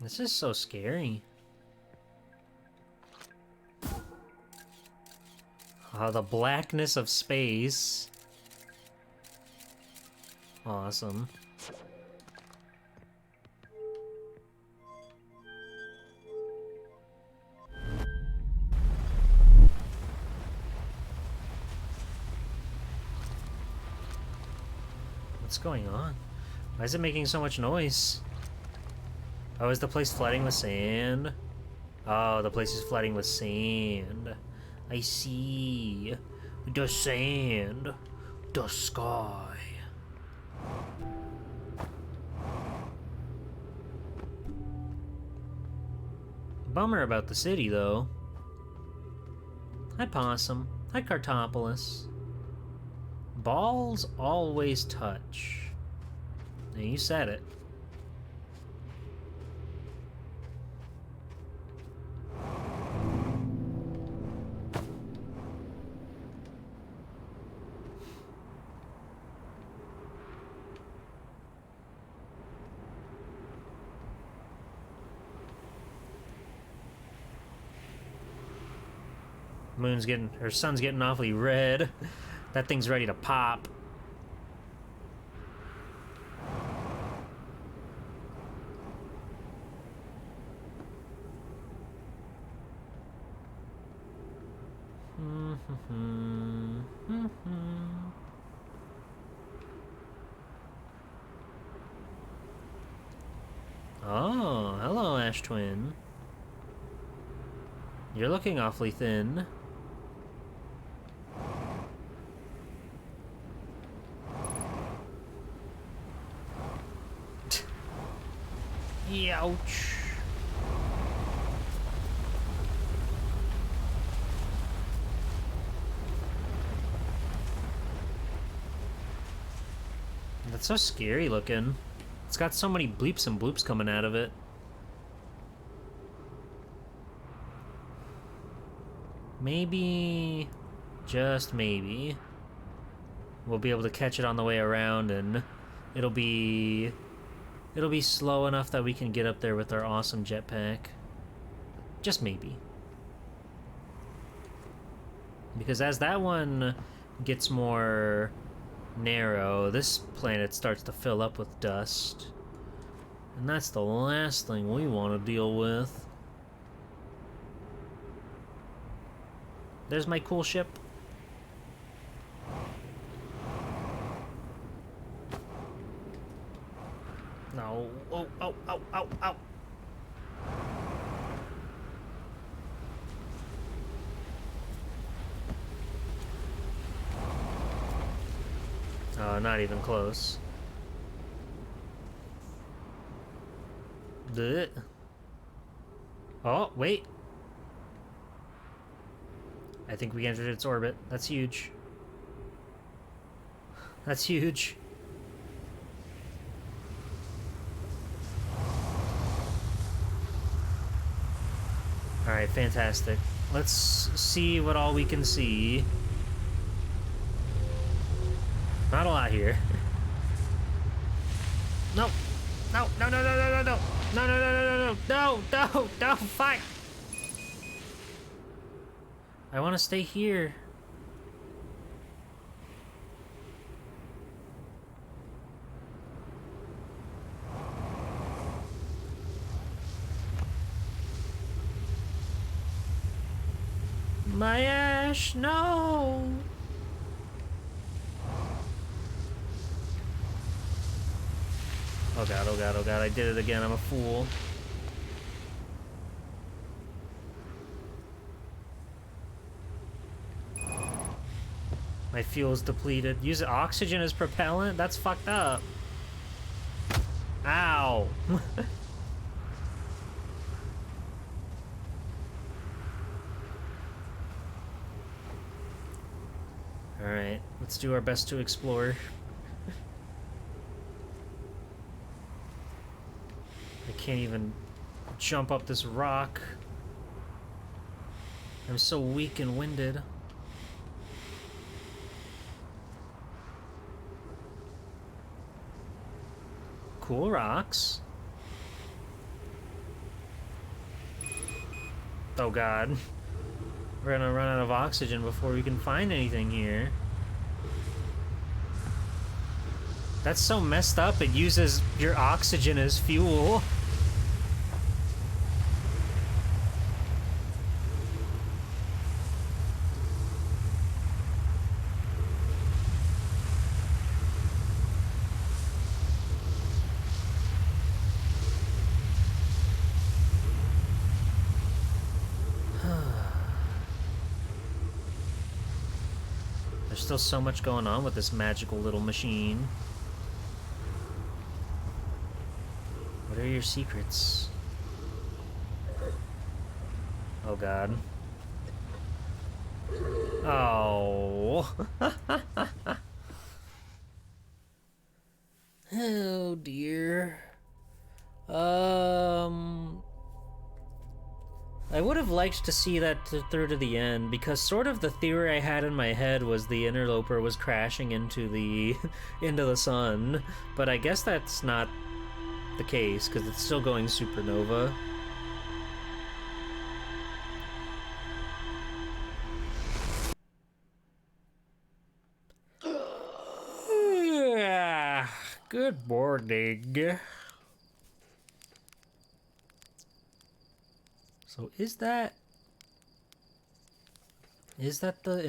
S1: This is so scary. Oh, the blackness of space. Awesome. What's going on? Why is it making so much noise? Oh, is the place flooding with sand? Oh, the place is flooding with sand. I see. The sand. The sky. Bummer about the city, though. Hi, Possum. Hi, Cartopolis. Balls always touch. Now, you said it. Sun's getting awfully red. That thing's ready to pop. Oh, hello, Ash Twin. You're looking awfully thin. Ouch. That's so scary looking. It's got so many bleeps and bloops coming out of it. Maybe, just maybe, we'll be able to catch it on the way around, and it'll be slow enough that we can get up there with our awesome jetpack. Just maybe. Because as that one gets more narrow, this planet starts to fill up with dust. And that's the last thing we want to deal with. There's my cool ship. No. Oh, oh, oh, oh, oh. Oh, not even close. Blech. Oh, wait. I think we entered its orbit. That's huge. That's huge. Alright, fantastic. Let's see what all we can see. Not a lot here. No! No, no, no, no, no, no, no! No, no, no, no, no, no, no, no, fire! I want to stay here. My Ash, no! Oh god, oh god, oh god, I did it again, I'm a fool. My fuel's depleted. Use oxygen as propellant? That's fucked up. Ow! Alright, let's do our best to explore. I can't even jump up this rock. I'm so weak and winded. Cool rocks. Oh god. We're gonna run out of oxygen before we can find anything here. That's so messed up, it uses your oxygen as fuel. There's still so much going on with this magical little machine. What are your secrets? Oh god. Oh. Oh dear. I would have liked to see that through to the end, because sort of the theory I had in my head was the interloper was crashing into the into the sun, but I guess that's not the case because it's still going supernova. Good morning. So is that the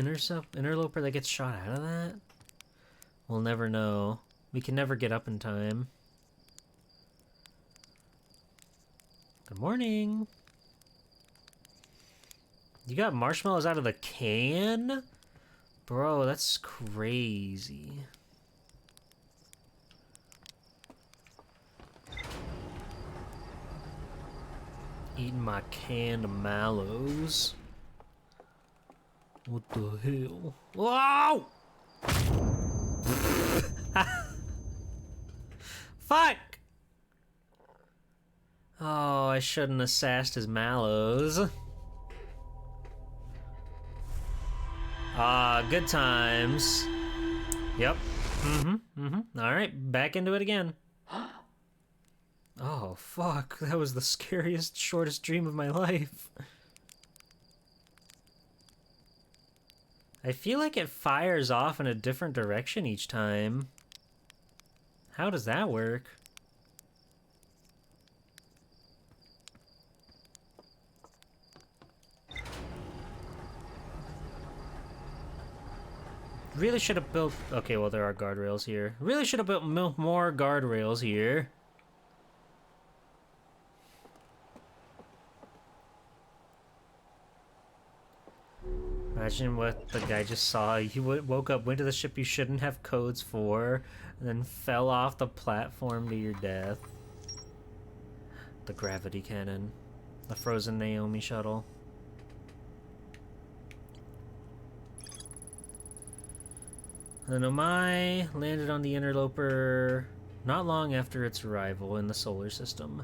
S1: interloper that gets shot out of that? We'll never know. We can never get up in time. Good morning. You got marshmallows out of the can? Bro, that's crazy. Eating my canned mallows. What the hell? Whoa! Fuck! Oh, I shouldn't have sassed his mallows. Ah, good times. Yep. Alright, back into it again. Oh, fuck. That was the scariest, shortest dream of my life. I feel like it fires off in a different direction each time. How does that work? Really should have built... Okay, well, there are guardrails here. Really should have built more guardrails here. Imagine what the guy just saw. He woke up, went to the ship you shouldn't have codes for, and then fell off the platform to your death. The gravity cannon. The frozen Naomi shuttle. The Nomai landed on the interloper not long after its arrival in the solar system.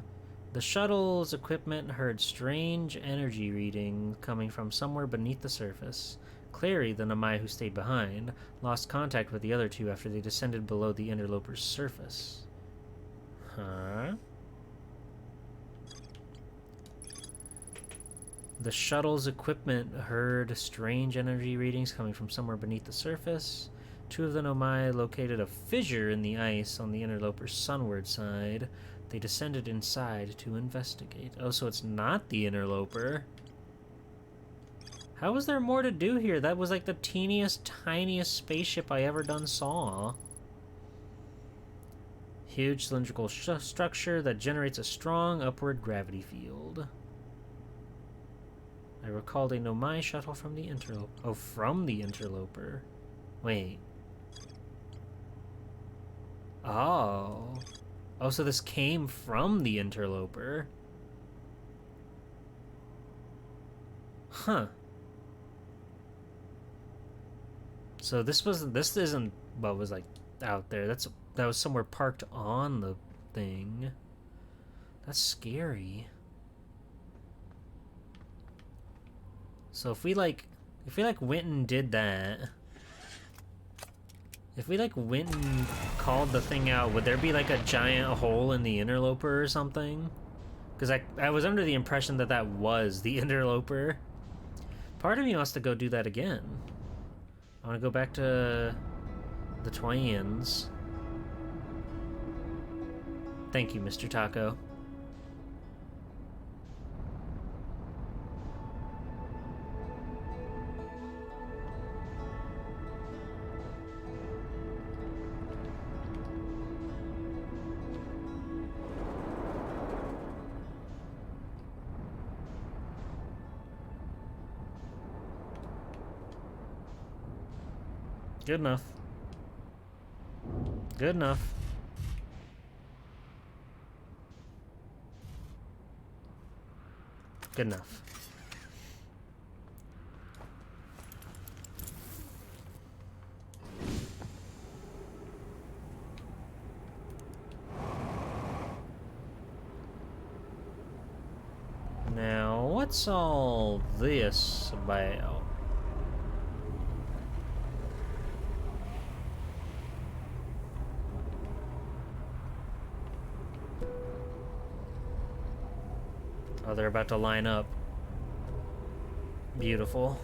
S1: The shuttle's equipment heard strange energy reading coming from somewhere beneath the surface. Clary, the Nomai who stayed behind, lost contact with the other two after they descended below the interloper's surface. Huh? The shuttle's equipment heard strange energy readings coming from somewhere beneath the surface. Two of the Nomai located a fissure in the ice on the interloper's sunward side. They descended inside to investigate. Oh, so it's not the interloper. How was there more to do here? That was like the teeniest, tiniest spaceship I ever saw. Huge cylindrical structure that generates a strong upward gravity field. I recalled a Nomai shuttle from the interloper. Oh, from the interloper. Wait. Oh. Oh, so this came from the interloper. Huh. So this isn't what was like out there. That was somewhere parked on the thing. That's scary. So if we went and did that, if we went and called the thing out, would there be like a giant hole in the interloper or something? Because I was under the impression that was the interloper. Part of me wants to go do that again. I want to go back to the Twins. Thank you, Mr. Taco. Good enough. Good enough. Good enough. Now, what's all this about? Oh, they're about to line up. Beautiful.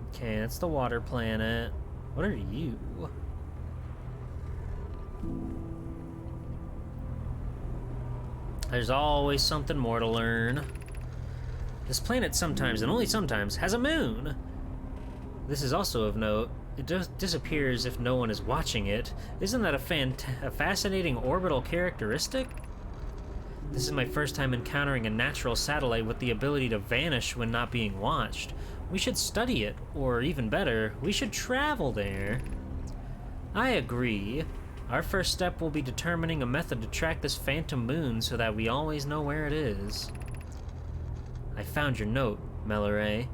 S1: Okay, that's the water planet. What are you? There's always something more to learn. This planet sometimes, and only sometimes, has a moon. This is also of note. It just disappears if no one is watching it. Isn't that a fascinating orbital characteristic? This is my first time encountering a natural satellite with the ability to vanish when not being watched. We should study it, or even better, we should travel there. I agree. Our first step will be determining a method to track this phantom moon so that we always know where it is. I found your note, Melloray.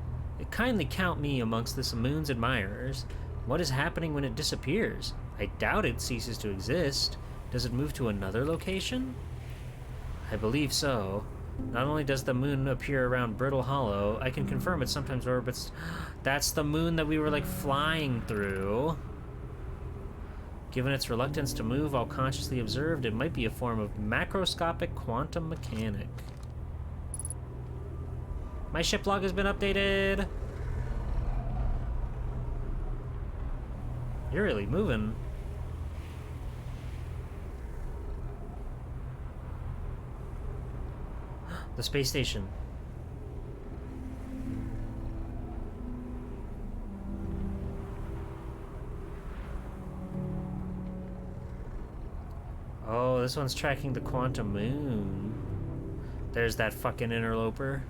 S1: Kindly count me amongst this moon's admirers. What is happening when it disappears? I doubt it ceases to exist. Does it move to another location? I believe so. Not only does the moon appear around Brittle Hollow, I can confirm it sometimes orbits. That's the moon that we were like flying through. Given its reluctance to move while consciously observed, it might be a form of macroscopic quantum mechanic. My ship log has been updated. You're really moving. The space station. Oh, this one's tracking the quantum moon. There's that fucking interloper.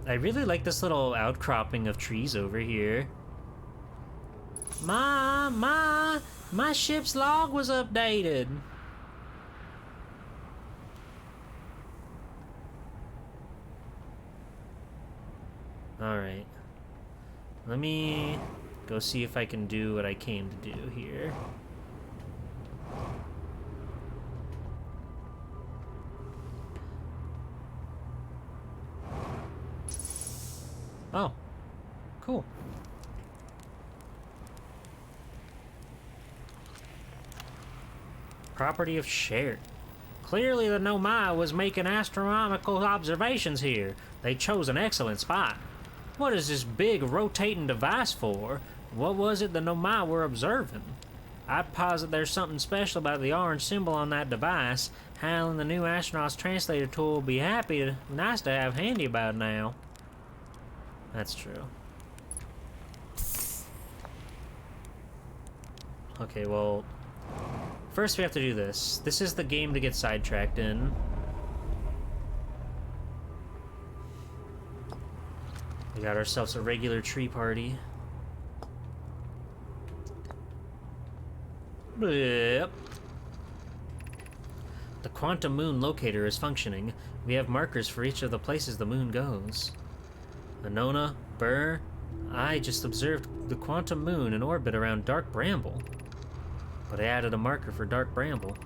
S1: I really like this little outcropping of trees over here. My ship's log was updated. Alright. Let me go see if I can do what I came to do here. Oh, cool. Property of Shared. Clearly the Nomai was making astronomical observations here. They chose an excellent spot. What is this big rotating device for? What was it the Nomai were observing? I'd posit there's something special about the orange symbol on that device. Hal and the new astronaut's translator tool will be nice to have handy about now. That's true. Okay, well, first we have to do this. This is the game to get sidetracked in. We got ourselves a regular tree party. Yep. The quantum moon locator is functioning. We have markers for each of the places the moon goes. Anona, Burr, I just observed the quantum moon in orbit around Dark Bramble. But I added a marker for Dark Bramble.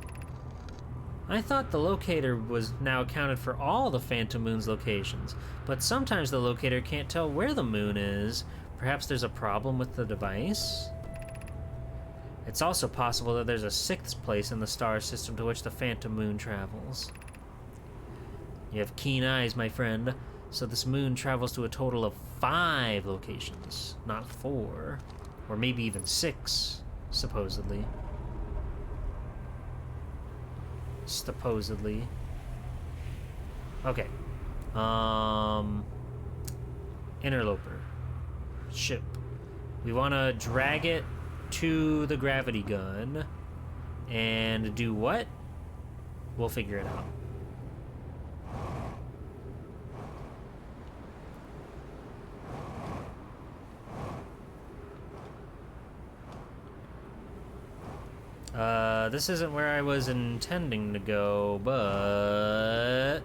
S1: I thought the locator was now accounted for all the phantom moon's locations, but sometimes the locator can't tell where the moon is. Perhaps there's a problem with the device? It's also possible that there's a sixth place in the star system to which the phantom moon travels. You have keen eyes, my friend. So this moon travels to a total of 5 locations, not 4. Or maybe even 6, supposedly. Supposedly. Okay. Interloper. Ship. We want to drag it to the gravity gun. And do what? We'll figure it out. This isn't where I was intending to go, but...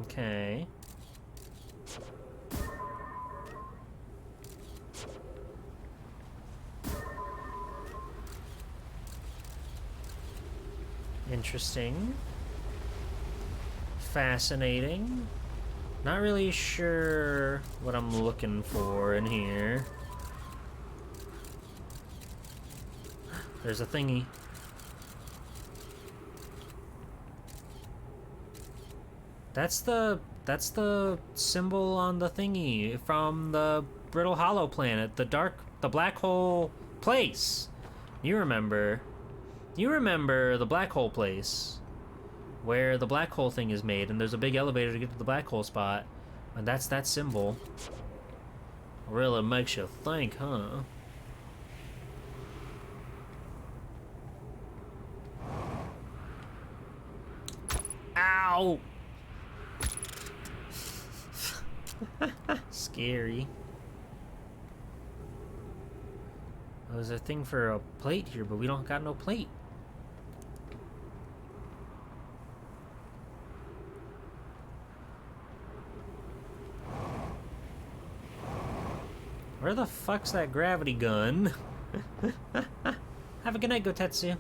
S1: Okay. Interesting. Fascinating. Not really sure what I'm looking for in here. There's a thingy. That's the symbol on the thingy from the Brittle Hollow planet, the black hole place. You remember the black hole place where the black hole thing is made, and there's a big elevator to get to the black hole spot, and that's that symbol. Really makes you think, huh? Ow! Scary. Oh, there's a thing for a plate here, but we don't got no plate. Where the fuck's that gravity gun? Have a good night, Gotetsu.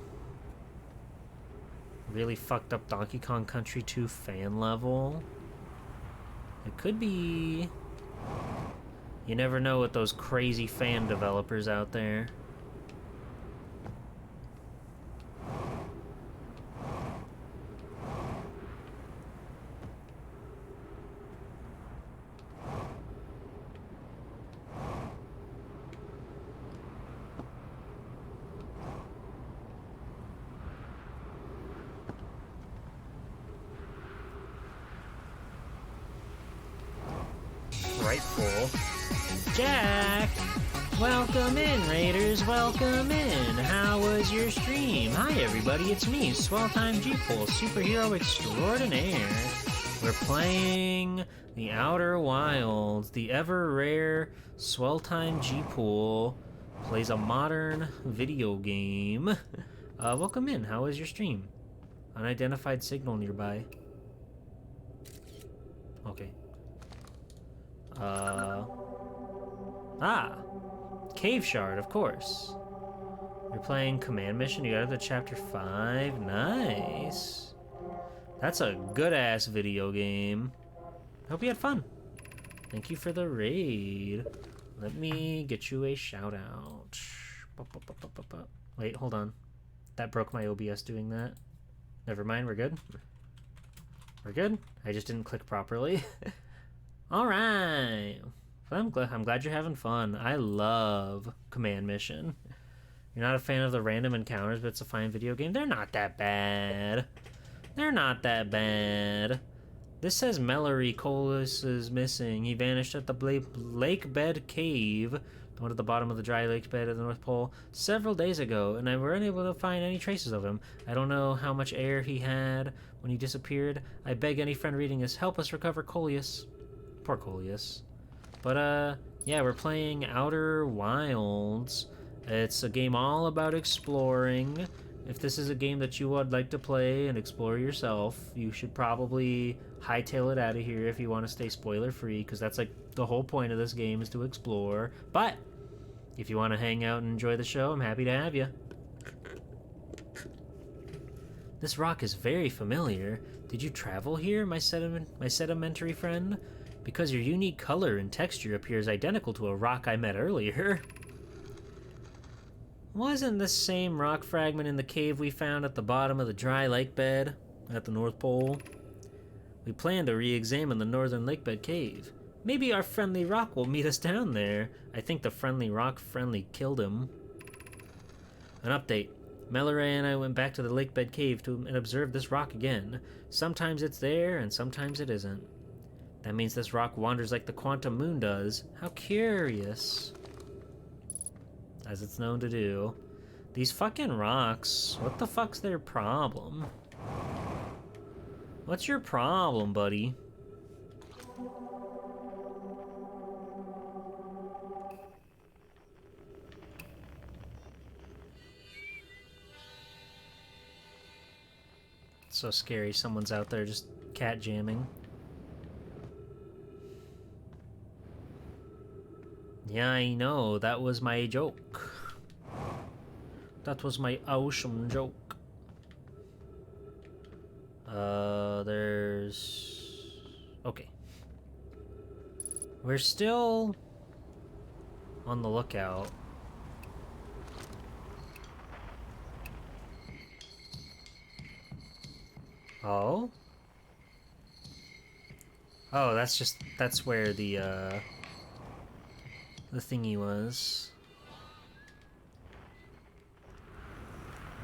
S1: Really fucked up Donkey Kong Country 2 fan level. It could be. You never know with those crazy fan developers out there. Rightful. Jack! Welcome in, Raiders, welcome in. How was your stream? Hi, everybody, it's me, Swell Time G-Pool, superhero extraordinaire. We're playing the Outer Wilds, the ever-rare Swell Time G-Pool plays a modern video game. Welcome in, how was your stream? Unidentified signal nearby. Okay. Cave Shard, of course. You're playing Command Mission, you got to Chapter 5, nice. That's a good-ass video game. Hope you had fun. Thank you for the raid. Let me get you a shout-out. Wait, hold on. That broke my OBS doing that. Never mind, we're good. We're good? I just didn't click properly. Alright. I'm glad you're having fun. I love Command Mission. You're not a fan of the random encounters, but it's a fine video game. They're not that bad. They're not that bad. This says Mallory Colas is missing. He vanished at the lake bed cave, the one at the bottom of the dry lake bed at the North Pole, several days ago, and I were unable to find any traces of him. I don't know how much air he had when he disappeared. I beg any friend reading this, help us recover Coleus. Poor Coleus. But, yeah, we're playing Outer Wilds. It's a game all about exploring. If this is a game that you would like to play and explore yourself, you should probably hightail it out of here if you want to stay spoiler-free, because that's, like, the whole point of this game is to explore. But, if you want to hang out and enjoy the show, I'm happy to have you. This rock is very familiar. Did you travel here, my sedimentary friend? Because your unique color and texture appears identical to a rock I met earlier. Wasn't this same rock fragment in the cave we found at the bottom of the dry lake bed at the North Pole? We plan to re-examine the northern lake bed cave. Maybe our friendly rock will meet us down there. I think the friendly rock killed him. An update. Mallory and I went back to the lake bed cave and observed this rock again. Sometimes it's there and sometimes it isn't. That means this rock wanders like the quantum moon does. How curious. As it's known to do. These fucking rocks, what the fuck's their problem? What's your problem, buddy? It's so scary, someone's out there just cat jamming. Yeah, I know, that was my joke. That was my awesome joke. There's... Okay. We're still on the lookout. Oh? Oh, that's where the thingy was.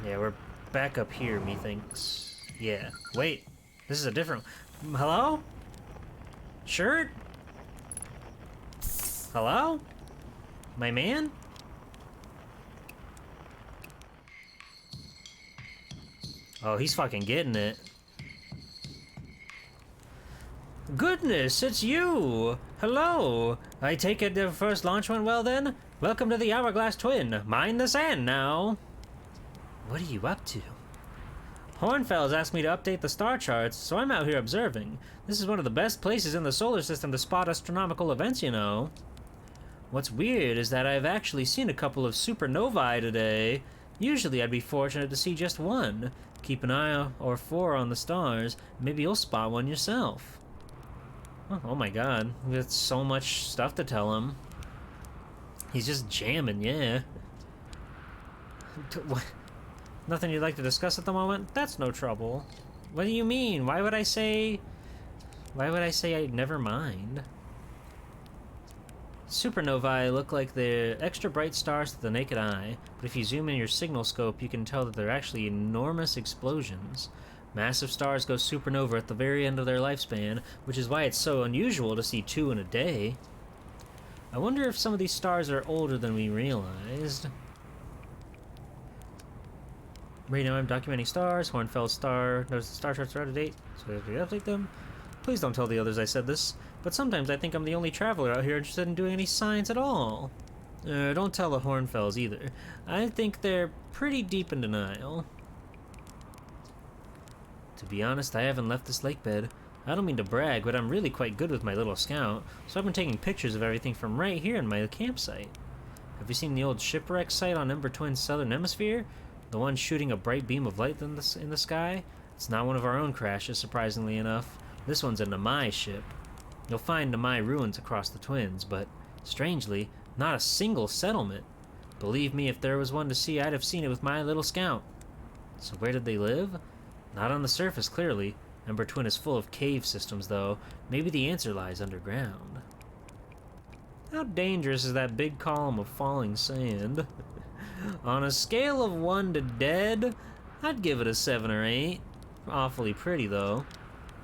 S1: Yeah, we're back up here, methinks. Yeah. Wait, this is a different... Hello? Shirt? Hello? My man? Oh, he's fucking getting it. Goodness, it's you! Hello! I take it the first launch went well then? Welcome to the Hourglass Twin. Mind the sand now. What are you up to? Hornfels asked me to update the star charts, so I'm out here observing. This is one of the best places in the solar system to spot astronomical events, you know. What's weird is that I've actually seen a couple of supernovae today. Usually I'd be fortunate to see just one. Keep an eye or four on the stars. Maybe you'll spot one yourself. Oh my god, we got so much stuff to tell him. He's just jamming, yeah. What? Nothing you'd like to discuss at the moment? That's no trouble. What do you mean? Why would I say I never mind? Supernovae look like they're extra bright stars to the naked eye, but if you zoom in your signal scope, you can tell that they're actually enormous explosions. Massive stars go supernova at the very end of their lifespan, which is why it's so unusual to see two in a day. I wonder if some of these stars are older than we realized. Right now I'm documenting stars. Hornfels star. Notice the star charts are out of date, so if we update them. Please don't tell the others I said this, but sometimes I think I'm the only traveler out here interested in doing any science at all. Don't tell the Hornfels either. I think they're pretty deep in denial. To be honest, I haven't left this lake bed. I don't mean to brag, but I'm really quite good with my little scout, so I've been taking pictures of everything from right here in my campsite. Have you seen the old shipwreck site on Ember Twin's southern hemisphere? The one shooting a bright beam of light in the sky? It's not one of our own crashes, surprisingly enough. This one's a Namai ship. You'll find Namai ruins across the Twins, but, strangely, not a single settlement. Believe me, if there was one to see, I'd have seen it with my little scout. So where did they live? Not on the surface, clearly. Ember Twin is full of cave systems, though. Maybe the answer lies underground. How dangerous is that big column of falling sand? On a scale of 1 to dead, I'd give it a 7 or 8. Awfully pretty, though.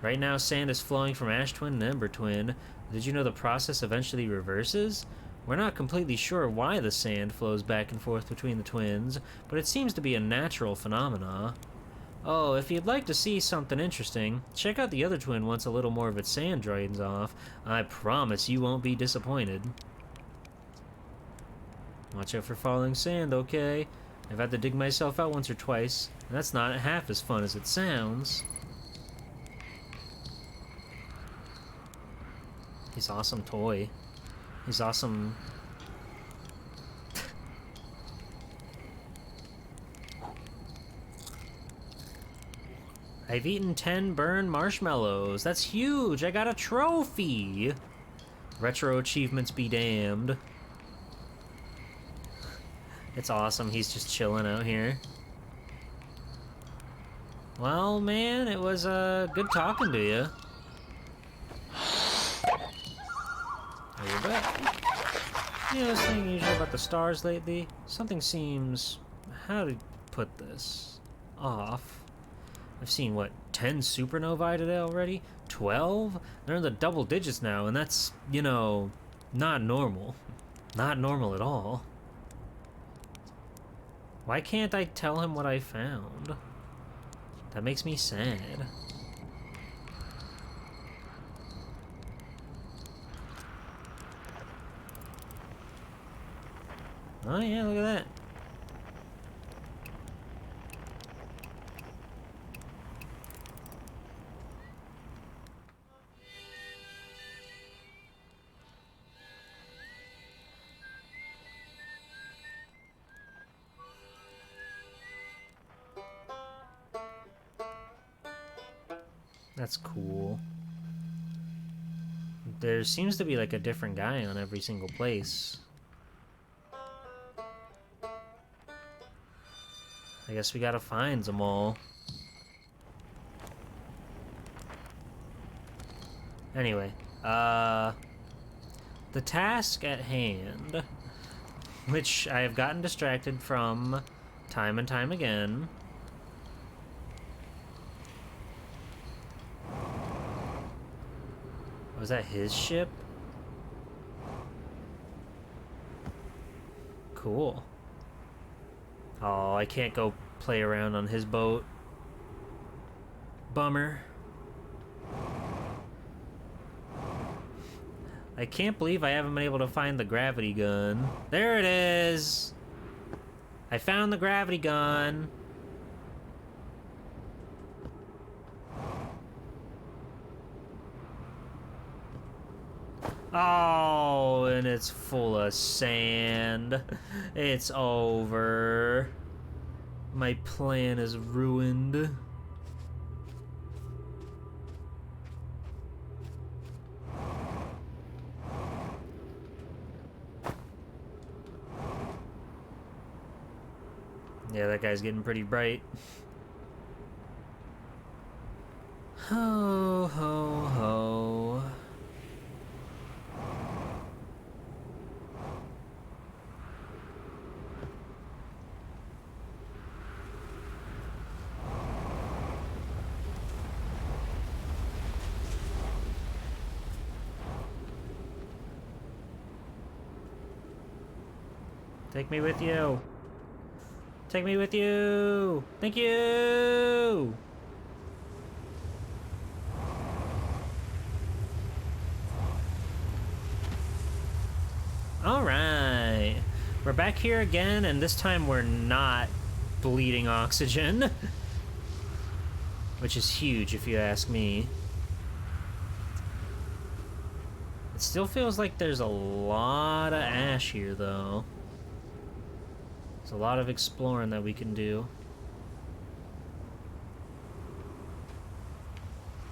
S1: Right now, sand is flowing from Ash Twin and Ember Twin. Did you know the process eventually reverses? We're not completely sure why the sand flows back and forth between the twins, but it seems to be a natural phenomena. Oh, if you'd like to see something interesting, check out the other twin once a little more of its sand drains off. I promise you won't be disappointed. Watch out for falling sand, okay? I've had to dig myself out once or twice, and that's not half as fun as it sounds. His awesome toy. His awesome... I've eaten 10 burned marshmallows. That's huge. I got a trophy. Retro achievements be damned. It's awesome. He's just chilling out here. Well, man, it was good talking to you. There you're back. You know, this thing usually about the stars lately. Something seems, how to put this, off. I've seen, what, 10 supernovae today already? 12? They're in the double digits now, and that's, you know, not normal. Not normal at all. Why can't I tell him what I found? That makes me sad. Oh yeah, look at that. That's cool. There seems to be like a different guy on every single place. I guess we gotta find them all. Anyway, the task at hand, which I have gotten distracted from time and time again. Was that his ship? Cool. Oh, I can't go play around on his boat. Bummer. I can't believe I haven't been able to find the gravity gun. There it is! I found the gravity gun. Oh, and it's full of sand. It's over. My plan is ruined. Yeah, that guy's getting pretty bright. Ho, ho, ho. Take me with you. Take me with you. Thank you. All right. We're back here again, and this time we're not bleeding oxygen. Which is huge, if you ask me. It still feels like there's a lot of ash here, though. There's a lot of exploring that we can do.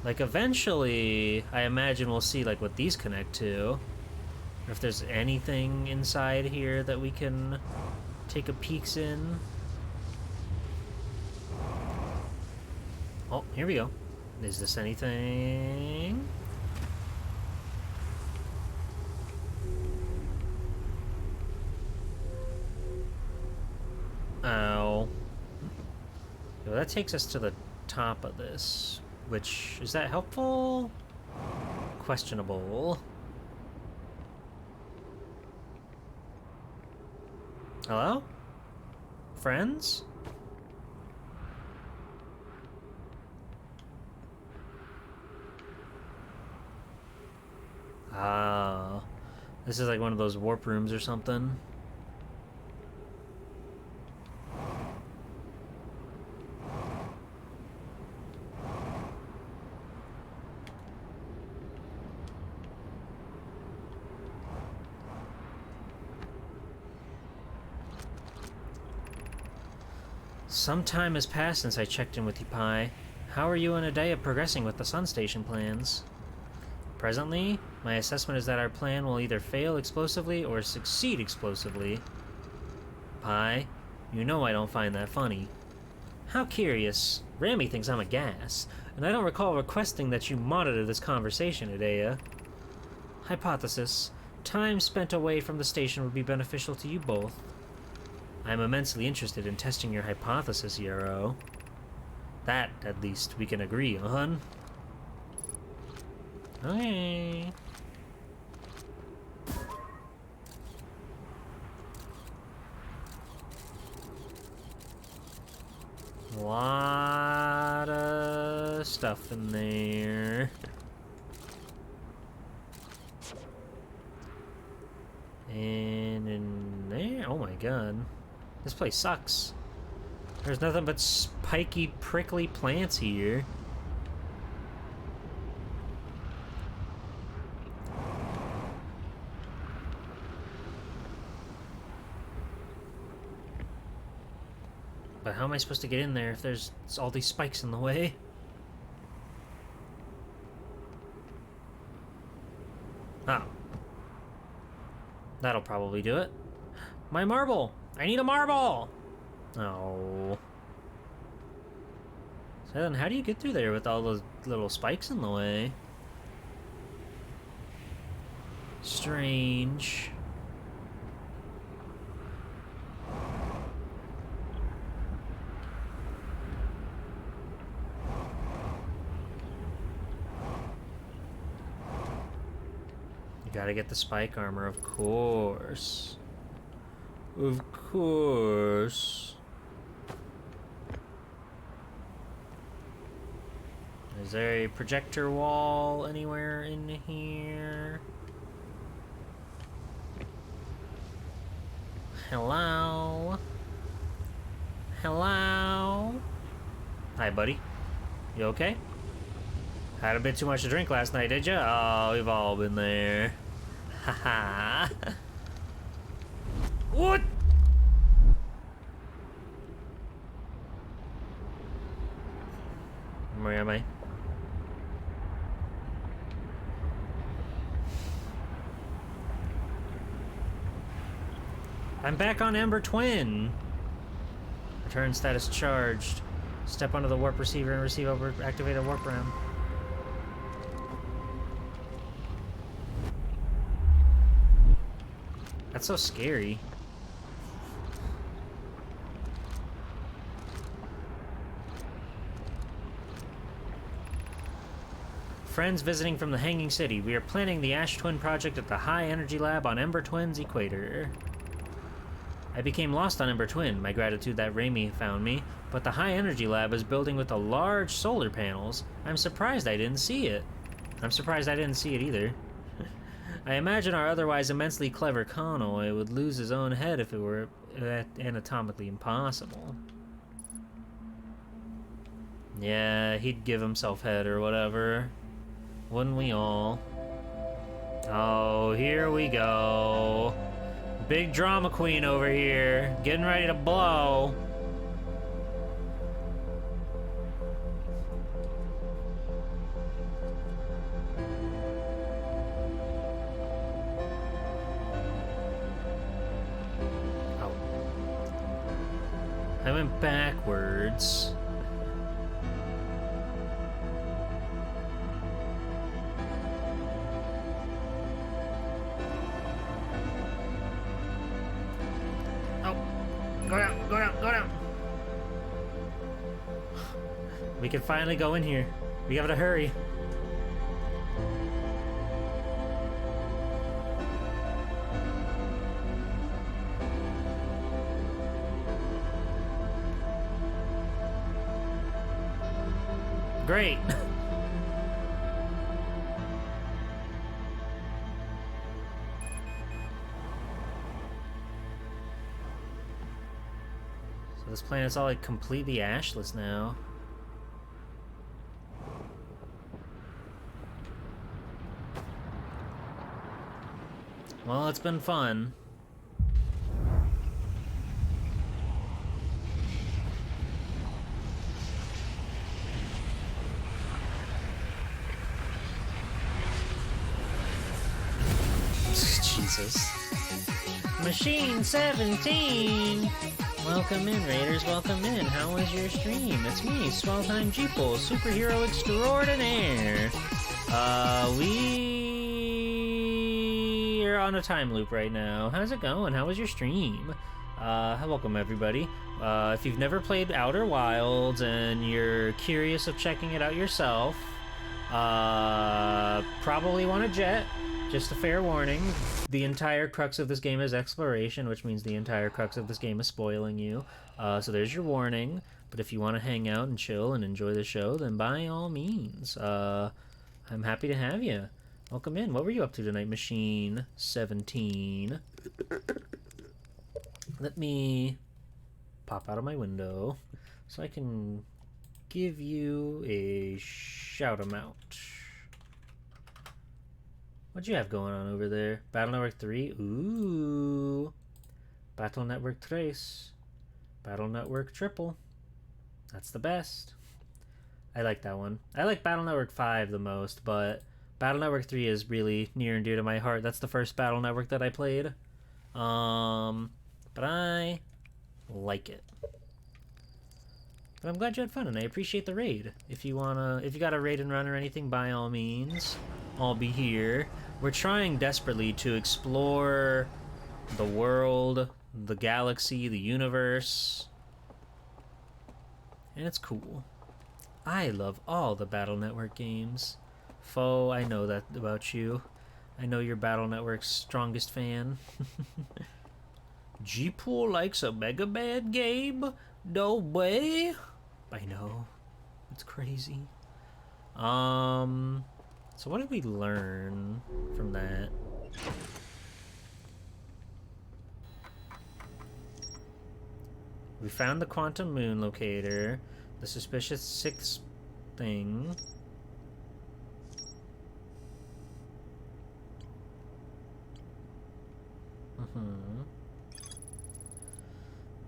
S1: Like, eventually, I imagine we'll see, like, what these connect to. Or if there's anything inside here that we can take a peeks in. Oh, here we go. Is this anything? Oh. Well, that takes us to the top of this. Which, is that helpful? Questionable. Hello? Friends? Ah. This is like one of those warp rooms or something. Some time has passed since I checked in with you, Pi. How are you and Adea progressing with the Sun Station plans? Presently, my assessment is that our plan will either fail explosively or succeed explosively. Pi, you know I don't find that funny. How curious. Rami thinks I'm a gas, and I don't recall requesting that you monitor this conversation, Adea. Hypothesis. Time spent away from the station would be beneficial to you both. I'm immensely interested in testing your hypothesis, Yarrow. That, at least, we can agree on. Okay. Lot of stuff in there. And in there, oh my god. This place sucks. There's nothing but spiky, prickly plants here. But how am I supposed to get in there if there's all these spikes in the way? That'll probably do it. My marble! I need a marble! Oh. So then how do you get through there with all those little spikes in the way? Strange. You gotta get the spike armor, of course. Of course. Is there a projector wall anywhere in here? Hello? Hello? Hi, buddy. You okay? Had a bit too much to drink last night, did ya? Oh, we've all been there. Haha. What? Where am I? I'm back on Ember Twin. Return status charged. Step onto the warp receiver and receive over activated warp round. That's so scary. Friends visiting from the Hanging City. We are planning the Ash Twin project at the High Energy Lab on Ember Twin's equator. I became lost on Ember Twin, my gratitude that Raimi found me, but the High Energy Lab is building with the large solar panels. I'm surprised I didn't see it. I'm surprised I didn't see it either. I imagine our otherwise immensely clever Conway would lose his own head if it were anatomically impossible. Yeah, he'd give himself head or whatever. Wouldn't we all? Oh, here we go. Big drama queen over here, getting ready to blow. Oh. I went backwards. Go down, go down, go down. We can finally go in here. We have to hurry. Great. This planet's all like completely ashless now. Well, it's been fun. Jesus. Machine 17! Welcome in, Raiders, welcome in. How was your stream? It's me, Swelltime Jeeple, superhero extraordinaire. We are on a time loop right now. How's it going? How was your stream? Welcome, everybody. If you've never played Outer Wilds and you're curious of checking it out yourself, probably want a jet. Just a fair warning, the entire crux of this game is exploration, which means the entire crux of this game is spoiling you. So there's your warning, but if you want to hang out and chill and enjoy the show, then by all means, I'm happy to have you. Welcome in. What were you up to tonight, Machine 17? Let me pop out of my window so I can give you a shout-em-out. What you have going on over there? Battle Network 3? Ooh. Battle Network Trace. Battle Network Triple. That's the best. I like that one. I like Battle Network 5 the most, but Battle Network 3 is really near and dear to my heart. That's the first Battle Network that I played. But I like it. But I'm glad you had fun, and I appreciate the raid. If you got a raid and run or anything, by all means, I'll be here. We're trying desperately to explore the world, the galaxy, the universe, and it's cool. I love all the Battle Network games. Foe, I know that about you. I know you're Battle Network's strongest fan. G-Pool likes a Mega Man game? No way! I know. It's crazy. So what did we learn from that? We found the quantum moon locator, the suspicious sixth thing.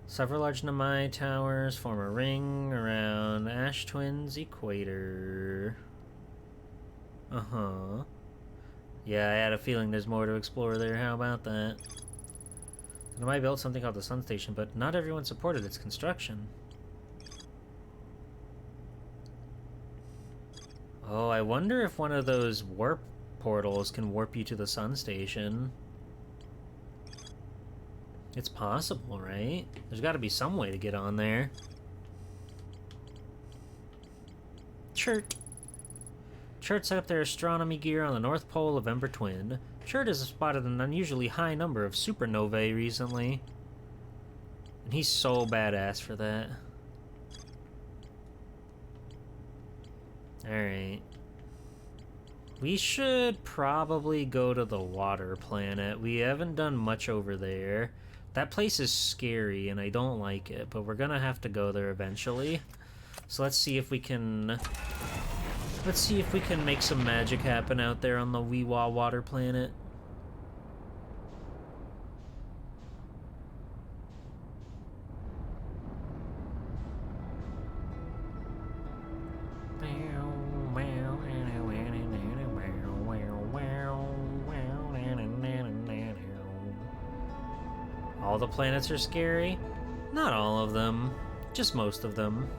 S1: Several large Namai towers form a ring around Ash Twin's equator. Yeah, I had a feeling there's more to explore there. How about that? Namai built something called the Sun Station, but not everyone supported its construction. Oh, I wonder if one of those warp portals can warp you to the Sun Station. It's possible, right? There's got to be some way to get on there. Chert. Chert set up their astronomy gear on the North Pole of Ember Twin. Chert has spotted an unusually high number of supernovae recently. And he's so badass for that. Alright. We should probably go to the water planet. We haven't done much over there. That place is scary and I don't like it, but we're gonna have to go there eventually. So let's see if we can make some magic happen out there on the Weewa water planet. All the planets are scary? Not all of them, just most of them.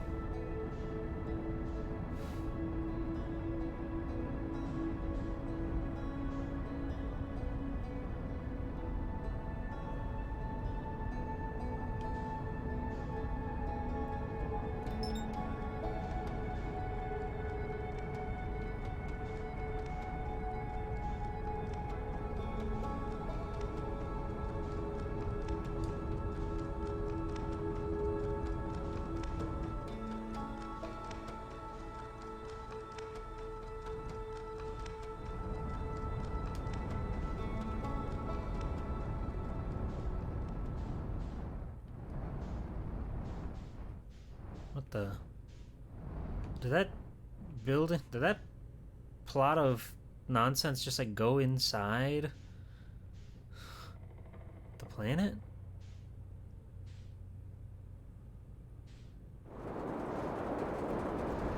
S1: What the? Did that plot of nonsense just like go inside the planet?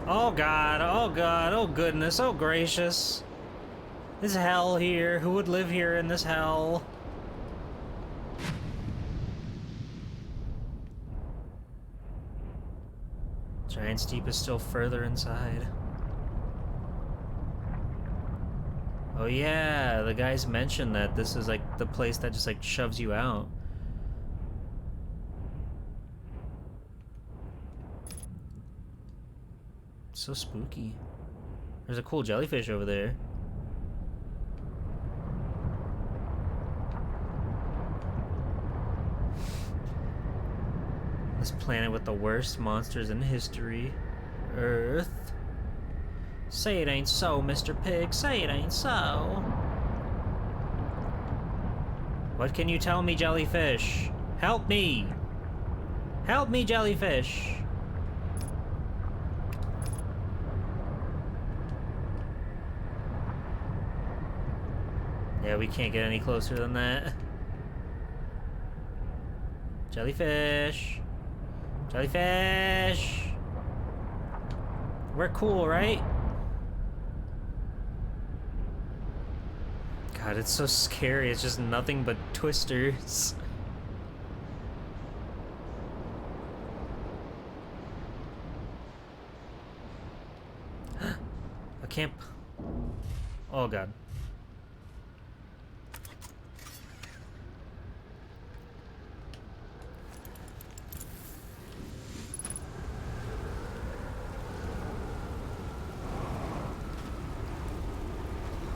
S1: Oh god, oh god, oh goodness, oh gracious. This hell here, who would live here in this hell? Giant Steep is still further inside. Oh yeah, the guys mentioned that this is like the place that just like shoves you out. So spooky. There's a cool jellyfish over there. This planet with the worst monsters in history. Earth. Say it ain't so, Mr. Pig. Say it ain't so. What can you tell me, jellyfish? Help me! Help me, jellyfish! Yeah, we can't get any closer than that. Jellyfish! Jellyfish! We're cool, right? God, it's so scary. It's just nothing but twisters. A camp. Oh God.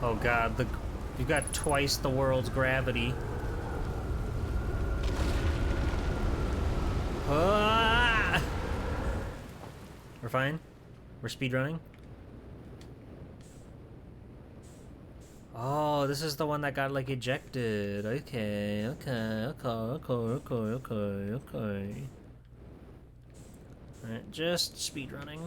S1: Oh God, you got twice the world's gravity. Ah! We're fine. We're speedrunning. Oh, this is the one that got like ejected. Okay. Alright, just speedrunning.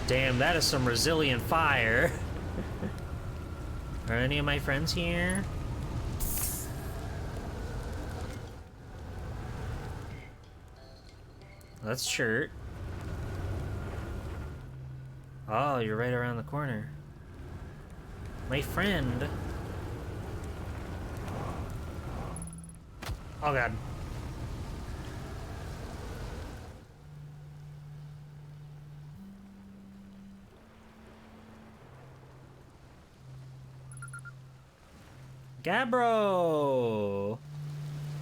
S1: Damn, that is some resilient fire. Are any of my friends here? That's shirt. Oh, you're right around the corner. My friend. Oh God. Gabbro!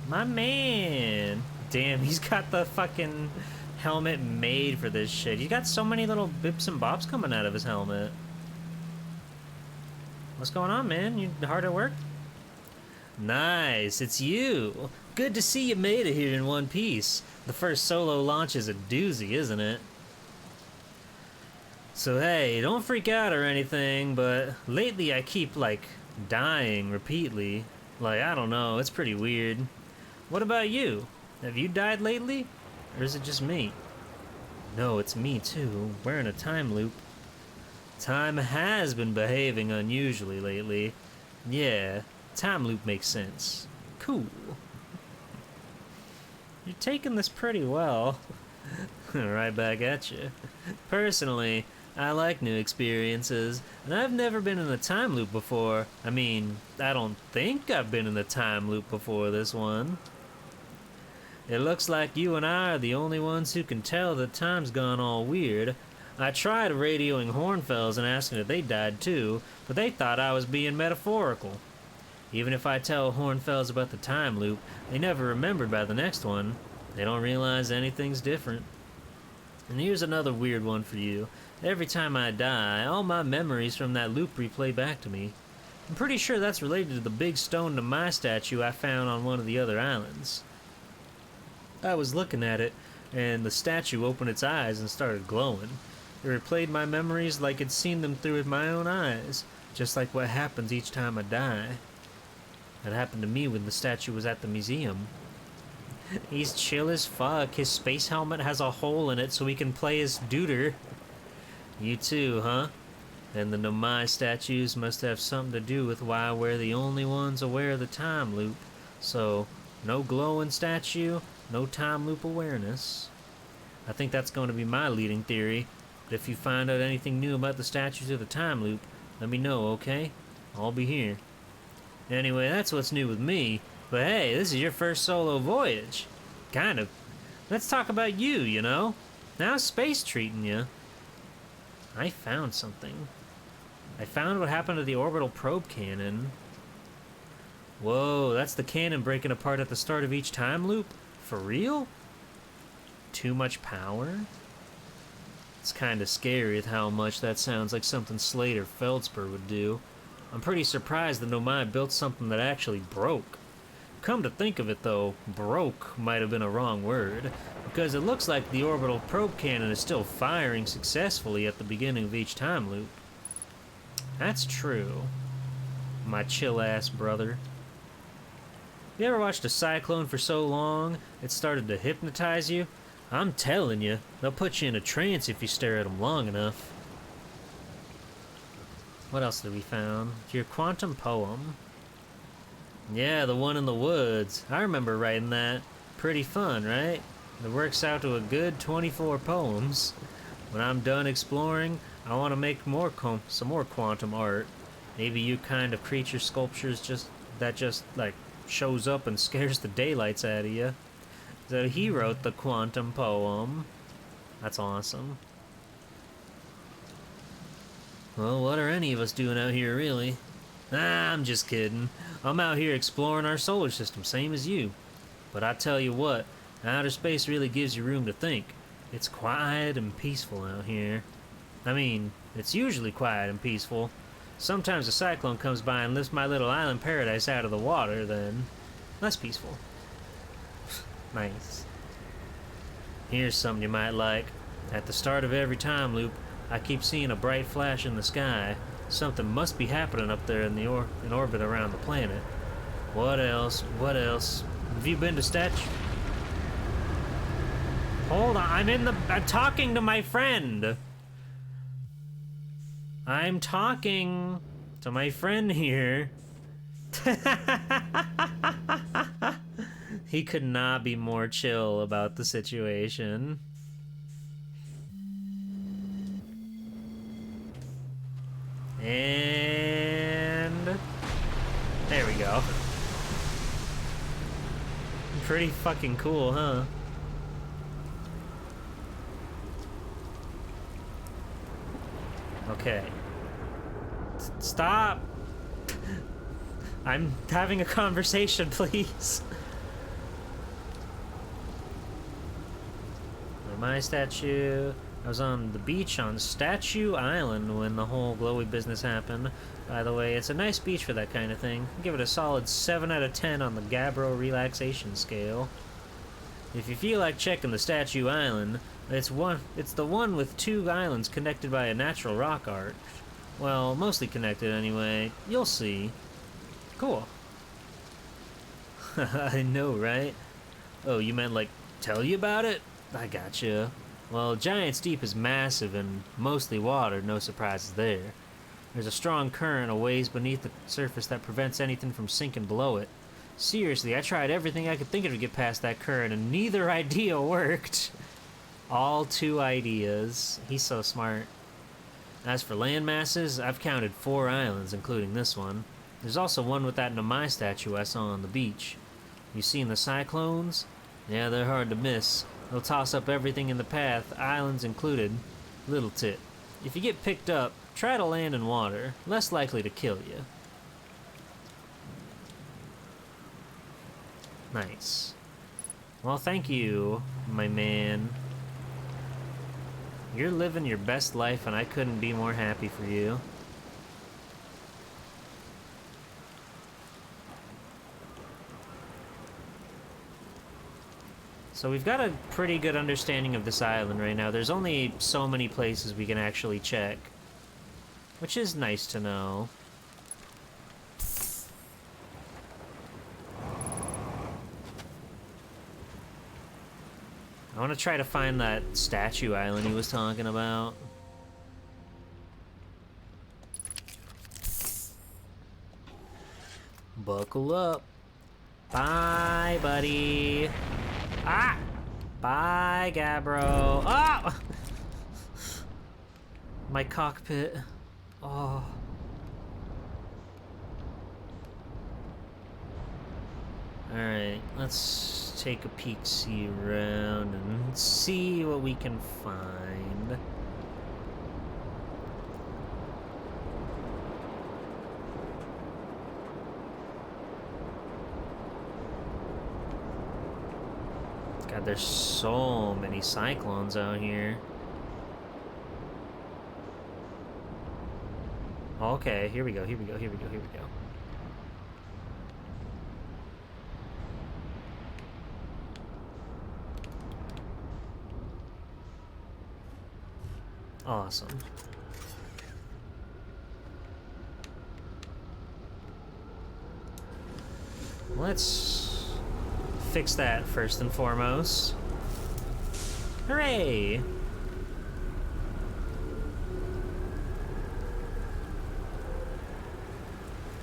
S1: My man! Damn, he's got the fucking helmet made for this shit. He's got so many little bips and bops coming out of his helmet. What's going on, man? You hard at work? Nice, it's you! Good to see you made it here in one piece. The first solo launch is a doozy, isn't it? So hey, don't freak out or anything, but lately I keep, like, dying repeatedly. Like, I don't know, it's pretty weird. What about you? Have you died lately? Or is it just me? No, it's me too. We're in a time loop. Time has been behaving unusually lately. Yeah, time loop makes sense. Cool. You're taking this pretty well. Right back at you. Personally, I like new experiences, and I've never been in a time loop before. I mean, I don't think I've been in a time loop before this one. It looks like you and I are the only ones who can tell that time's gone all weird. I tried radioing Hornfells and asking if they died too, but they thought I was being metaphorical. Even if I tell Hornfells about the time loop, they never remembered by the next one. They don't realize anything's different. And here's another weird one for you. Every time I die, all my memories from that loop replay back to me. I'm pretty sure that's related to the big stone to my statue I found on one of the other islands. I was looking at it, and the statue opened its eyes and started glowing. It replayed my memories like I'd seen them through with my own eyes, just like what happens each time I die. That happened to me when the statue was at the museum. He's chill as fuck. His space helmet has a hole in it so he can play his duder. You too, huh? Then the Nomai statues must have something to do with why we're the only ones aware of the time loop. So, no glowing statue, no time loop awareness. I think that's going to be my leading theory, but if you find out anything new about the statues of the time loop, let me know, okay? I'll be here. Anyway, that's what's new with me, but hey, this is your first solo voyage. Kind of. Let's talk about you, you know? How's space treating you? I found something. I found what happened to the orbital probe cannon. Whoa, that's the cannon breaking apart at the start of each time loop? For real? Too much power? It's kinda scary with how much that sounds like something Slade or Feldspar would do. I'm pretty surprised that Nomai built something that actually broke. Come to think of it though, broke might have been a wrong word, because it looks like the orbital probe cannon is still firing successfully at the beginning of each time loop. That's true, my chill-ass brother. You ever watched a cyclone for so long, it started to hypnotize you? I'm telling you, they'll put you in a trance if you stare at them long enough. What else did we found? Your quantum poem. Yeah, the one in the woods. I remember writing that. Pretty fun, right? It works out to a good 24 poems. When I'm done exploring, I want to make some more quantum art. Maybe you kind of creature sculptures just like shows up and scares the daylights out of you. So he wrote the quantum poem. That's awesome. Well, what are any of us doing out here, really? Nah, I'm just kidding. I'm out here exploring our solar system, same as you. But I tell you what, outer space really gives you room to think. It's quiet and peaceful out here. I mean, it's usually quiet and peaceful. Sometimes a cyclone comes by and lifts my little island paradise out of the water, then less peaceful. Nice. Here's something you might like. At the start of every time loop, I keep seeing a bright flash in the sky. Something must be happening up there in orbit around the planet. What else? What else? Have you been to Statue? Hold on, I'm talking to my friend. I'm talking to my friend here. He could not be more chill about the situation. And there we go. Pretty fucking cool, huh? Okay. Stop! I'm having a conversation, please. My statue. I was on the beach on Statue Island when the whole glowy business happened. By the way, it's a nice beach for that kind of thing. I'll give it a solid 7 out of 10 on the Gabbro relaxation scale. If you feel like checking the Statue Island, it's the one with 2 islands connected by a natural rock arch. Well, mostly connected anyway. You'll see. Cool. I know, right? Oh, you meant like tell you about it? I gotcha. Well, Giant's Deep is massive and mostly water, no surprises there. There's a strong current a ways beneath the surface that prevents anything from sinking below it. Seriously, I tried everything I could think of to get past that current, and neither idea worked. All 2 ideas. He's so smart. As for land masses, I've counted 4 islands, including this one. There's also one with that Namai statue I saw on the beach. You seen the cyclones? Yeah, they're hard to miss. They'll toss up everything in the path, islands included. Little tip. If you get picked up, try to land in water. Less likely to kill you. Nice. Well, thank you, my man. You're living your best life and I couldn't be more happy for you. So we've got a pretty good understanding of this island right now. There's only so many places we can actually check, which is nice to know. I want to try to find that statue island he was talking about. Buckle up. Bye, buddy. Ah! Bye, Gabbro. Ah! My cockpit. Oh. Alright, let's take a peek-see around and see what we can find. God, there's so many cyclones out here. Okay, here we go, here we go, here we go, here we go. Awesome. Let's fix that first and foremost. Hooray!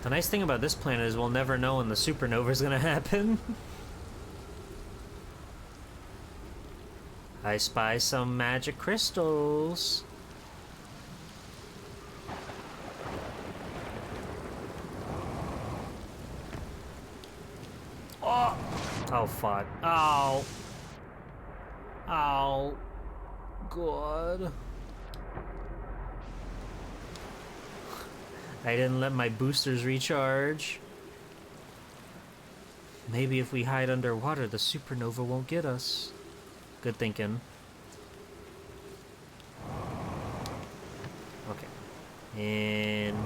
S1: The nice thing about this planet is we'll never know when the supernova is gonna happen. I spy some magic crystals. Oh! Oh, fuck. Oh! Oh! God. I didn't let my boosters recharge. Maybe if we hide underwater, the supernova won't get us. Good thinking. Okay. And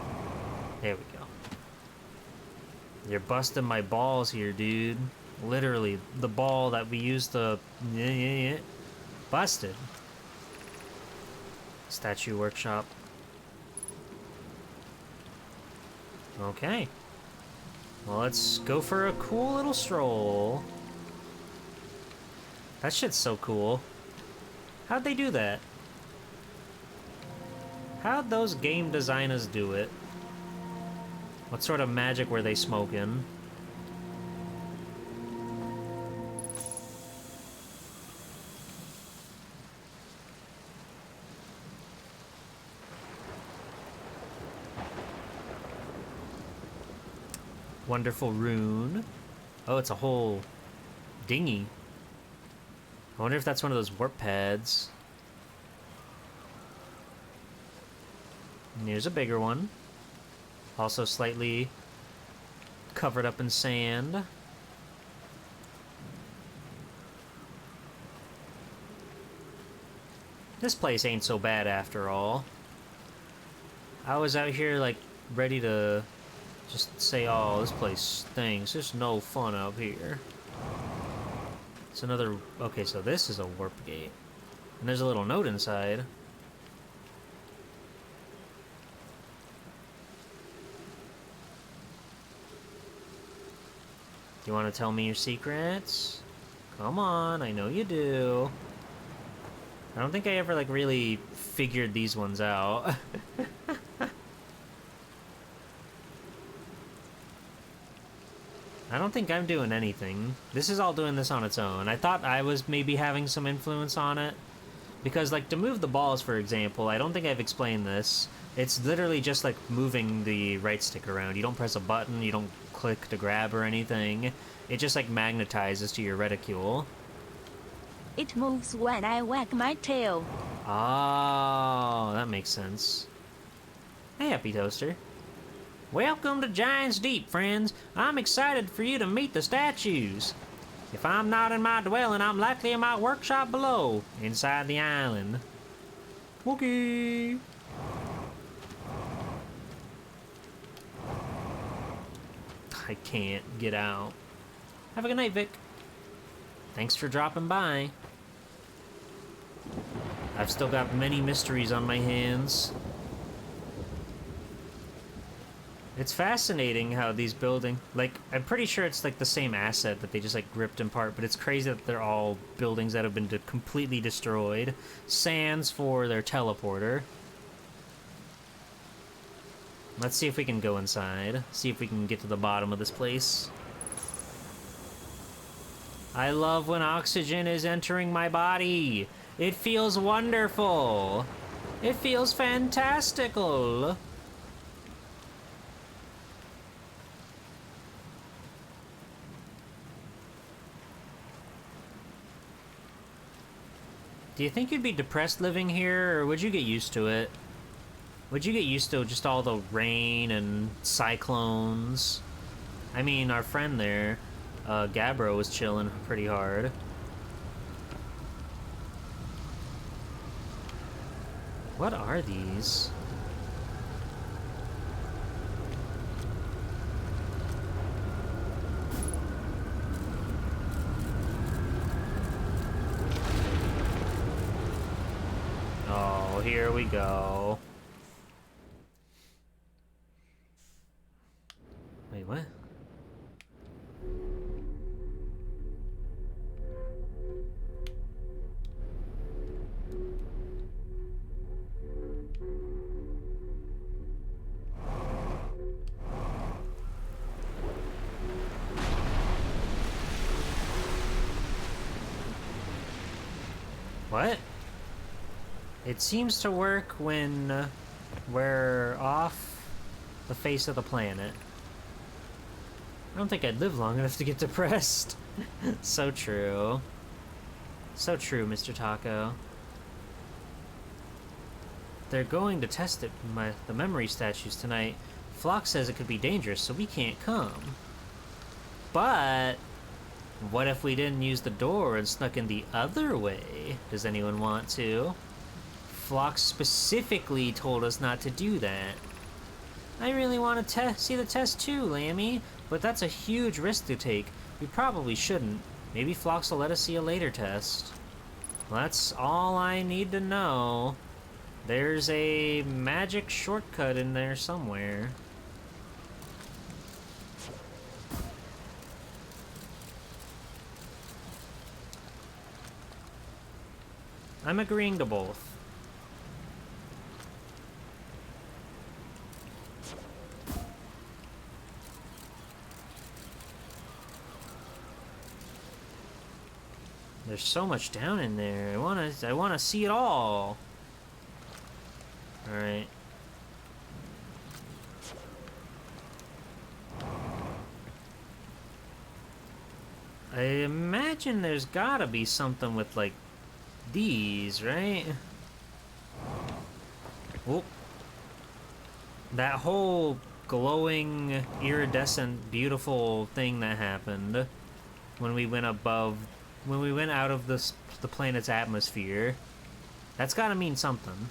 S1: there we go. You're busting my balls here, dude. Literally, the ball that we used to... Busted. Statue workshop. Okay. Well, let's go for a cool little stroll. That shit's so cool. How'd they do that? How'd those game designers do it? What sort of magic were they smoking? Wonderful rune. Oh, it's a whole dinghy. I wonder if that's one of those warp pads. And here's a bigger one. Also slightly covered up in sand. This place ain't so bad after all. I was out here like ready to just say, oh, this place stinks. There's no fun out here. It's another... Okay, so this is a warp gate. And there's a little note inside. Do you want to tell me your secrets? Come on, I know you do. I don't think I ever, like, really figured these ones out. I don't think I'm doing anything. This is all doing this on its own. I thought I was maybe having some influence on it. Because, like, to move the balls, for example, I don't think I've explained this. It's literally just, like, moving the right stick around. You don't press a button, you don't click to grab or anything. It just, like, magnetizes to your reticule.
S2: It moves when I wag my tail.
S1: Oh, that makes sense. Hey, Happy Toaster. Welcome to Giant's Deep, friends. I'm excited for you to meet the statues. If I'm not in my dwelling, I'm likely in my workshop below, inside the island. Okay. I can't get out. Have a good night, Vic. Thanks for dropping by. I've still got many mysteries on my hands. It's fascinating how these buildings, like, I'm pretty sure it's like the same asset that they just like ripped apart, but it's crazy that they're all buildings that have been completely destroyed. Sans for their teleporter. Let's see if we can go inside. See if we can get to the bottom of this place. I love when oxygen is entering my body. It feels wonderful. It feels fantastical. Do you think you'd be depressed living here, or would you get used to it? Would you get used to just all the rain and cyclones? I mean, our friend there, Gabbro, was chilling pretty hard. What are these? Oh, here we go. Wait, what? What? It seems to work when we're off the face of the planet. I don't think I'd live long enough to get depressed. So true. So true, Mr. Taco. They're going to test it, the memory statues tonight. Flock says it could be dangerous, so we can't come. But what if we didn't use the door and snuck in the other way? Does anyone want to? Flock specifically told us not to do that. I really want to see the test too, Lammy, but that's a huge risk to take. We probably shouldn't. Maybe Phlox will let us see a later test. Well, that's all I need to know. There's a magic shortcut in there somewhere. I'm agreeing to both. There's so much down in there. I wanna see it all. All right. I imagine there's gotta be something with like these, right? Oh. That whole glowing, iridescent, beautiful thing that happened when we went out of the planet's atmosphere. That's gotta mean something.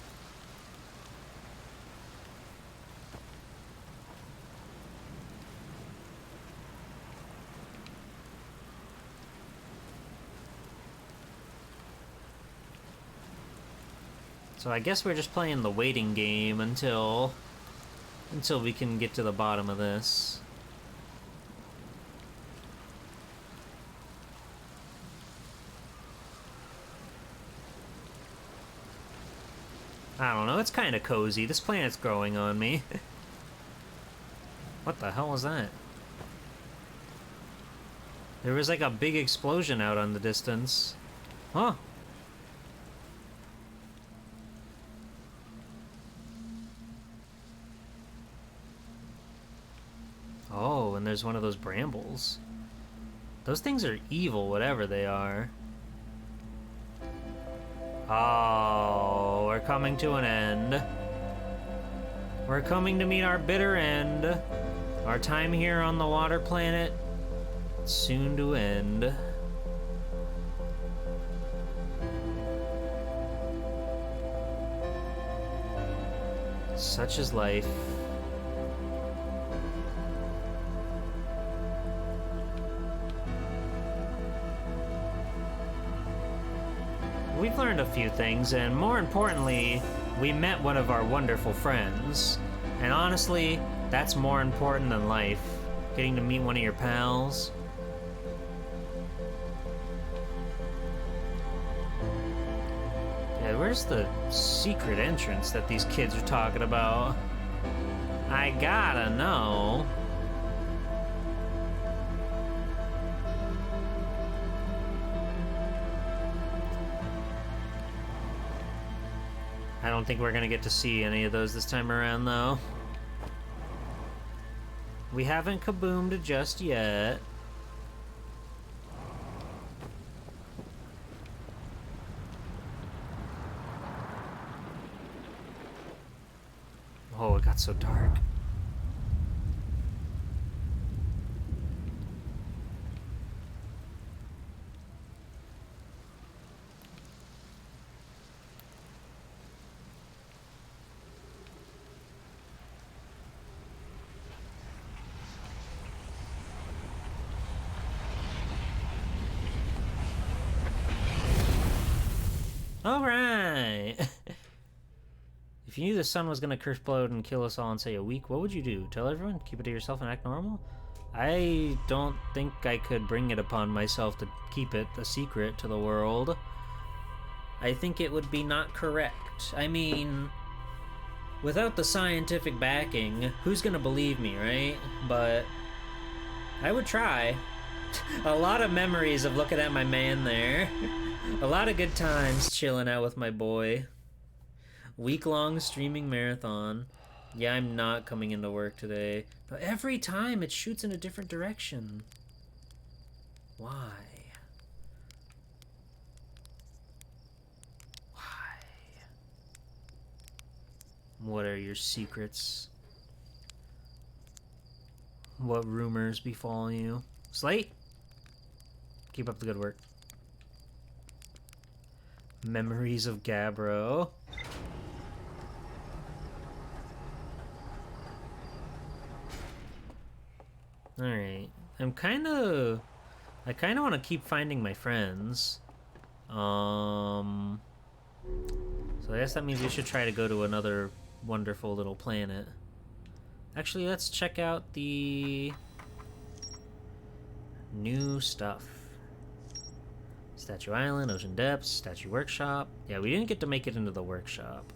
S1: So I guess we're just playing the waiting game until we can get to the bottom of this. I don't know, it's kind of cozy. This planet's growing on me. What the hell was that? There was like a big explosion out on the distance. Huh? Oh, and there's one of those brambles. Those things are evil, whatever they are. Oh, we're coming to an end. We're coming to meet our bitter end. Our time here on the water planet, soon to end. Such is life. We've learned a few things, and more importantly, we met one of our wonderful friends. And honestly, that's more important than life. Getting to meet one of your pals. Yeah, where's the secret entrance that these kids are talking about? I gotta know. I don't think we're gonna get to see any of those this time around, though. We haven't kaboomed just yet. Oh, it got so dark. Alright! If you knew the sun was gonna explode and kill us all in, say, a week, what would you do? Tell everyone? Keep it to yourself and act normal? I don't think I could bring it upon myself to keep it a secret to the world. I think it would be not correct. I mean, without the scientific backing, who's gonna believe me, right? But I would try. A lot of memories of looking at my man there. A lot of good times chilling out with my boy. Week-long streaming marathon. Yeah, I'm not coming into work today. But every time it shoots in a different direction. Why? Why? What are your secrets? What rumors befall you? Slate? Keep up the good work. Memories of Gabbro. Alright. I kind of want to keep finding my friends. So I guess that means we should try to go to another wonderful little planet. Actually, let's check out the new stuff. Statue Island, Ocean Depths, Statue Workshop. Yeah, we didn't get to make it into the workshop.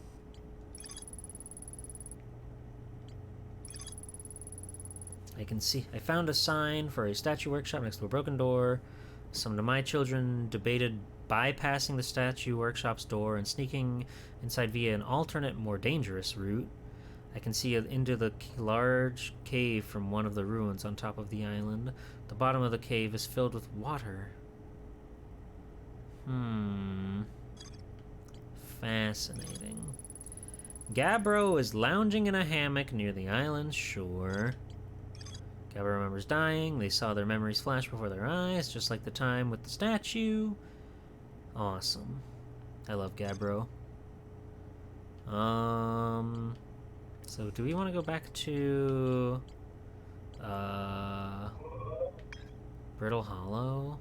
S1: I can see. I found a sign for a statue workshop next to a broken door. Some of my children debated bypassing the statue workshop's door and sneaking inside via an alternate, more dangerous route. I can see into the large cave from one of the ruins on top of the island. The bottom of the cave is filled with water. Fascinating. Gabbro is lounging in a hammock near the island's shore. Gabbro remembers dying. They saw their memories flash before their eyes, just like the time with the statue. Awesome. I love Gabbro. So do we want to go back to Brittle Hollow?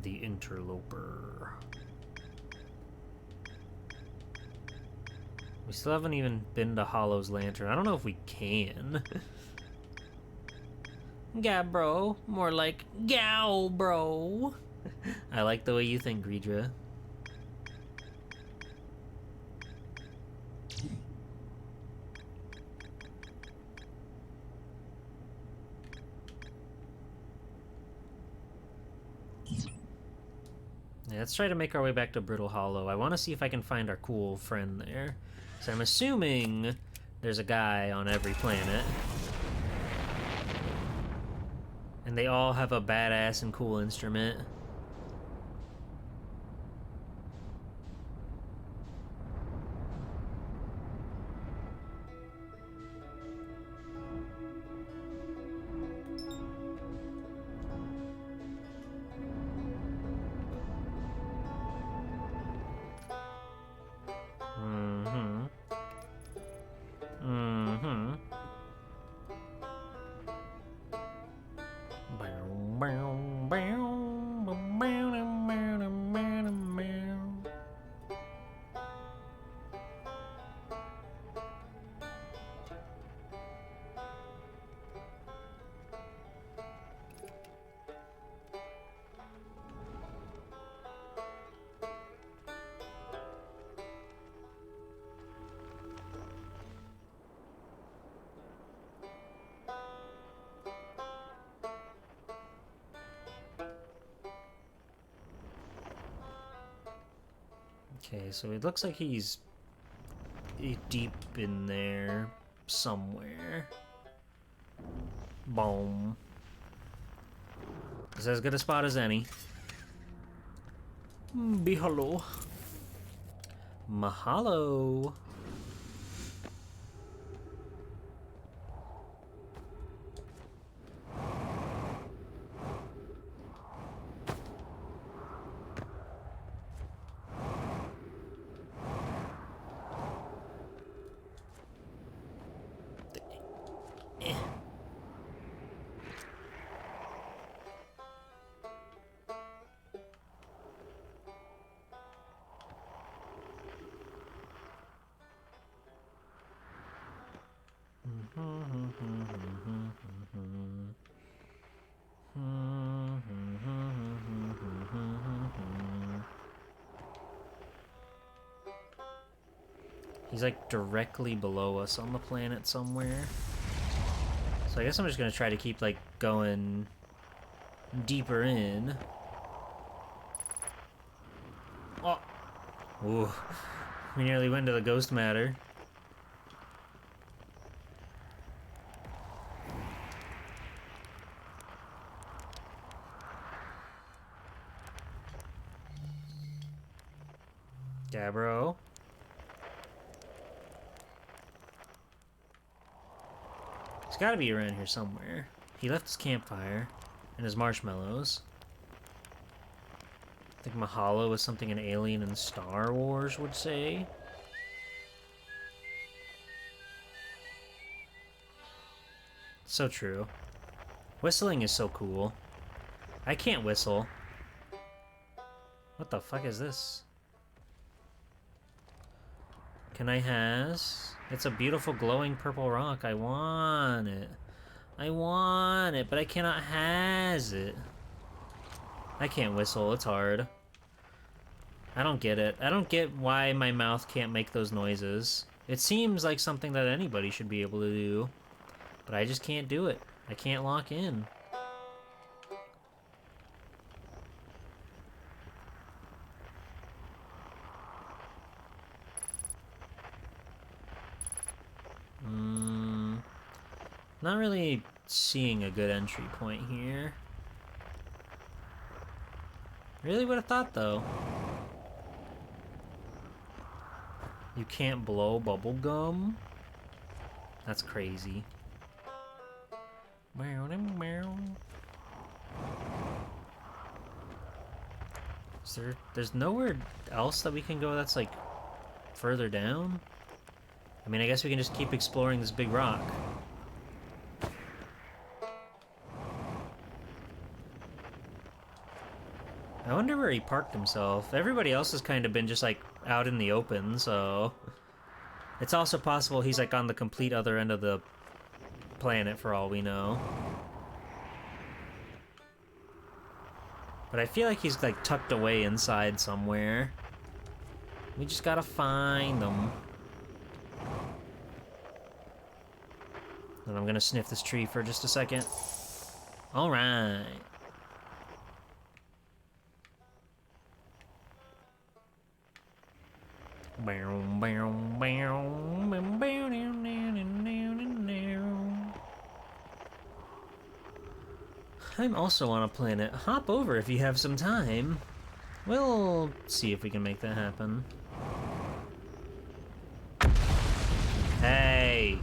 S1: The Interloper. We still haven't even been to Hollow's Lantern. I don't know if we can. Gabbro. More like Gow, bro. I like the way you think, Greedra. Yeah, let's try to make our way back to Brittle Hollow. I want to see if I can find our cool friend there. So I'm assuming there's a guy on every planet. And they all have a badass and cool instrument. Okay, so it looks like he's deep in there somewhere. Boom. It's as good a spot as any. Be hello. Mahalo. He's like directly below us on the planet somewhere. So I guess I'm just gonna try to keep like going deeper in. Oh! Ooh. We nearly went to the ghost matter. Gabbro. He's gotta be around here somewhere. He left his campfire and his marshmallows. I think Mahalo is something an alien in Star Wars would say. So true. Whistling is so cool. I can't whistle. What the fuck is this? Can I has? It's a beautiful glowing purple rock. I want it. I want it, but I cannot has it. I can't whistle. It's hard. I don't get it. I don't get why my mouth can't make those noises. It seems like something that anybody should be able to do, but I just can't do it. I can't lock in. Not really seeing a good entry point here. Really would have thought, though. You can't blow bubble gum? That's crazy. There's nowhere else that we can go that's, like, further down? I mean, I guess we can just keep exploring this big rock. I wonder where he parked himself. Everybody else has kind of been just, like, out in the open, so... It's also possible he's, like, on the complete other end of the planet, for all we know. But I feel like he's, like, tucked away inside somewhere. We just gotta find them. And I'm gonna sniff this tree for just a second. Alright. I'm also on a planet. Hop over if you have some time. We'll see if we can make that happen. Hey!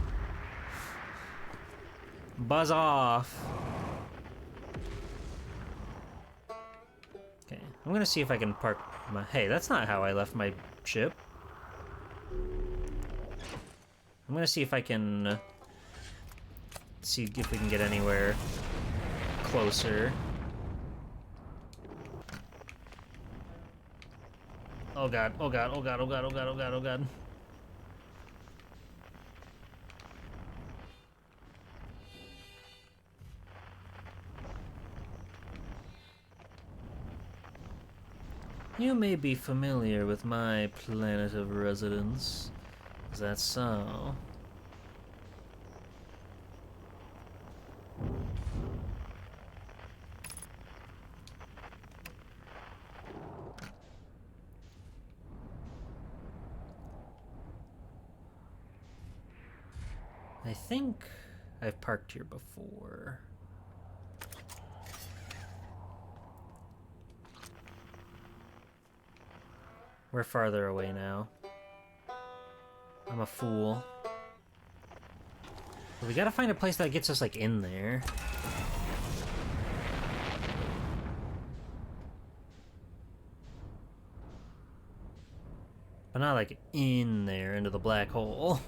S1: Buzz off! Okay, I'm gonna see if I can park my... Hey, that's not how I left my ship. I'm gonna see if I can... see if we can get anywhere closer. Oh god, oh god, oh god, oh god, oh god, oh god, oh god. You may be familiar with my planet of residence. Is that so? I think I've parked here before. We're farther away now. I'm a fool. But we gotta find a place that gets us, like, in there. But not, like, in there, into the black hole.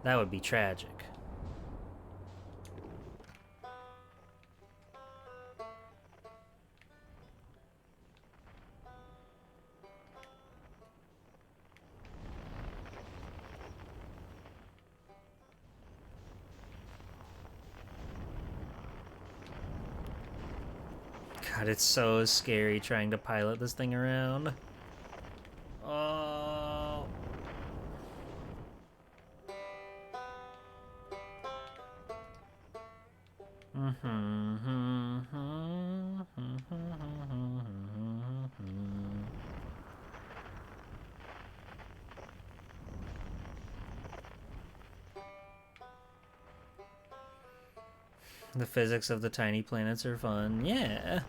S1: That would be tragic. God, it's so scary trying to pilot this thing around. Oh. The physics of the tiny planets are fun. Yeah.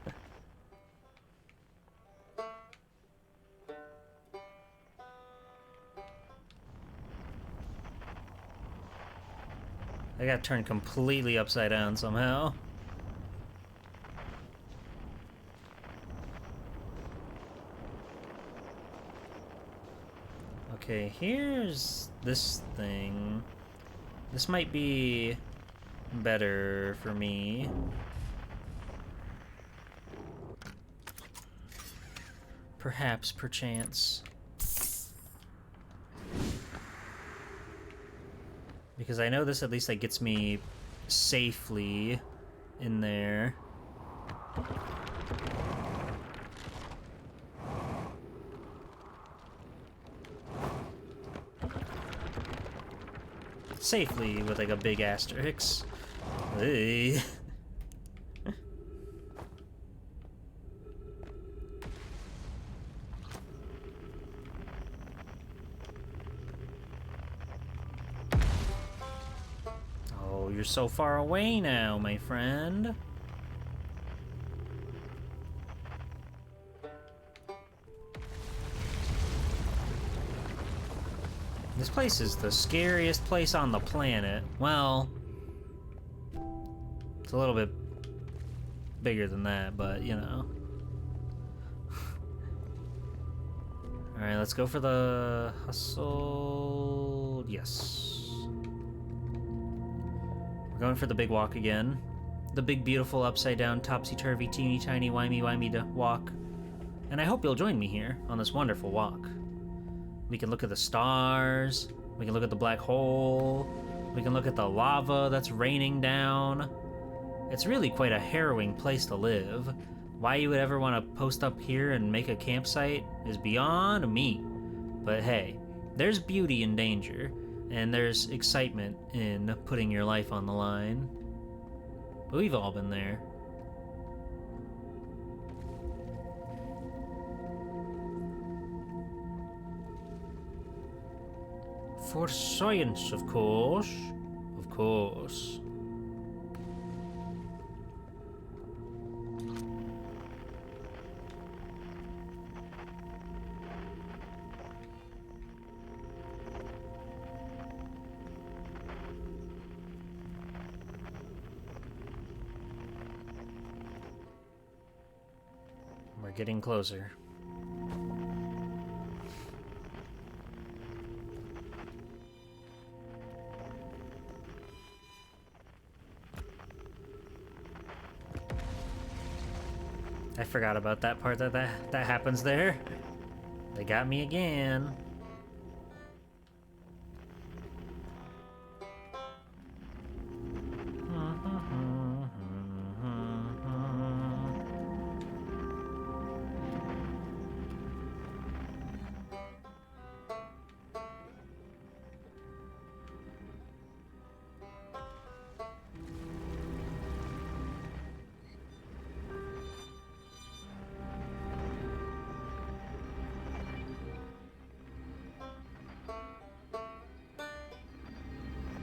S1: I got turned completely upside down somehow. Okay, here's this thing. This might be better for me. Perhaps, perchance. Because I know this at least like gets me safely in there. Safely with like a big asterisk. Hey. Oh, you're so far away now, my friend. This place is the scariest place on the planet. Well, it's a little bit bigger than that, but you know. Alright, let's go for the hustle. Yes. We're going for the big walk again. The big, beautiful, upside down, topsy-turvy, teeny tiny, wimey walk. And I hope you'll join me here on this wonderful walk. We can look at the stars, we can look at the black hole, we can look at the lava that's raining down. It's really quite a harrowing place to live. Why you would ever want to post up here and make a campsite is beyond me. But hey, there's beauty in danger, and there's excitement in putting your life on the line. But we've all been there. For science, of course. Of course. We're getting closer. I forgot about that part that happens there. They got me again.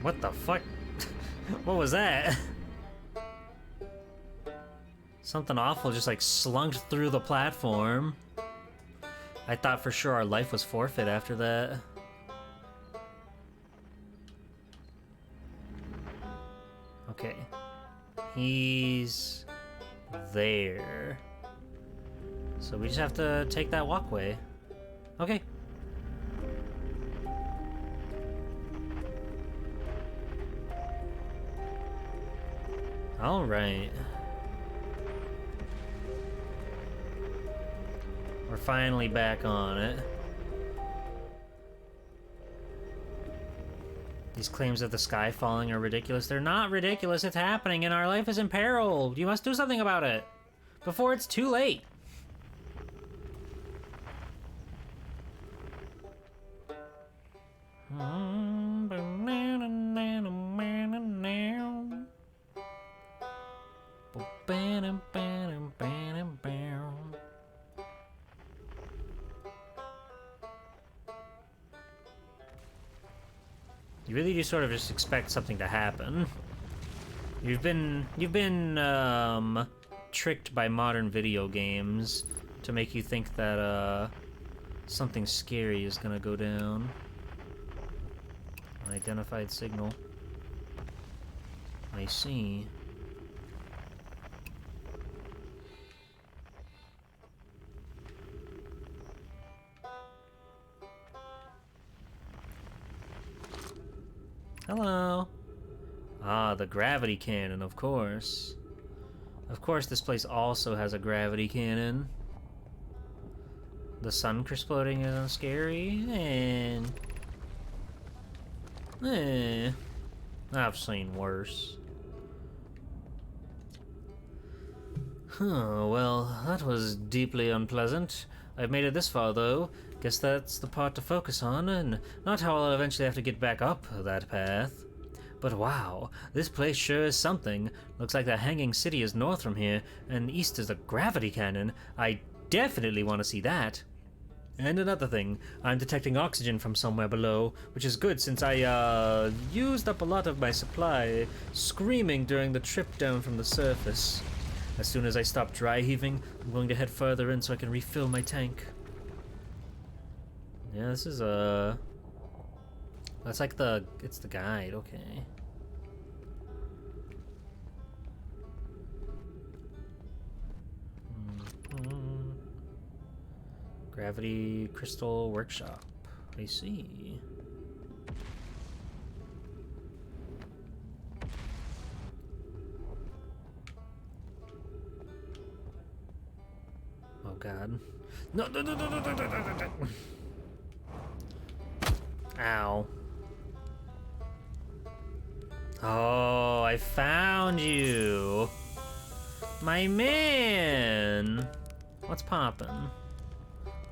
S1: What the fuck? What was that? Something awful just like slunked through the platform. I thought for sure our life was forfeit after that. Okay. He's there. So we just have to take that walkway. Okay. All right. We're finally back on it. These claims of the sky falling are ridiculous. They're not ridiculous. It's happening and our life is in peril. You must do something about it before it's too late. You really do sort of just expect something to happen. You've been tricked by modern video games to make you think that something scary is gonna go down. Identified signal. I see. Hello. Ah, the gravity cannon, of course. Of course, this place also has a gravity cannon. The sun exploding isn't scary, and I've seen worse. Huh, well, that was deeply unpleasant. I've made it this far, though. Guess that's the part to focus on, and not how I'll eventually have to get back up that path. But wow, this place sure is something. Looks like the Hanging City is north from here, and east is the gravity cannon. I definitely want to see that. And another thing, I'm detecting oxygen from somewhere below, which is good since I, used up a lot of my supply screaming during the trip down from the surface. As soon as I stop dry heaving, I'm going to head further in so I can refill my tank. Yeah, this is, that's like it's the guide, okay. Gravity Crystal Workshop. I see. Oh god. No, no, no, no, no, no, no, no, no. Ow. Oh, I found you. My man. What's poppin'?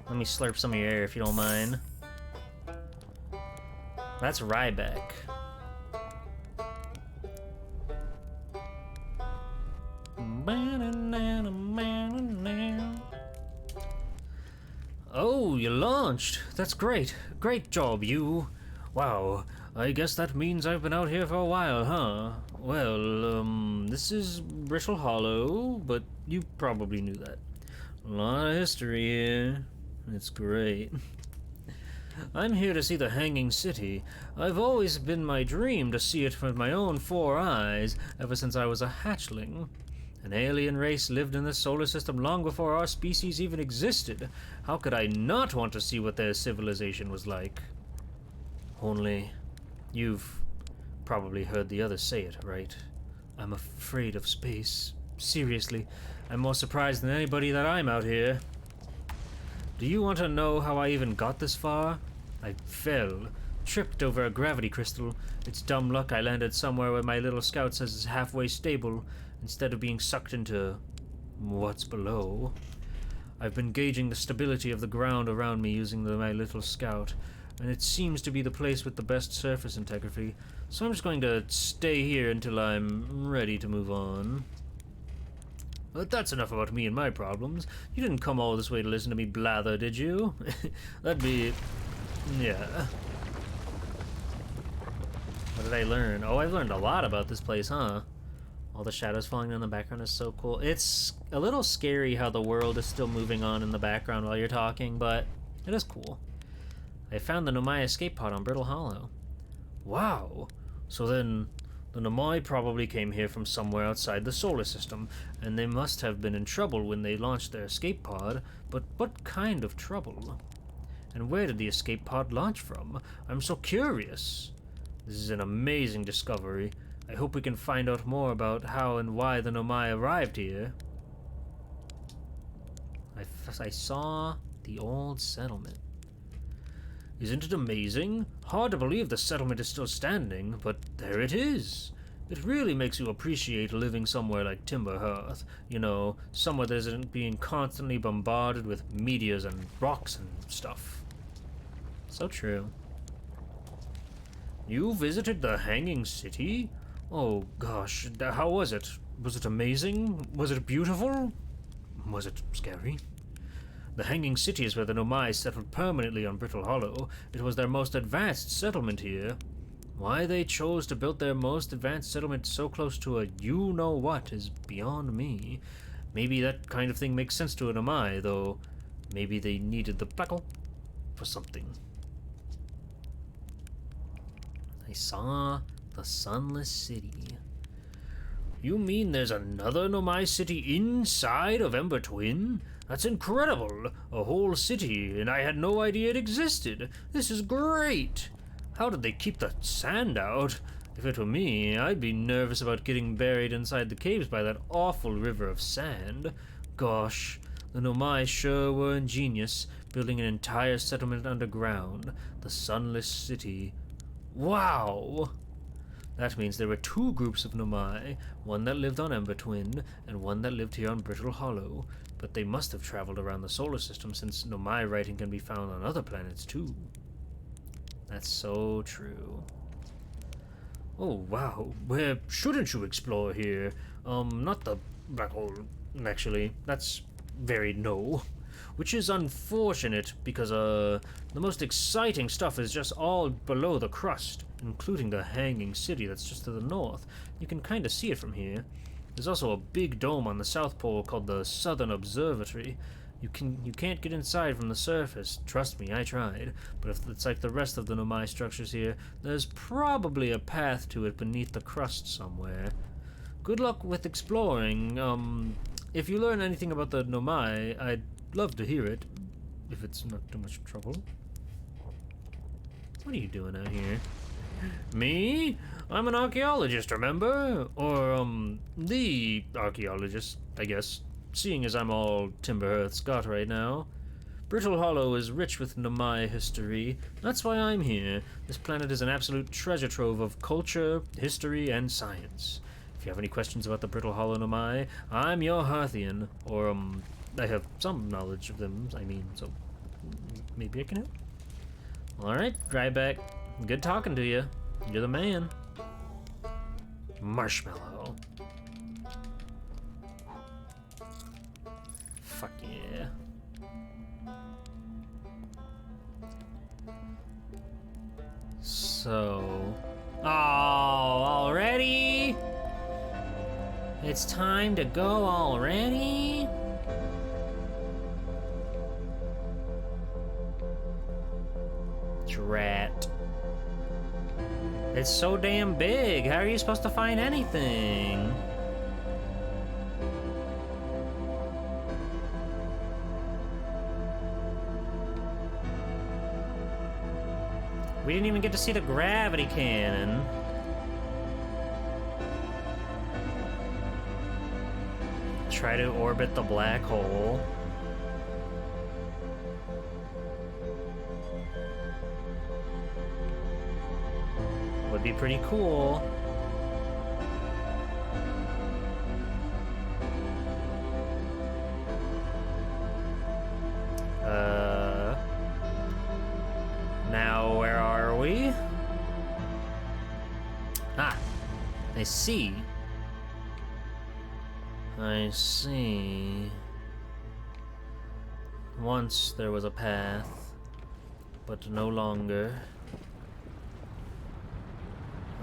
S1: Let me slurp some of your air if you don't mind. That's Ryback. Oh, you launched. That's great. Great job, you. Wow, I guess that means I've been out here for a while, huh? Well, this is Brittle Hollow, but you probably knew that. A lot of history here. It's great. I'm here to see the Hanging City. I've always been my dream to see it with my own 4 eyes, ever since I was a hatchling. An alien race lived in this solar system long before our species even existed. How could I not want to see what their civilization was like? Only, you've probably heard the others say it, right? I'm afraid of space. Seriously, I'm more surprised than anybody that I'm out here. Do you want to know how I even got this far? I fell, tripped over a gravity crystal. It's dumb luck I landed somewhere where my little scout says it's halfway stable, instead of being sucked into what's below. I've been gauging the stability of the ground around me using my little scout, and it seems to be the place with the best surface integrity, so I'm just going to stay here until I'm ready to move on. But that's enough about me and my problems. You didn't come all this way to listen to me blather, did you? That'd be... yeah. What did I learn? Oh, I've learned a lot about this place, huh? All the shadows falling in the background is so cool. It's a little scary how the world is still moving on in the background while you're talking, but it is cool. I found the Nomai escape pod on Brittle Hollow. Wow! So then, the Nomai probably came here from somewhere outside the solar system, and they must have been in trouble when they launched their escape pod, but what kind of trouble? And where did the escape pod launch from? I'm so curious! This is an amazing discovery. I hope we can find out more about how and why the Nomai arrived here. I saw the old settlement. Isn't it amazing? Hard to believe the settlement is still standing, but there it is. It really makes you appreciate living somewhere like Timberhearth. You know, somewhere that isn't being constantly bombarded with meteors and rocks and stuff. So true. You visited the Hanging City? Oh gosh, how was it? Was it amazing? Was it beautiful? Was it scary? The Hanging City is where the Nomai settled permanently on Brittle Hollow. It was their most advanced settlement here. Why they chose to build their most advanced settlement so close to a you-know-what is beyond me. Maybe that kind of thing makes sense to an Amai, though maybe they needed the Blackle for something. I saw the Sunless City. You mean there's another Nomai city inside of Ember Twin? That's incredible! A whole city, and I had no idea it existed. This is great! How did they keep the sand out? If it were me, I'd be nervous about getting buried inside the caves by that awful river of sand. Gosh, the Nomai sure were ingenious, building an entire settlement underground. The Sunless City. Wow! That means there were two groups of Nomai, one that lived on Ember Twin, and one that lived here on Brittle Hollow. But they must have traveled around the solar system, since Nomai writing can be found on other planets too. That's so true. Oh wow, where shouldn't you explore here? Not the black hole, actually. That's very no. Which is unfortunate, because, the most exciting stuff is just all below the crust, including the hanging city that's just to the north. You can kinda see it from here. There's also a big dome on the South Pole called the Southern Observatory. You can't get inside from the surface. Trust me, I tried. But if it's like the rest of the Nomai structures here, there's probably a path to it beneath the crust somewhere. Good luck with exploring. If you learn anything about the Nomai, I'd love to hear it, if it's not too much trouble. What are you doing out here? Me? I'm an archaeologist, remember? Or, the archaeologist, I guess, seeing as I'm all Timberhearth Scott right now. Brittle Hollow is rich with Nomai history. That's why I'm here. This planet is an absolute treasure trove of culture, history, and science. If you have any questions about the Brittle Hollow Nomai, I'm your Hearthian, or, I have some knowledge of them, I mean, so maybe I can help. Alright, Dryback. Good talking to you. You're the man. Marshmallow. Fuck yeah. So... Oh, already? It's time to go already? Drat. It's so damn big. How are you supposed to find anything? We didn't even get to see the gravity cannon. Try to orbit the black hole. Would be pretty cool. Now where are we? Ah, I see. I see. Once there was a path, but no longer.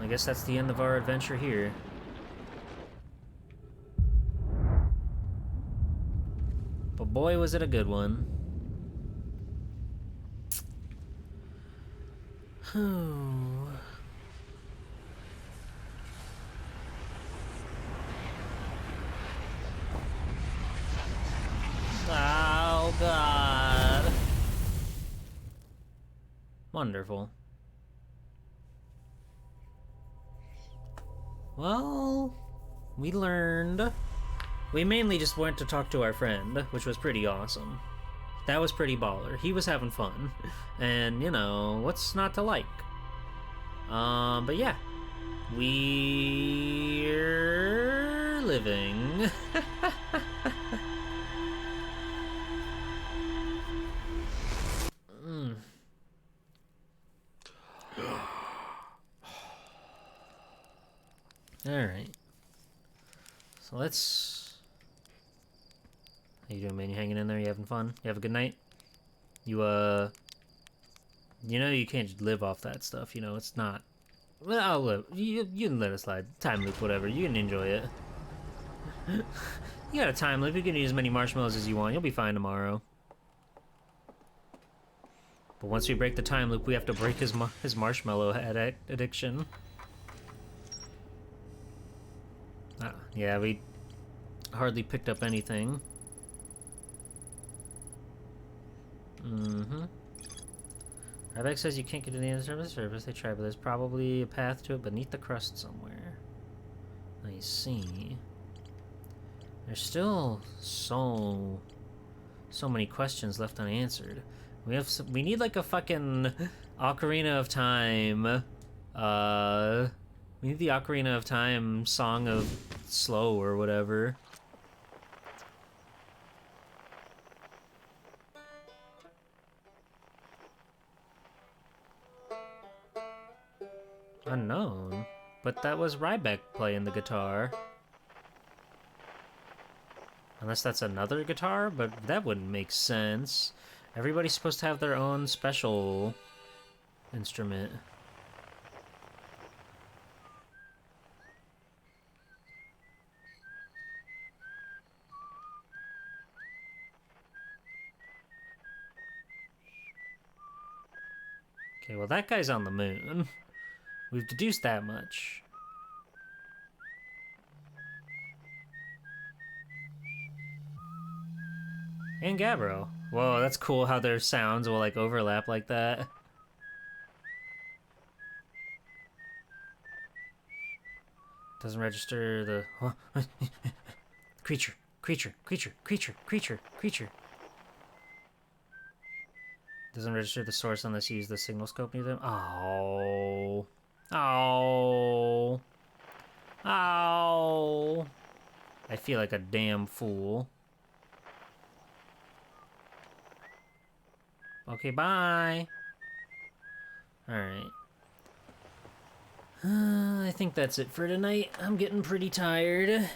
S1: I guess that's the end of our adventure here. But boy, was it a good one. Oh, God. Wonderful. Well, we learned. We mainly just went to talk to our friend, which was pretty awesome. That was pretty baller. He was having fun. And, you know, what's not to like? But yeah. We're living. Alright. So let's... How you doing, man? You hanging in there? You having fun? You have a good night? You, you know you can't just live off that stuff, you know? It's not Well, I'll you can let it slide. Time loop, whatever. You can enjoy it. You got a time loop. You can eat as many marshmallows as you want. You'll be fine tomorrow. But once we break the time loop, we have to break his marshmallow addiction. Yeah, we hardly picked up anything. Ryback says you can't get to the end of the surface. They try, but there's probably a path to it beneath the crust somewhere. I see. There's still so many questions left unanswered. We need like a fucking Ocarina of Time. We need the Ocarina of Time Song of Slow or whatever. Unknown. But that was Ryback playing the guitar. Unless that's another guitar, but that wouldn't make sense. Everybody's supposed to have their own special instrument. Okay, well that guy's on the moon. We've deduced that much. And Gabbro. Whoa, that's cool how their sounds will like overlap like that. Doesn't register the creature. Doesn't register the source unless you use the signal scope near them. Oh. Oh. Oh. I feel like a damn fool. Okay, bye. Alright. I think that's it for tonight. I'm getting pretty tired.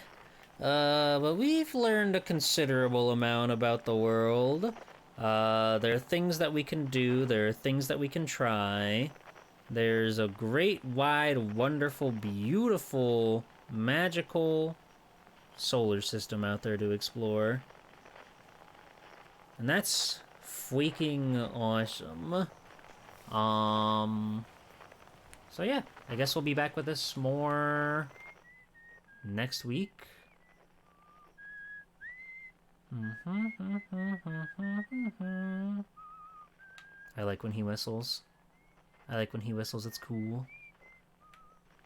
S1: But we've learned a considerable amount about the world. There are things that we can do. There are things that we can try. There's a great, wide, wonderful, beautiful, magical solar system out there to explore. And that's freaking awesome. So yeah, I guess we'll be back with this more next week. I like when he whistles. It's cool.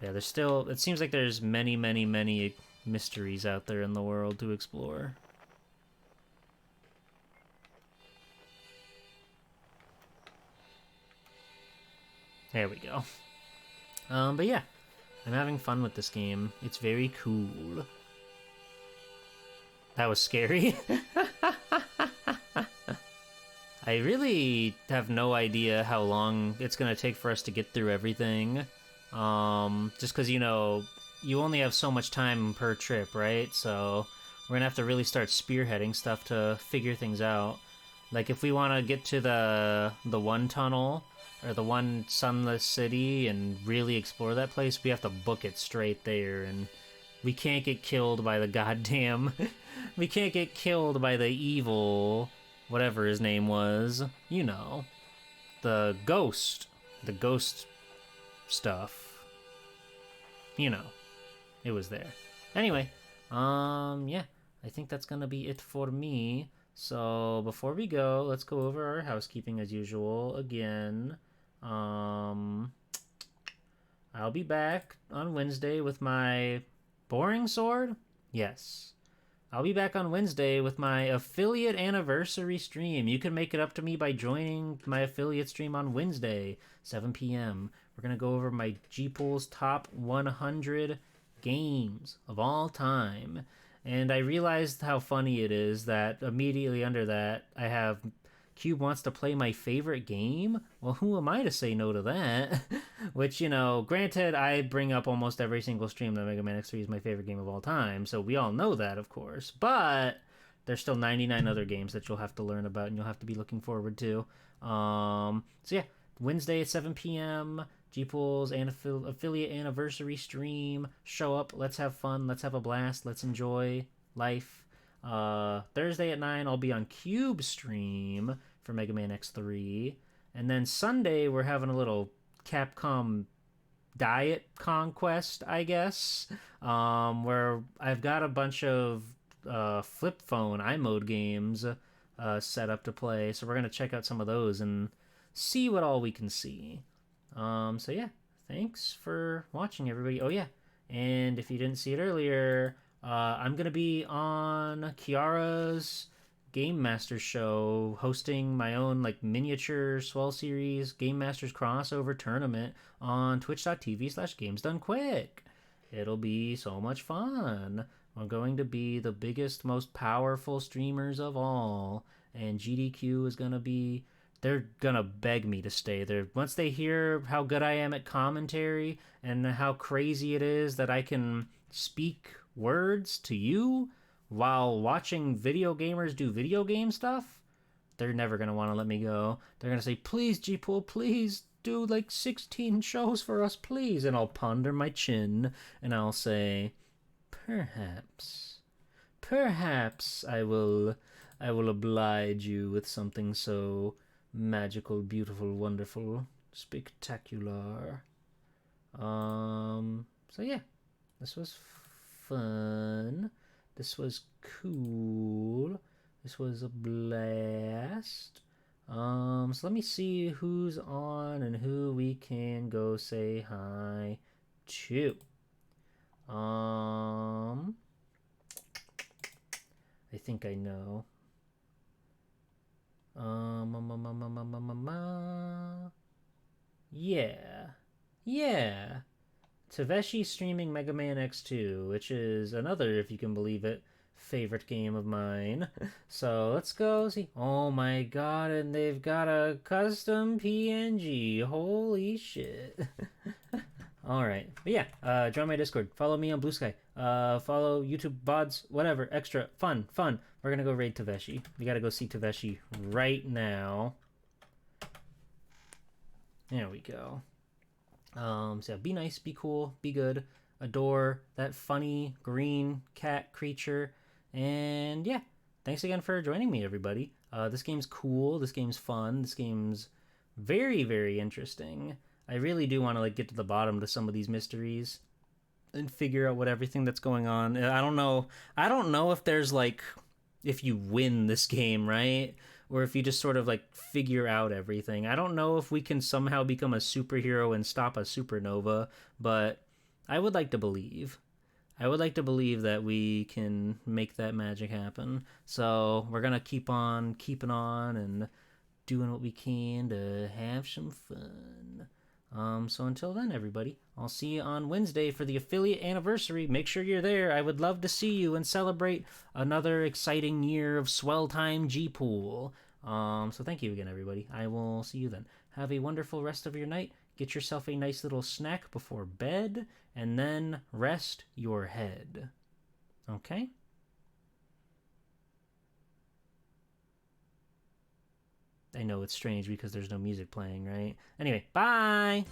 S1: Yeah, there's still, it seems like there's many, many, many mysteries out there in the world to explore. There we go. But yeah, I'm having fun with this game. It's very cool. That was scary. I really have no idea how long it's gonna take for us to get through everything. Just because, you know, you only have so much time per trip, right? So we're gonna have to really start spearheading stuff to figure things out. Like if we want to get to the one tunnel or the one sunless city and really explore that place, we have to book it straight there, and we can't get killed by the goddamn... we can't get killed by the evil... whatever his name was. You know. The ghost. The ghost stuff. You know. It was there. Anyway. Yeah. I think that's gonna be it for me. So, before we go, let's go over our housekeeping as usual again. I'll be back on Wednesday with my boring sword? Yes. I'll be back on Wednesday with my affiliate anniversary stream. You can make it up to me by joining my affiliate stream on Wednesday, 7 p.m. We're going to go over my G-Pool's top 100 games of all time. And I realized how funny it is that immediately under that, I have Cube wants to play my favorite game? Well, who am I to say no to that? Which, you know, granted, I bring up almost every single stream that Mega Man X3 is my favorite game of all time, so we all know that, of course. But there's still 99 other games that you'll have to learn about and you'll have to be looking forward to. So yeah, Wednesday at 7 p.m., Gpool's affiliate anniversary stream. Show up. Let's have fun. Let's have a blast. Let's enjoy life. Thursday at 9, I'll be on Cube stream for Mega Man X3. And then Sunday, we're having a little Capcom diet conquest, I guess, where I've got a bunch of flip phone iMode games set up to play. So we're going to check out some of those and see what all we can see. So yeah, thanks for watching, everybody. Oh yeah, and if you didn't see it earlier, I'm going to be on Kiara's Game Masters show, hosting my own like miniature Swell Series Game Masters crossover tournament on twitch.tv/gamesdonequick. It'll be so much fun. We're going to be the biggest, most powerful streamers of all, and GDQ is going to be... They're going to beg me to stay there. Once they hear how good I am at commentary and how crazy it is that I can speak words to you while watching video gamers do video game stuff, they're never going to want to let me go. They're going to say, please, Gpool, please do like 16 shows for us, please. And I'll ponder my chin and I'll say, perhaps I will oblige you with something so magical, beautiful, wonderful, spectacular. So yeah, this was fun. This was cool. This was a blast. So let me see who's on and who we can go say hi to. I think I know. Yeah. Taveshi streaming Mega Man X2, which is another, if you can believe it, favorite game of mine. So let's go see. Oh my god, and they've got a custom PNG. Holy shit. Alright. But yeah, join my Discord. Follow me on Blue Sky. Follow YouTube VODs, whatever. Extra. Fun. We're gonna go raid Taveshi. We gotta go see Taveshi right now. There we go. So yeah, be nice, be cool, be good. Adore that funny green cat creature. And yeah, thanks again for joining me, everybody. This game's cool. This game's fun. This game's very, very interesting. I really do want to like get to the bottom to some of these mysteries and figure out what everything that's going on. I don't know if there's like, if you win this game, right? Or if you just sort of like figure out everything. I don't know if we can somehow become a superhero and stop a supernova, but I would like to believe. I would like to believe that we can make that magic happen. So we're going to keep on keeping on and doing what we can to have some fun. So until then, everybody, I'll see you on Wednesday for the affiliate anniversary. Make sure you're there. I would love to see you and celebrate another exciting year of Swell Time Gpool. So thank you again, everybody. I will see you then. Have a wonderful rest of your night. Get yourself a nice little snack before bed, and then rest your head. Okay? I know it's strange because there's no music playing, right? Anyway, bye!